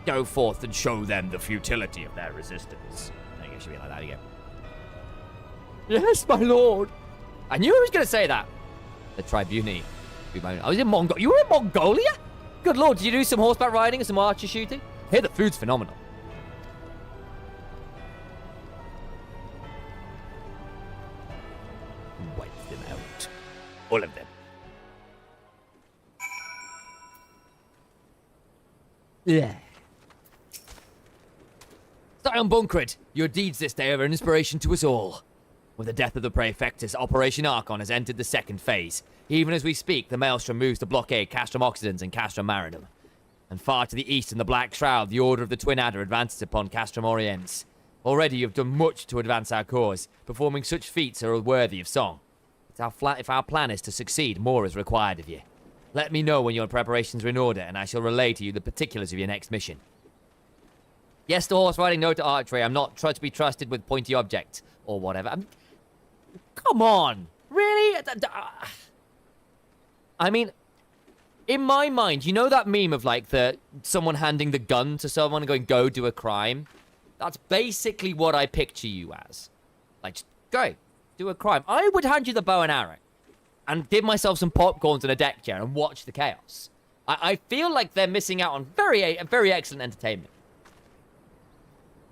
Go forth and show them the futility of their resistance. I think it should be like that again. Yes, my lord. I knew he was going to say that. The Tribune. I was in Mongolia. You were in Mongolia? Good lord, did you do some horseback riding and some archer shooting? Here, the food's phenomenal. Wipe them out. All of them. Yeah. Scion Bunkrid, your deeds this day are an inspiration to us all. With the death of the Praefectus, Operation Archon has entered the second phase. Even as we speak, the Maelstrom moves to blockade Castrum Oxidants and Castrum Marinum. And far to the east in the Black Shroud, the Order of the Twin Adder advances upon Castrum Oriens. Already you have done much to advance our cause. Performing such feats are worthy of song. If our plan is to succeed, more is required of you. Let me know when your preparations are in order, and I shall relay to you the particulars of your next mission. Yes to horse riding, no to archery. I'm not to be trusted with pointy objects, or whatever. Come on! Really? I mean, in my mind, you know that meme of like someone handing the gun to someone and going, go do a crime? That's basically what I picture you as. Like, just go, do a crime. I would hand you the bow and arrow and give myself some popcorns and a deck chair and watch the chaos. I feel like they're missing out on very excellent entertainment.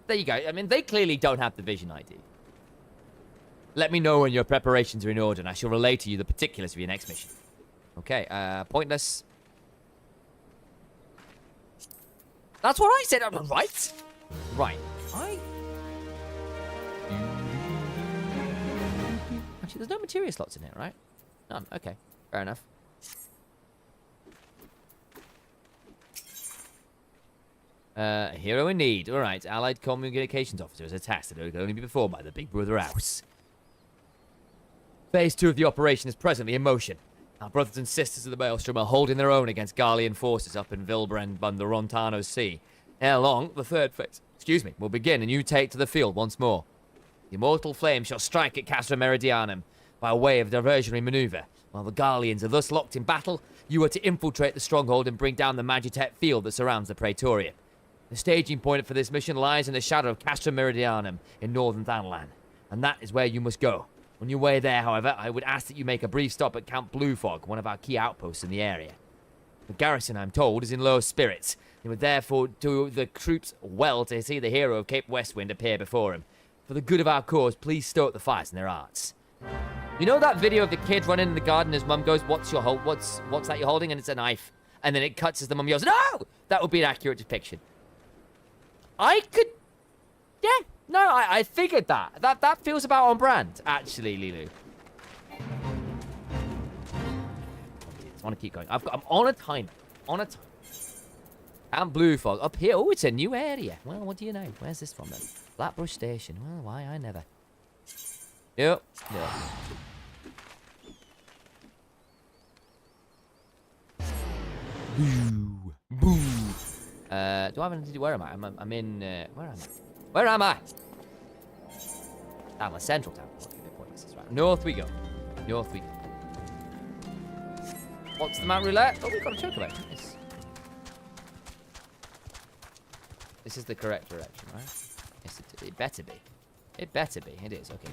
There you go. I mean, they clearly don't have the vision I do. Let me know when your preparations are in order, and I shall relay to you the particulars of your next mission. Okay, pointless. That's what I said, right? Right. Actually, there's no materia slots in here, right? None. Okay, fair enough. Hero in need. All right, Allied Communications Officer is a task that can only be performed by the Big Brother House. Phase 2 of the operation is presently in motion. Our brothers and sisters of the Maelstrom are holding their own against Garlean forces up in Vilbrand and the Rontano Sea. Ere long, the third phase, will begin, and you take to the field once more. The immortal flame shall strike at Castra Meridianum by way of diversionary maneuver. While the Garleans are thus locked in battle, you are to infiltrate the stronghold and bring down the Magitech field that surrounds the Praetorium. The staging point for this mission lies in the shadow of Castra Meridianum in northern Thanalan, and that is where you must go. On your way there, however, I would ask that you make a brief stop at Camp Bluefog, one of our key outposts in the area. The garrison, I'm told, is in low spirits. It would therefore do the troops well to see the hero of Cape Westwind appear before him. For the good of our cause, please stoke the fires in their hearts. You know that video of the kid running in the garden, his mum goes, what's that you're holding? And it's a knife. And then it cuts as the mum yells, no! That would be an accurate depiction. Yeah, no, I figured that. That feels about on brand, actually, Lilu. I just want to keep going. I'm on a timer. And Bluefog up here. Oh, it's a new area. Well, what do you know? Where's this from then? Flatbush Station. Well, why? I never. Yep. Boo. Boo. Do I have anything to do? Where am I? I'm in, where am I? I'm central town. Okay, the point is right. North we go. What's the map roulette? Oh, we've got a chocolate. This is the correct direction, right? Yes, it better be. It better be. It is. Okay.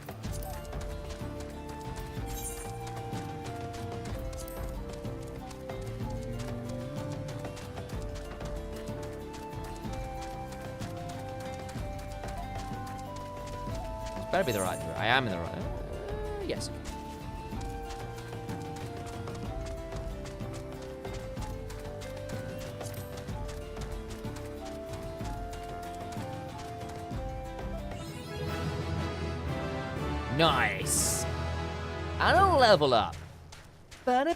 Better be the right direction. I am in the right. Yes. Nice. And a level up. Where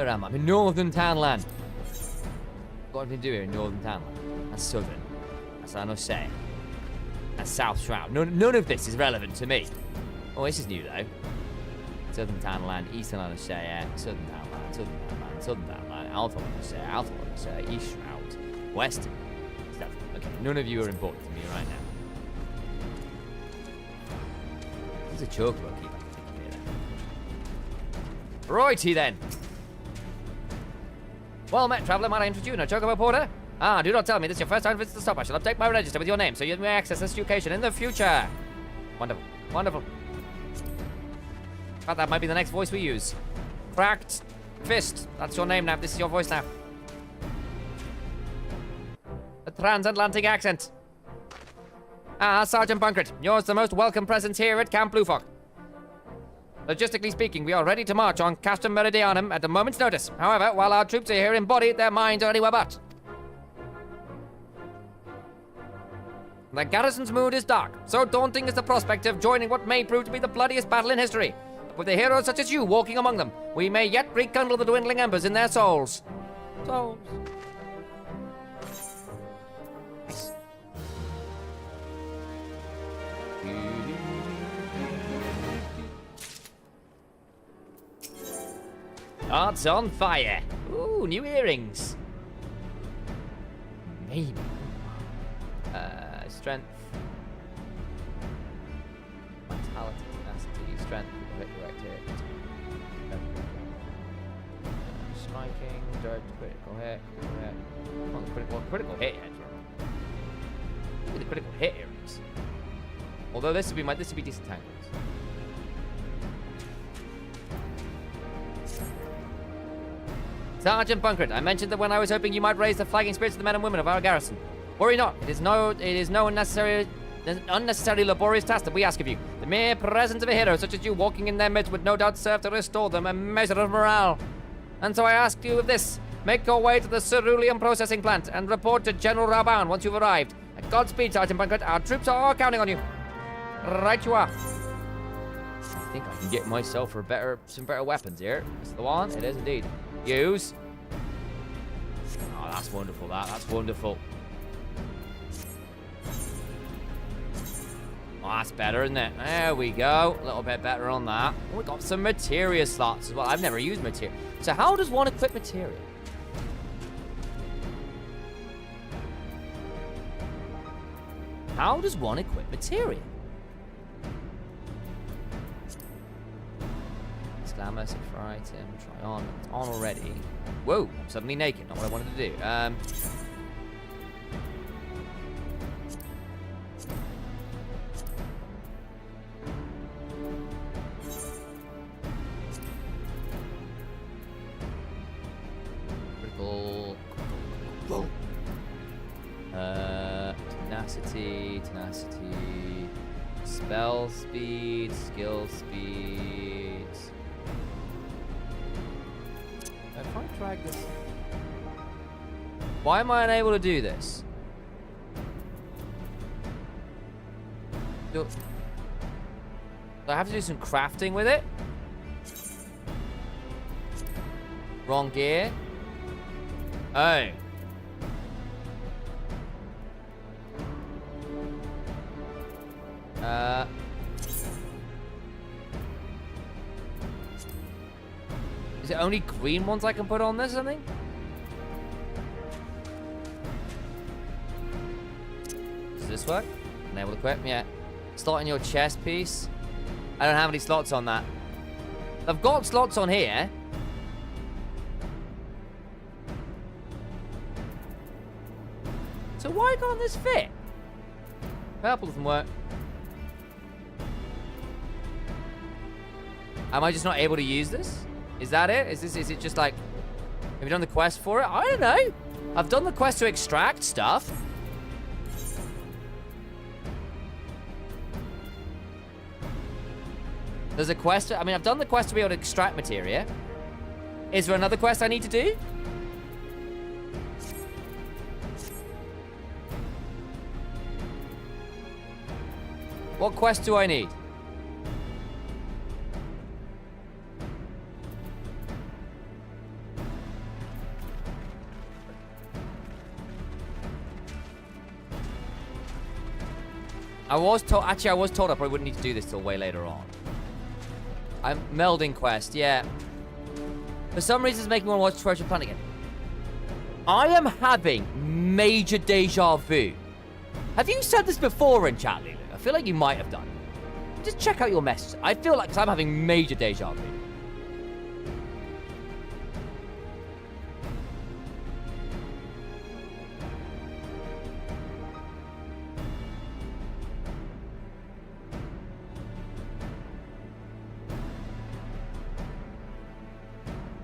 am I? I'm in northern Townland. What have we do here in northern Townland? That's southern. That's Anosea. That's South Shroud. None of this is relevant to me. Oh, this is new though. Southern Townland, Eastern Anosea, Southern Townland, Alpha Anosea, East Shroud, Western. Stuff. Okay, none of you are important to me right now. There's a chocobo keep I can think of here. Righty then. Well met, traveller. My name's June, a chocobo porter. Ah, do not tell me this is your first time visit the stop. I shall update my register with your name so you may access this location in the future. Wonderful. Wonderful. But that might be the next voice we use. Cracked Fist. That's your name now. This is your voice now. A transatlantic accent. Ah, Sergeant Bunkert. Yours the most welcome presence here at Camp Bluefog. Logistically speaking, we are ready to march on Castra Meridianum at a moment's notice. However, while our troops are here in body, their minds are anywhere but. The garrison's mood is dark. So daunting is the prospect of joining what may prove to be the bloodiest battle in history. But with a hero such as you walking among them, we may yet rekindle the dwindling embers in their souls. Nice. Hearts on fire. Ooh, new earrings. Maybe. Strength. Vitality, tenacity, strength, direct hit. Striking, direct critical hit. Come on, critical hit. Look at the critical hit earrings. Although this would be decent tangles. Sergeant Bunkert, I mentioned that when I was hoping you might raise the flagging spirits of the men and women of our garrison. Worry not, it is no unnecessary laborious task that we ask of you. The mere presence of a hero such as you walking in their midst would no doubt serve to restore them a measure of morale. And so I ask you of this. Make your way to the cerulean processing plant and report to General Raban once you've arrived. Godspeed, Sergeant Bunkert. Our troops are all counting on you. Right you are. I think I can get myself for some better weapons here. Is the one? It is indeed. Use. Oh, that's wonderful. That's wonderful. Oh, that's better, isn't it? There we go. A little bit better on that. Oh, we got some materia slots as well. I've never used materia. So how does one equip materia? How does one equip materia? Glamour, set for item, try on. It's on already. Whoa, I'm suddenly naked. Not what I wanted to do. Critical. Tenacity. Spell speed, skill speed. If I drag this... Why am I unable to do this? Do I have to do some crafting with it? Wrong gear? Oh. Is it only green ones I can put on this or something? Does this work? Enable equip? Yeah. Slot in your chest piece. I don't have any slots on that. I've got slots on here. So why can't this fit? Purple doesn't work. Am I just not able to use this? Is that it? Is it just like... Have you done the quest for it? I don't know. I've done the quest to extract stuff. There's a quest... I mean, I've done the quest to be able to extract materia. Is there another quest I need to do? What quest do I need? I was told I probably wouldn't need to do this till way later on. I'm melding quest, yeah. For some reason, it's making me want to watch Treasure Planet again. I am having major deja vu. Have you said this before in chat, Lulu? I feel like you might have done. Just check out your messages. I feel like I'm having major deja vu.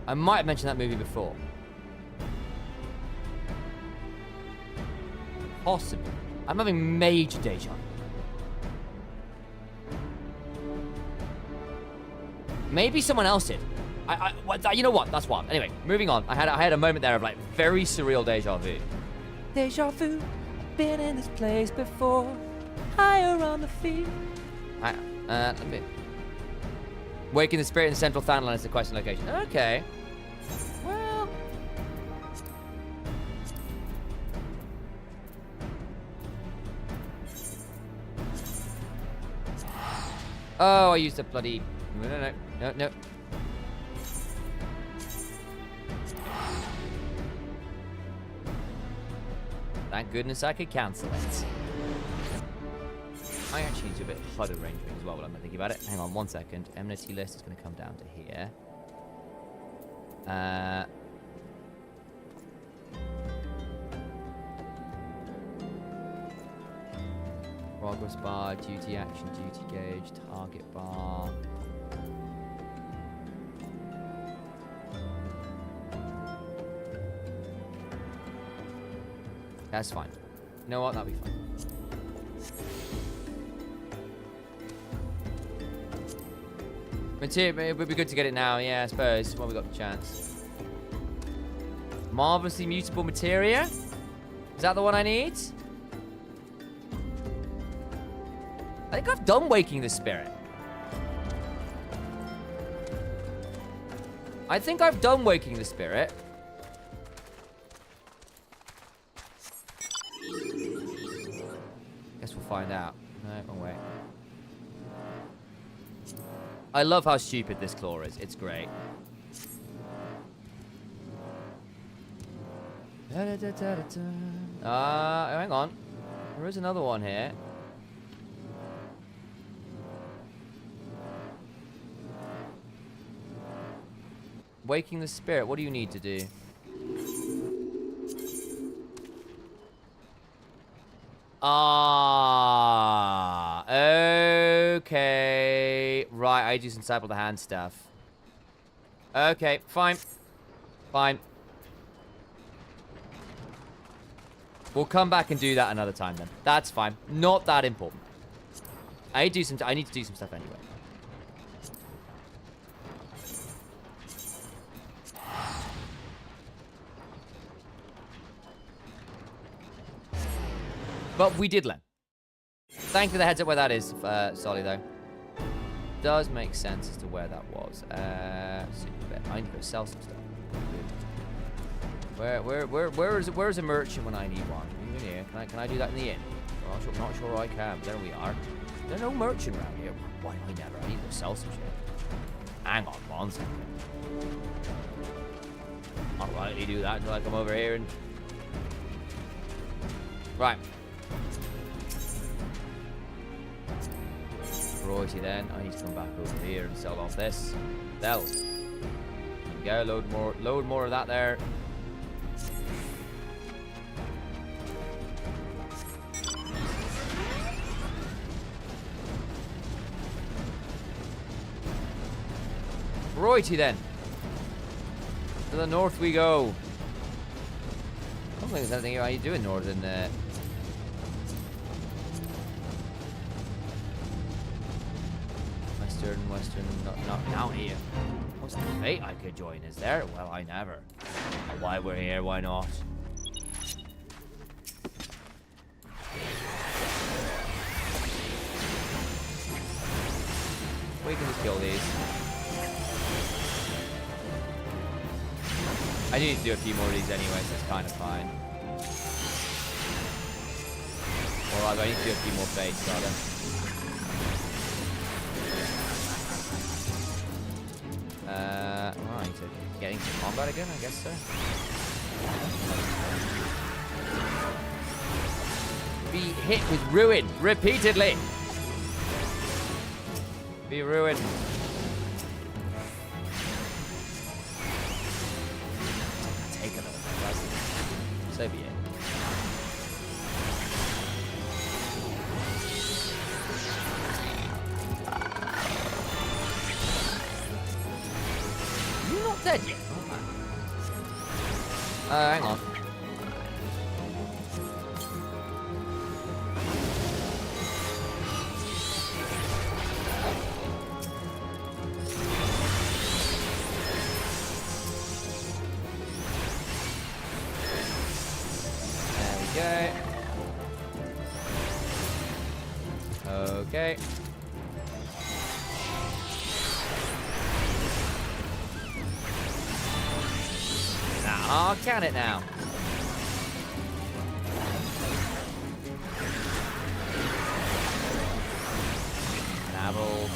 I might have mentioned that movie before. Possibly. I'm having major deja vu. Maybe someone else did. You know what? That's what. Anyway, moving on. I had a moment there of like very surreal deja vu. Deja vu. I've been in this place before. Higher on the feet. Let me. Waking the spirit in the central Thanalan is the question location. Okay. Well. Oh, I used a bloody. No. Thank goodness I could cancel it. I actually need to do a bit of HUD arrangement as well while I'm thinking about it. Hang on 1 second. Enmity list is going to come down to here. Progress bar, duty action, duty gauge, target bar. That's fine. You know what? That'll be fine. It would be good to get it now, yeah, I suppose, while we got the chance. Marvelously mutable materia? Is that the one I need? I think I've done Waking the Spirit. I think I've done Waking the Spirit. Guess we'll find out. No, wrong way. I love how stupid this claw is. It's great. Hang on. There is another one here. Waking the Spirit. What do you need to do? Ah, okay. Right, I do some sample the hand stuff. Okay, fine. Fine. We'll come back and do that another time then. That's fine. Not that important. I need to do some stuff anyway. But we did learn. Thank you for the heads up where that is, Solly, though. Does make sense as to where that was. I need to go sell some stuff. Where's a merchant when I need one? In here. Can I do that in the inn? Well, I'm not sure I can. There we are. There's no merchant around here. Why I never? I need to go sell some shit. Hang on one second. I'll rightly do that until I come over here and... Right. Priority then. I need to come back over here and sell off this. Sell. There we go. Load more of that there. Righty then. To the north we go. I don't think there's anything I need to do in northern. Western, not down here. What's the fate I could join? Is there? Well, I never. Why we're here? Why not? We can just kill these. I need to do a few more of these anyway, so it's kind of fine. Or rather, I need to do a few more fates, rather. I need to get into combat again, I guess so. Be hit with ruin repeatedly. Be ruined. Take a little bit, doesn't it? So be it. You're not dead yet. Oh, hang on. There we go. Okay. Oh, can it now? Navel.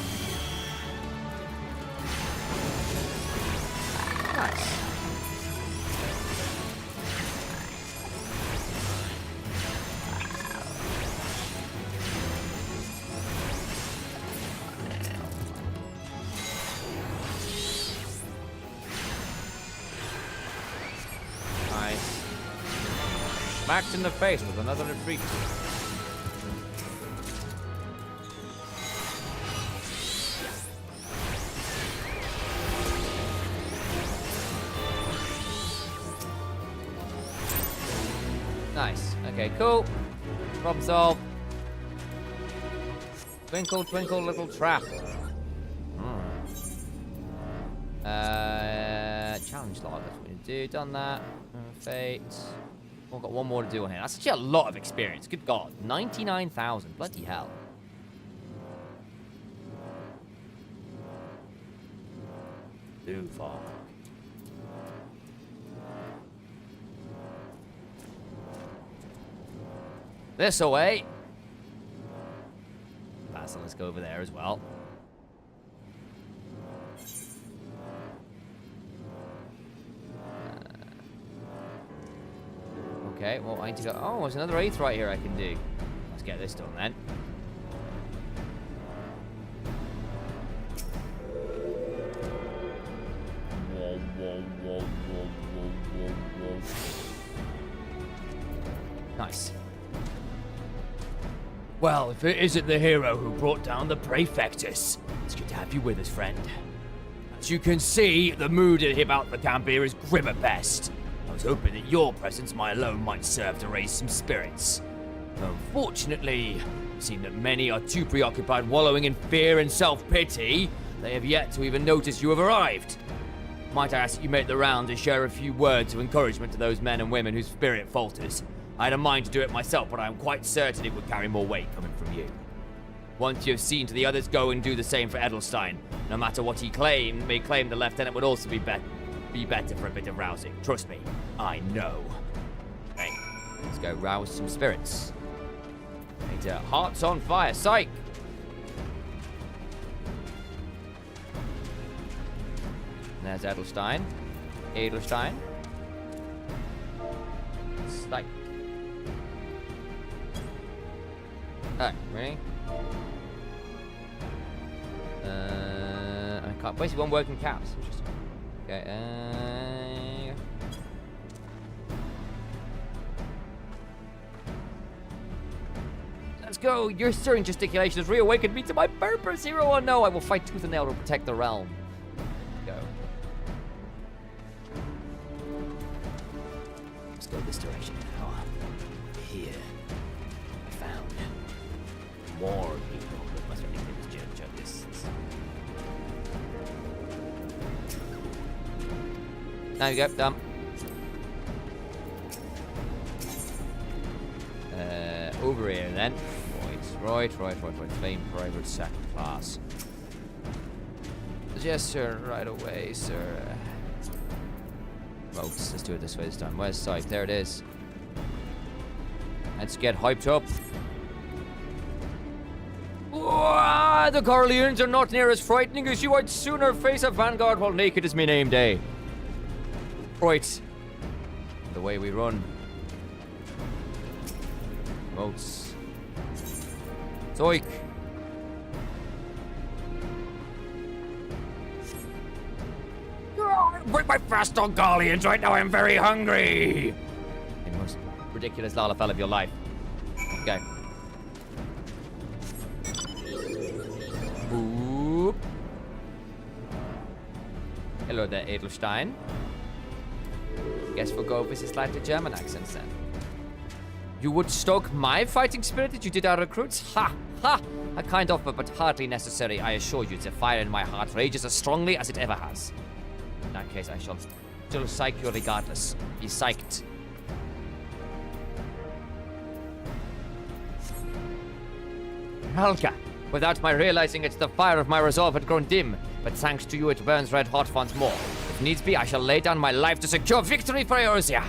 Nice. Smacked in the face with another retreat. Nice. Okay, cool. Problem solved. Twinkle, twinkle, little trap. Challenge log. That's what we do. Done that. Fate. We've got one more to do on here. That's actually a lot of experience. Good God. 99,000. Bloody hell. too far. This away. Basil, let's go over there as well. Okay, well, I need to go. Oh, there's another 8th right here I can do. Let's get this done then. Nice. Well, if it isn't the hero who brought down the Prefectus, it's good to have you with us, friend. As you can see, the mood about the camp here is grim at best. I was hoping that your presence, my alone, might serve to raise some spirits. Unfortunately, it seems that many are too preoccupied wallowing in fear and self-pity, they have yet to even notice you have arrived. Might I ask that you make the round to share a few words of encouragement to those men and women whose spirit falters? I had a mind to do it myself, but I am quite certain it would carry more weight coming from you. Once you have seen to the others, go and do the same for Edelstein. No matter what he may claim the lieutenant would also be better for a bit of rousing. Trust me, I know. Okay, let's go rouse some spirits. Hearts on fire, psych! There's Edelstein. Edelstein. Psych. Oh, really? I can't. Basically, one working caps. Interesting. Okay. Let's go. Your stirring gesticulation has reawakened me to my purpose, hero. Oh no, I will fight tooth and nail to protect the realm. Go. Let's go this direction now. Here. I found more people that must have been this judge this. Now you go, done. Over here then. Right. Flame private second class. Yes, sir. Right away, sir. Folks, let's do it this way this time. Where's Syke? There it is. Let's get hyped up. The Corleans are not near as frightening as you. I'd sooner face a vanguard while naked is my name day. Right. The way we run. Votes. Zoik. Break my fast on Corleans right now. I'm very hungry. The most ridiculous Lalafell of your life. Okay. Boop. Hello there, Edelstein. Guess we'll go with a slightly German accent then. You would stoke my fighting spirit that you did our recruits? Ha! Ha! A kind offer, but hardly necessary, I assure you. The fire in my heart rages as strongly as it ever has. In that case, I shall still psych you regardless. Be psyched. Helga! Without my realizing it, the fire of my resolve had grown dim, but thanks to you it burns red hot once more. If needs be, I shall lay down my life to secure victory for Eorzea.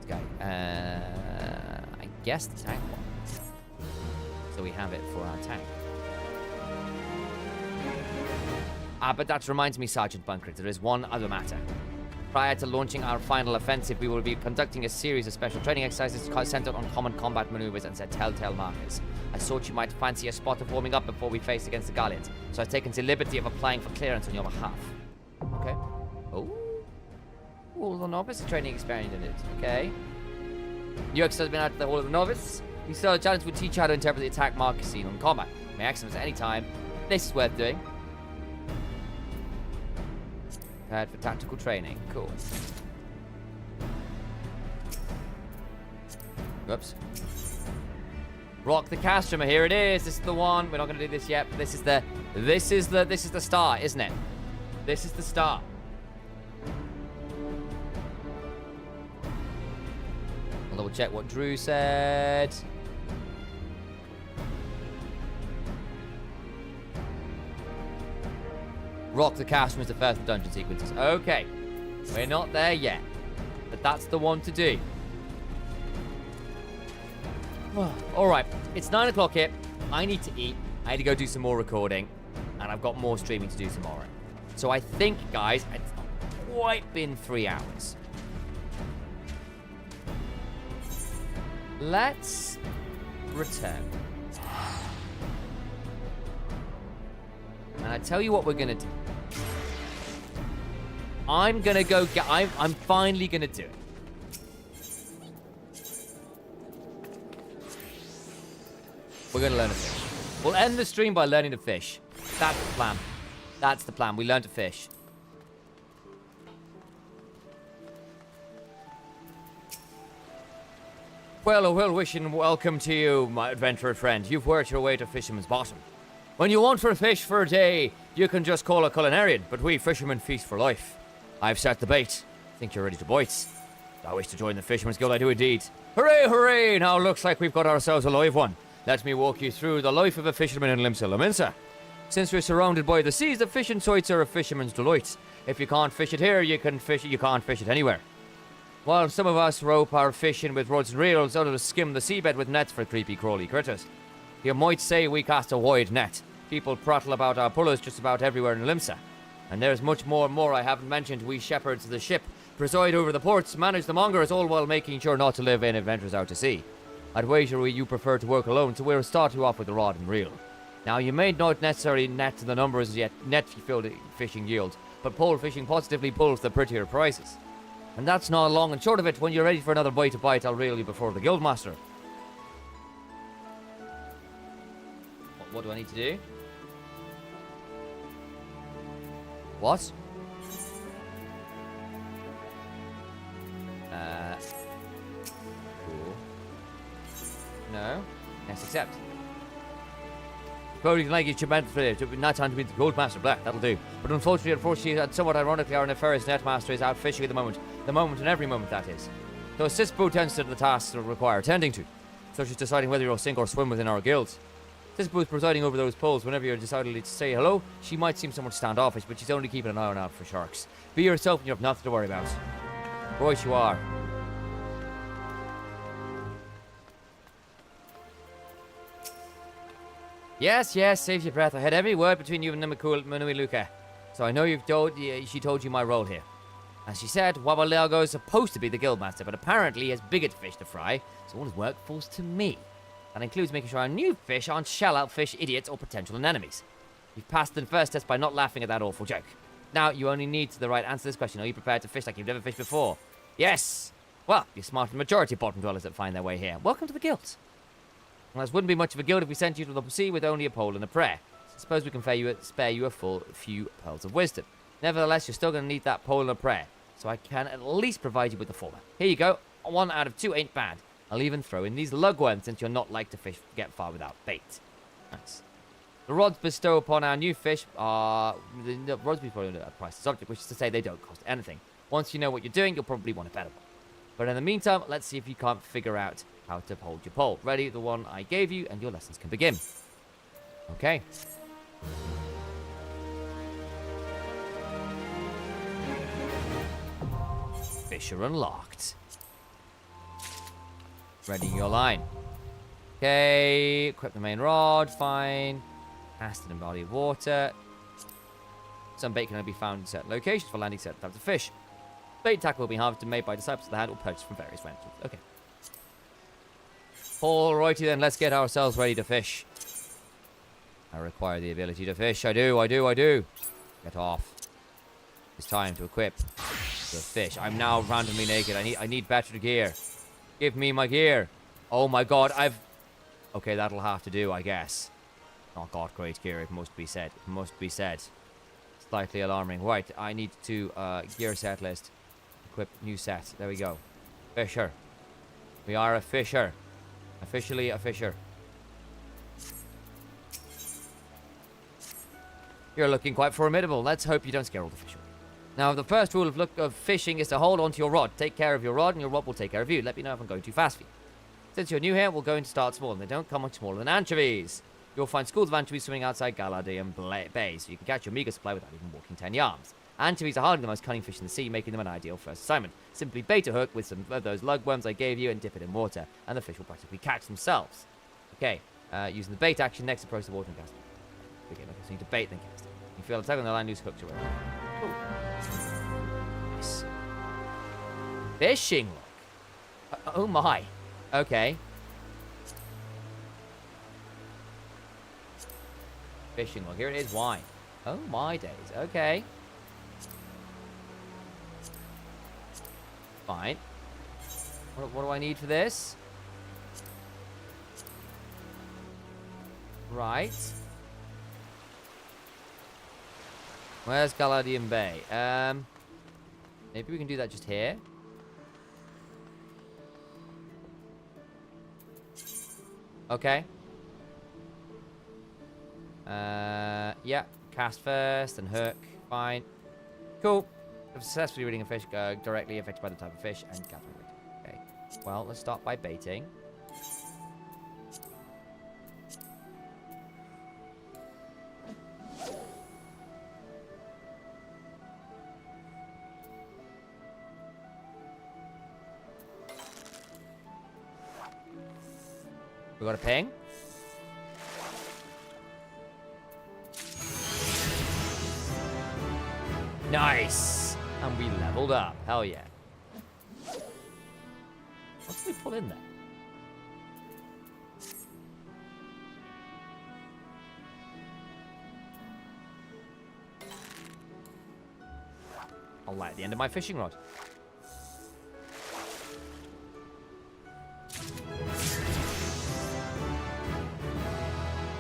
Okay, I guess the tank one. So we have it for our tank. But that reminds me, Sergeant Bunkert, there is one other matter. Prior to launching our final offensive, we will be conducting a series of special training exercises centered on common combat maneuvers and their telltale markers. I thought you might fancy a spot of warming up before we face against the Gallians, so I've taken the liberty of applying for clearance on your behalf. Okay. Oh, the novice training experience in it. Okay. New X has been out to the Hall of the Novice. You still have a challenge to teach you how to interpret the attack marker seen on combat. May access at any time. This is worth doing. Prepared for tactical training. Cool. Whoops. Rock the Castrum. Here it is. This is the one. We're not going to do this yet, but this is the start, isn't it? This is the start. I'll double check what Drew said. Rock the Castrum is the first of dungeon sequences. Okay. We're not there yet. But that's the one to do. Alright. It's 9 o'clock here. I need to eat. I need to go do some more recording. And I've got more streaming to do tomorrow. So I think, guys, it's not quite been 3 hours. Let's return. And I tell you what we're gonna do. I'm gonna go get. I'm finally gonna do it. We're gonna learn to fish. We'll end the stream by learning to fish. That's the plan. That's the plan. We learn to fish. Well, a well-wish and welcome to you, my adventurer friend. You've worked your way to Fisherman's Bottom. When you want for fish for a day, you can just call a culinarian, but we fishermen feast for life. I've set the bait. Think you're ready to bite? I wish to join the Fisherman's Guild, I do indeed. Hooray, hooray! Now looks like we've got ourselves a live one. Let me walk you through the life of a fisherman in Limsa Lominsa. Since we're surrounded by the seas, the fishing sites are a fisherman's delight. If you can't fish it here, you can't fish it anywhere. While some of us rope our fishing with rods and reels, others skim the seabed with nets for creepy crawly critters. You might say we cast a wide net. People prattle about our pullers just about everywhere in Limsa. And there's much more I haven't mentioned. We shepherds the ship, preside over the ports, manage the mongers, all while making sure not to live in adventures out to sea. I'd wager you prefer to work alone, so we'll start you off with a rod and reel. Now, you may not necessarily net the numbers yet, net fishing yield, but pole fishing positively pulls the prettier prizes. And that's not long and short of it. When you're ready for another bite to bite, I'll reel you before the guildmaster. What do I need to do? What? Cool. No. Yes, accept. Probably like you should meant for it. Not time to meet the Goldmaster Black. That'll do. But unfortunately, and somewhat ironically, our nefarious netmaster is out fishing at the moment. The moment and every moment, that is. So Sisbo tends to the tasks that require tending to. So she's deciding whether you'll sink or swim within our guilds. Sisbo is presiding over those poles. Whenever you're deciding to say hello, she might seem somewhat standoffish, but she's only keeping an eye out for sharks. Be yourself and you have nothing to worry about. Right you are. Yes, saves your breath. I had every word between you and Manui Luca. So I know she told you my role here. As she said, Wabalago is supposed to be the guildmaster, but apparently he has bigger fish to fry, so all his work falls to me. That includes making sure our new fish aren't shell-out fish idiots or potential enemies. You've passed the first test by not laughing at that awful joke. Now, you only need the right answer to this question. Are you prepared to fish like you've never fished before? Yes! Well, you're smarter than the majority of bottom dwellers that find their way here. Welcome to the guild. Well, this wouldn't be much of a guild if we sent you to the sea with only a pole and a prayer. So suppose we can spare you a full few pearls of wisdom. Nevertheless, you're still going to need that pole and a prayer. So I can at least provide you with the former. Here you go. 1 out of 2 ain't bad. I'll even throw in these lugworms since you're not like to fish get far without bait. Nice. The rods bestow upon our new fish are... The rods bestow a price subject, which is to say they don't cost anything. Once you know what you're doing, you'll probably want a better one. But in the meantime, let's see if you can't figure out how to hold your pole. Ready? The one I gave you, and your lessons can begin. Okay. Fisher unlocked. Ready your line. Okay, equip the main rod, fine. Cast it in body of water. Some bait can only be found in certain locations for landing certain types of fish. Bait tackle will be harvested and made by disciples of the hand or purchased from various rentals. Okay. Alrighty then, let's get ourselves ready to fish. I require the ability to fish. I do. Get off. It's time to equip the fish. I'm now randomly naked. I need better gear. Give me my gear. Oh my god, Okay, that'll have to do, I guess. Not got great gear, it must be said. Slightly alarming. Right, I need to, gear set list. Equip new set. There we go. Fisher. We are a fisher. Officially a fisher. You're looking quite formidable. Let's hope you don't scare all the fish away. Now, the first rule of fishing is to hold onto your rod. Take care of your rod, and your rod will take care of you. Let me know if I'm going too fast for you. Since you're new here, we're going to start small, and they don't come much smaller than anchovies. You'll find schools of anchovies swimming outside Galadium Bay, so you can catch your meager supply without even walking 10 yards. Anchovies are hardly the most cunning fish in the sea, making them an ideal first assignment. Simply bait a hook with some of those lugworms I gave you and dip it in water, and the fish will practically catch themselves. Okay, using the bait action, next approach the water and cast it. Okay, so you need to bait then cast it. You feel a tug on the line, loose hooks away. Cool. Nice. Fishing log. Oh my. Okay. Fishing log. Here it is. Why? Oh my days. Okay. Fine. What do I need for this? Right. Where's Galadium Bay? Maybe we can do that just here. Okay. Yeah. Cast first and hook. Fine. Cool. Successfully reading a fish directly affected by the type of fish and gathering it. Okay. Well, let's start by baiting. We got a ping. Nice! And we leveled up. Hell yeah. What did we pull in there? I'll light the end of my fishing rod.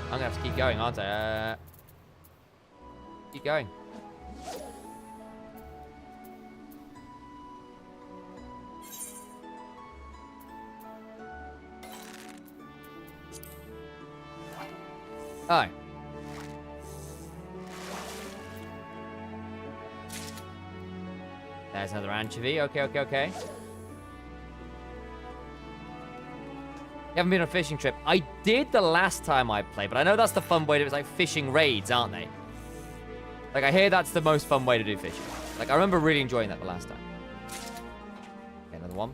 I'm gonna have to keep going, aren't I? Keep going. Oh. There's another anchovy. Okay. You haven't been on a fishing trip. I did the last time I played, but I know that's the fun way to do it. It's like fishing raids, aren't they? Like, I hear that's the most fun way to do fishing. Like, I remember really enjoying that the last time. Okay, another one.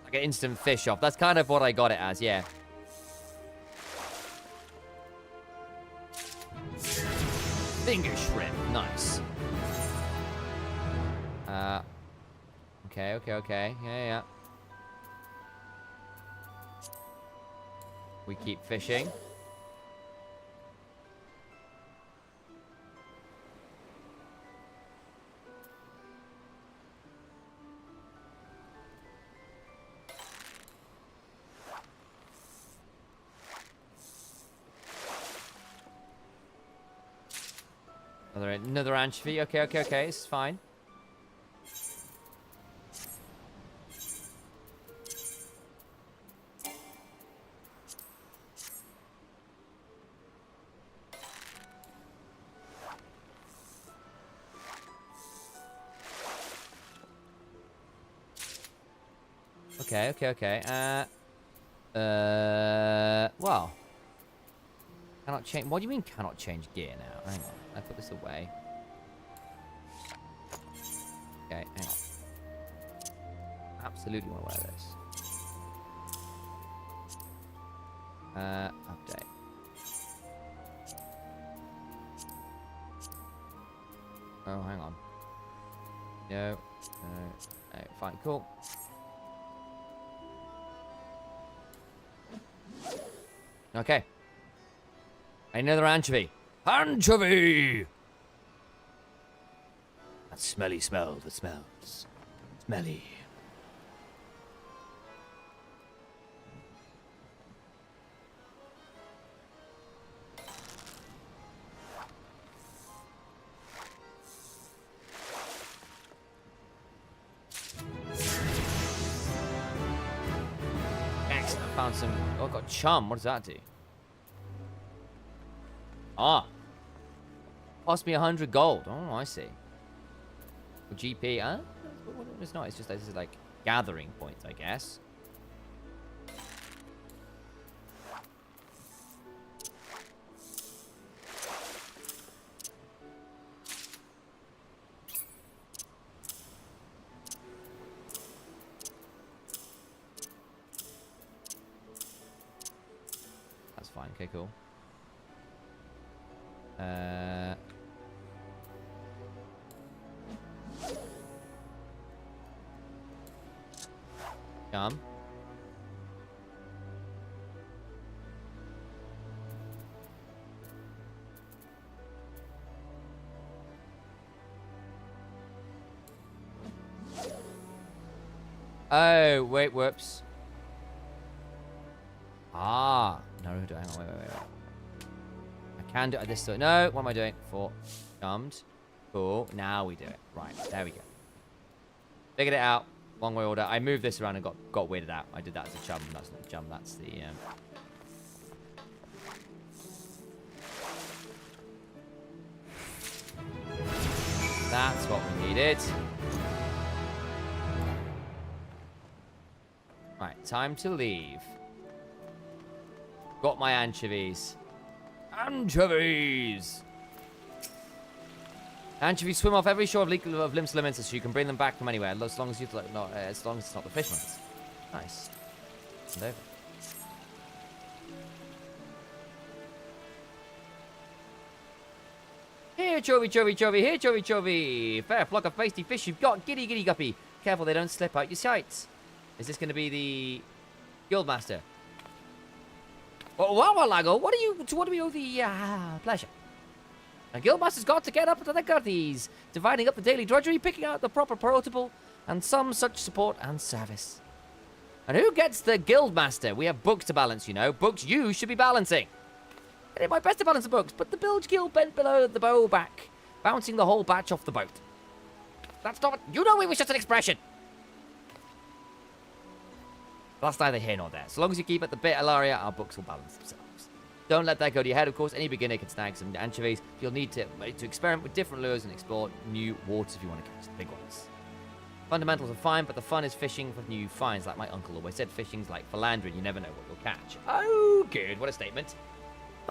Like an instant fish off. That's kind of what I got it as, yeah. Finger shrimp. Nice. Okay. Yeah. We keep fishing. Another anchovy. Okay. This is fine. Okay. Well. Cannot change. What do you mean cannot change gear now? Hang on. I put this away. Okay, hang on. Absolutely want to wear this. Update. Oh, hang on. No. Fine, cool. Okay. Another anchovy. Anchovy! That smelly smell that smells. Smelly. Excellent. I found some... Oh, I got chum. What does that do? Ah. cost me 100 gold. Oh, I see. GP, huh? It's not. It's just this is like gathering points, I guess. That's fine. Okay, cool. Come. Oh, wait, whoops. Ah. No, hang on, wait. I can do it this way. No, what am I doing? 4. Jumped. Cool. Now we do it. Right, there we go. Figured it out. One way order. I moved this around and got weirded out. I did that as a chum. That's not a chum. That's the... That's what we needed. Right, time to leave. Got my anchovies. Anchovies! Anchovies swim off every shore of Lim's Lamentus, so you can bring them back from anywhere, as long as it's not the fish ones. Nice. And over. Here, Chovy, here, Chovy. Fair flock of feisty fish you've got, giddy guppy. Careful they don't slip out your sights. Is this going to be the Guildmaster? Oh, wow, Lago, what do we owe the pleasure? A Guildmaster's got to get up to the gutties, dividing up the daily drudgery, picking out the proper protocol, and some such support and service. And who gets the Guildmaster? We have books to balance, you know. Books you should be balancing. I did my best to balance the books, but the Bilge Guild bent below the bow back, bouncing the whole batch off the boat. That's not... You know it was just an expression. That's neither here nor there. So long as you keep at the bit, Alaria, our books will balance themselves. Don't let that go to your head, of course. Any beginner can snag some anchovies. You'll need to experiment with different lures and explore new waters if you want to catch the big ones. Fundamentals are fine, but the fun is fishing for new finds. Like my uncle always said, fishing's like philandering. You never know what you'll catch. Oh, good. What a statement.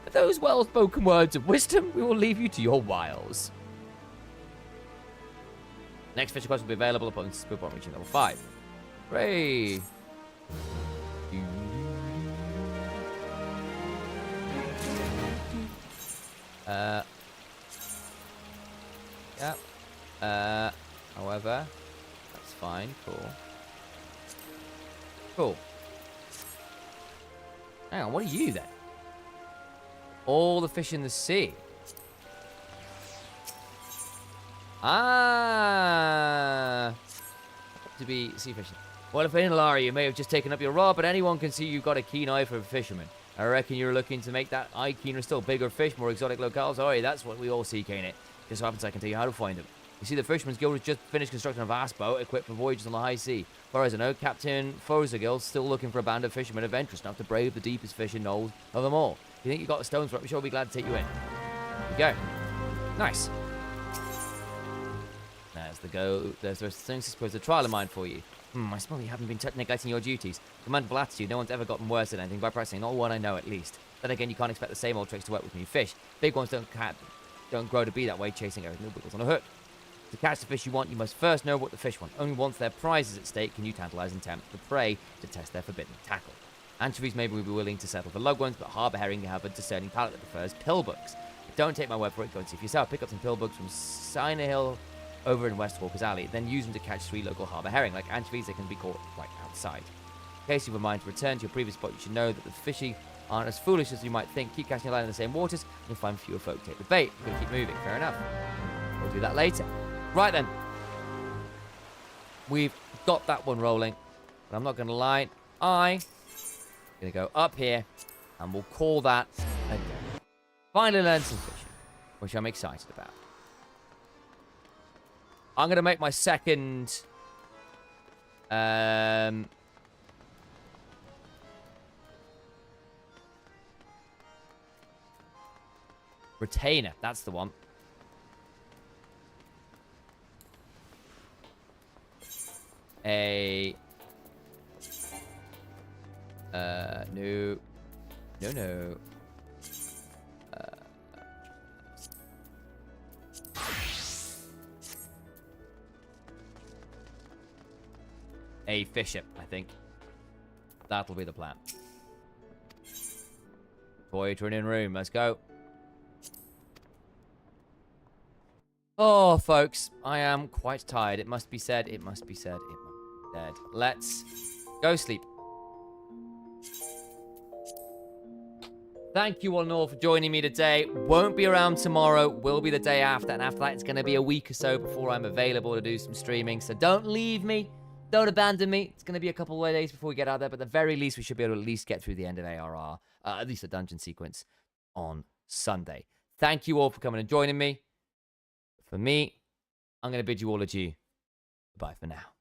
With those well-spoken words of wisdom, we will leave you to your wiles. Next fishing quest will be available upon reaching level 5. Hooray! Yeah. However, that's fine. Cool. Hang on, what are you then? All the fish in the sea. To be sea fishing. Well, if in Lara, you may have just taken up your rod, but anyone can see you've got a keen eye for a fisherman. I reckon you're looking to make that eye keener still. Bigger fish, more exotic locales. Oh, yeah, that's what we all seek, ain't it? Just so happens I can tell you how to find them. You see, the Fisherman's Guild has just finished constructing a vast boat equipped for voyages on the high sea. Far as I know, Captain Fozergill's still looking for a band of fishermen adventurous enough to brave the deepest fishing knolls of them all. If you think you've got the stones for it, I'm sure we'll be glad to take you in. There you go. Nice. There's the go. There's a trial of mine for you. I suppose you haven't been neglecting your duties. Commendable attitude. No one's ever gotten worse at anything by practicing. Not one I know, at least. Then again, you can't expect the same old tricks to work with new fish. Big ones don't grow to be that way, chasing everything that wiggles on a hook. To catch the fish you want, you must first know what the fish want. Only once their prize is at stake can you tantalize and tempt the prey to test their forbidden tackle. Anchovies maybe will be willing to settle for lug ones, but harbour herring have a discerning palate that prefers pillbugs. But don't take my word for it. Go and see for yourself. Pick up some pillbugs from Sina Hill over in West Walker's Alley, then use them to catch 3 local harbour herring. Like anchovies, they can be caught right outside. In case you have a mind to return to your previous spot, you should know that the fishy aren't as foolish as you might think. Keep casting your line in the same waters, and you'll find fewer folk take the bait. You're going to keep moving. Fair enough. We'll do that later. Right then. We've got that one rolling. But I'm not going to lie. I'm going to go up here, and we'll call that a day. Finally learned some fishing, which I'm excited about. I'm going to make my second... retainer. That's the one. a... No. No, no. A Bishop, I think. That'll be the plan. Voyager in room. Let's go. Oh, folks, I am quite tired. It must be said. It must be said. It must be said. Let's go sleep. Thank you all and all for joining me today. Won't be around tomorrow. Will be the day after. And after that, it's going to be a week or so before I'm available to do some streaming. So don't leave me. Don't abandon me. It's going to be a couple of days before we get out there. But at the very least, we should be able to at least get through the end of ARR. At least the dungeon sequence on Sunday. Thank you all for coming and joining me. For me, I'm going to bid you all adieu. Bye for now.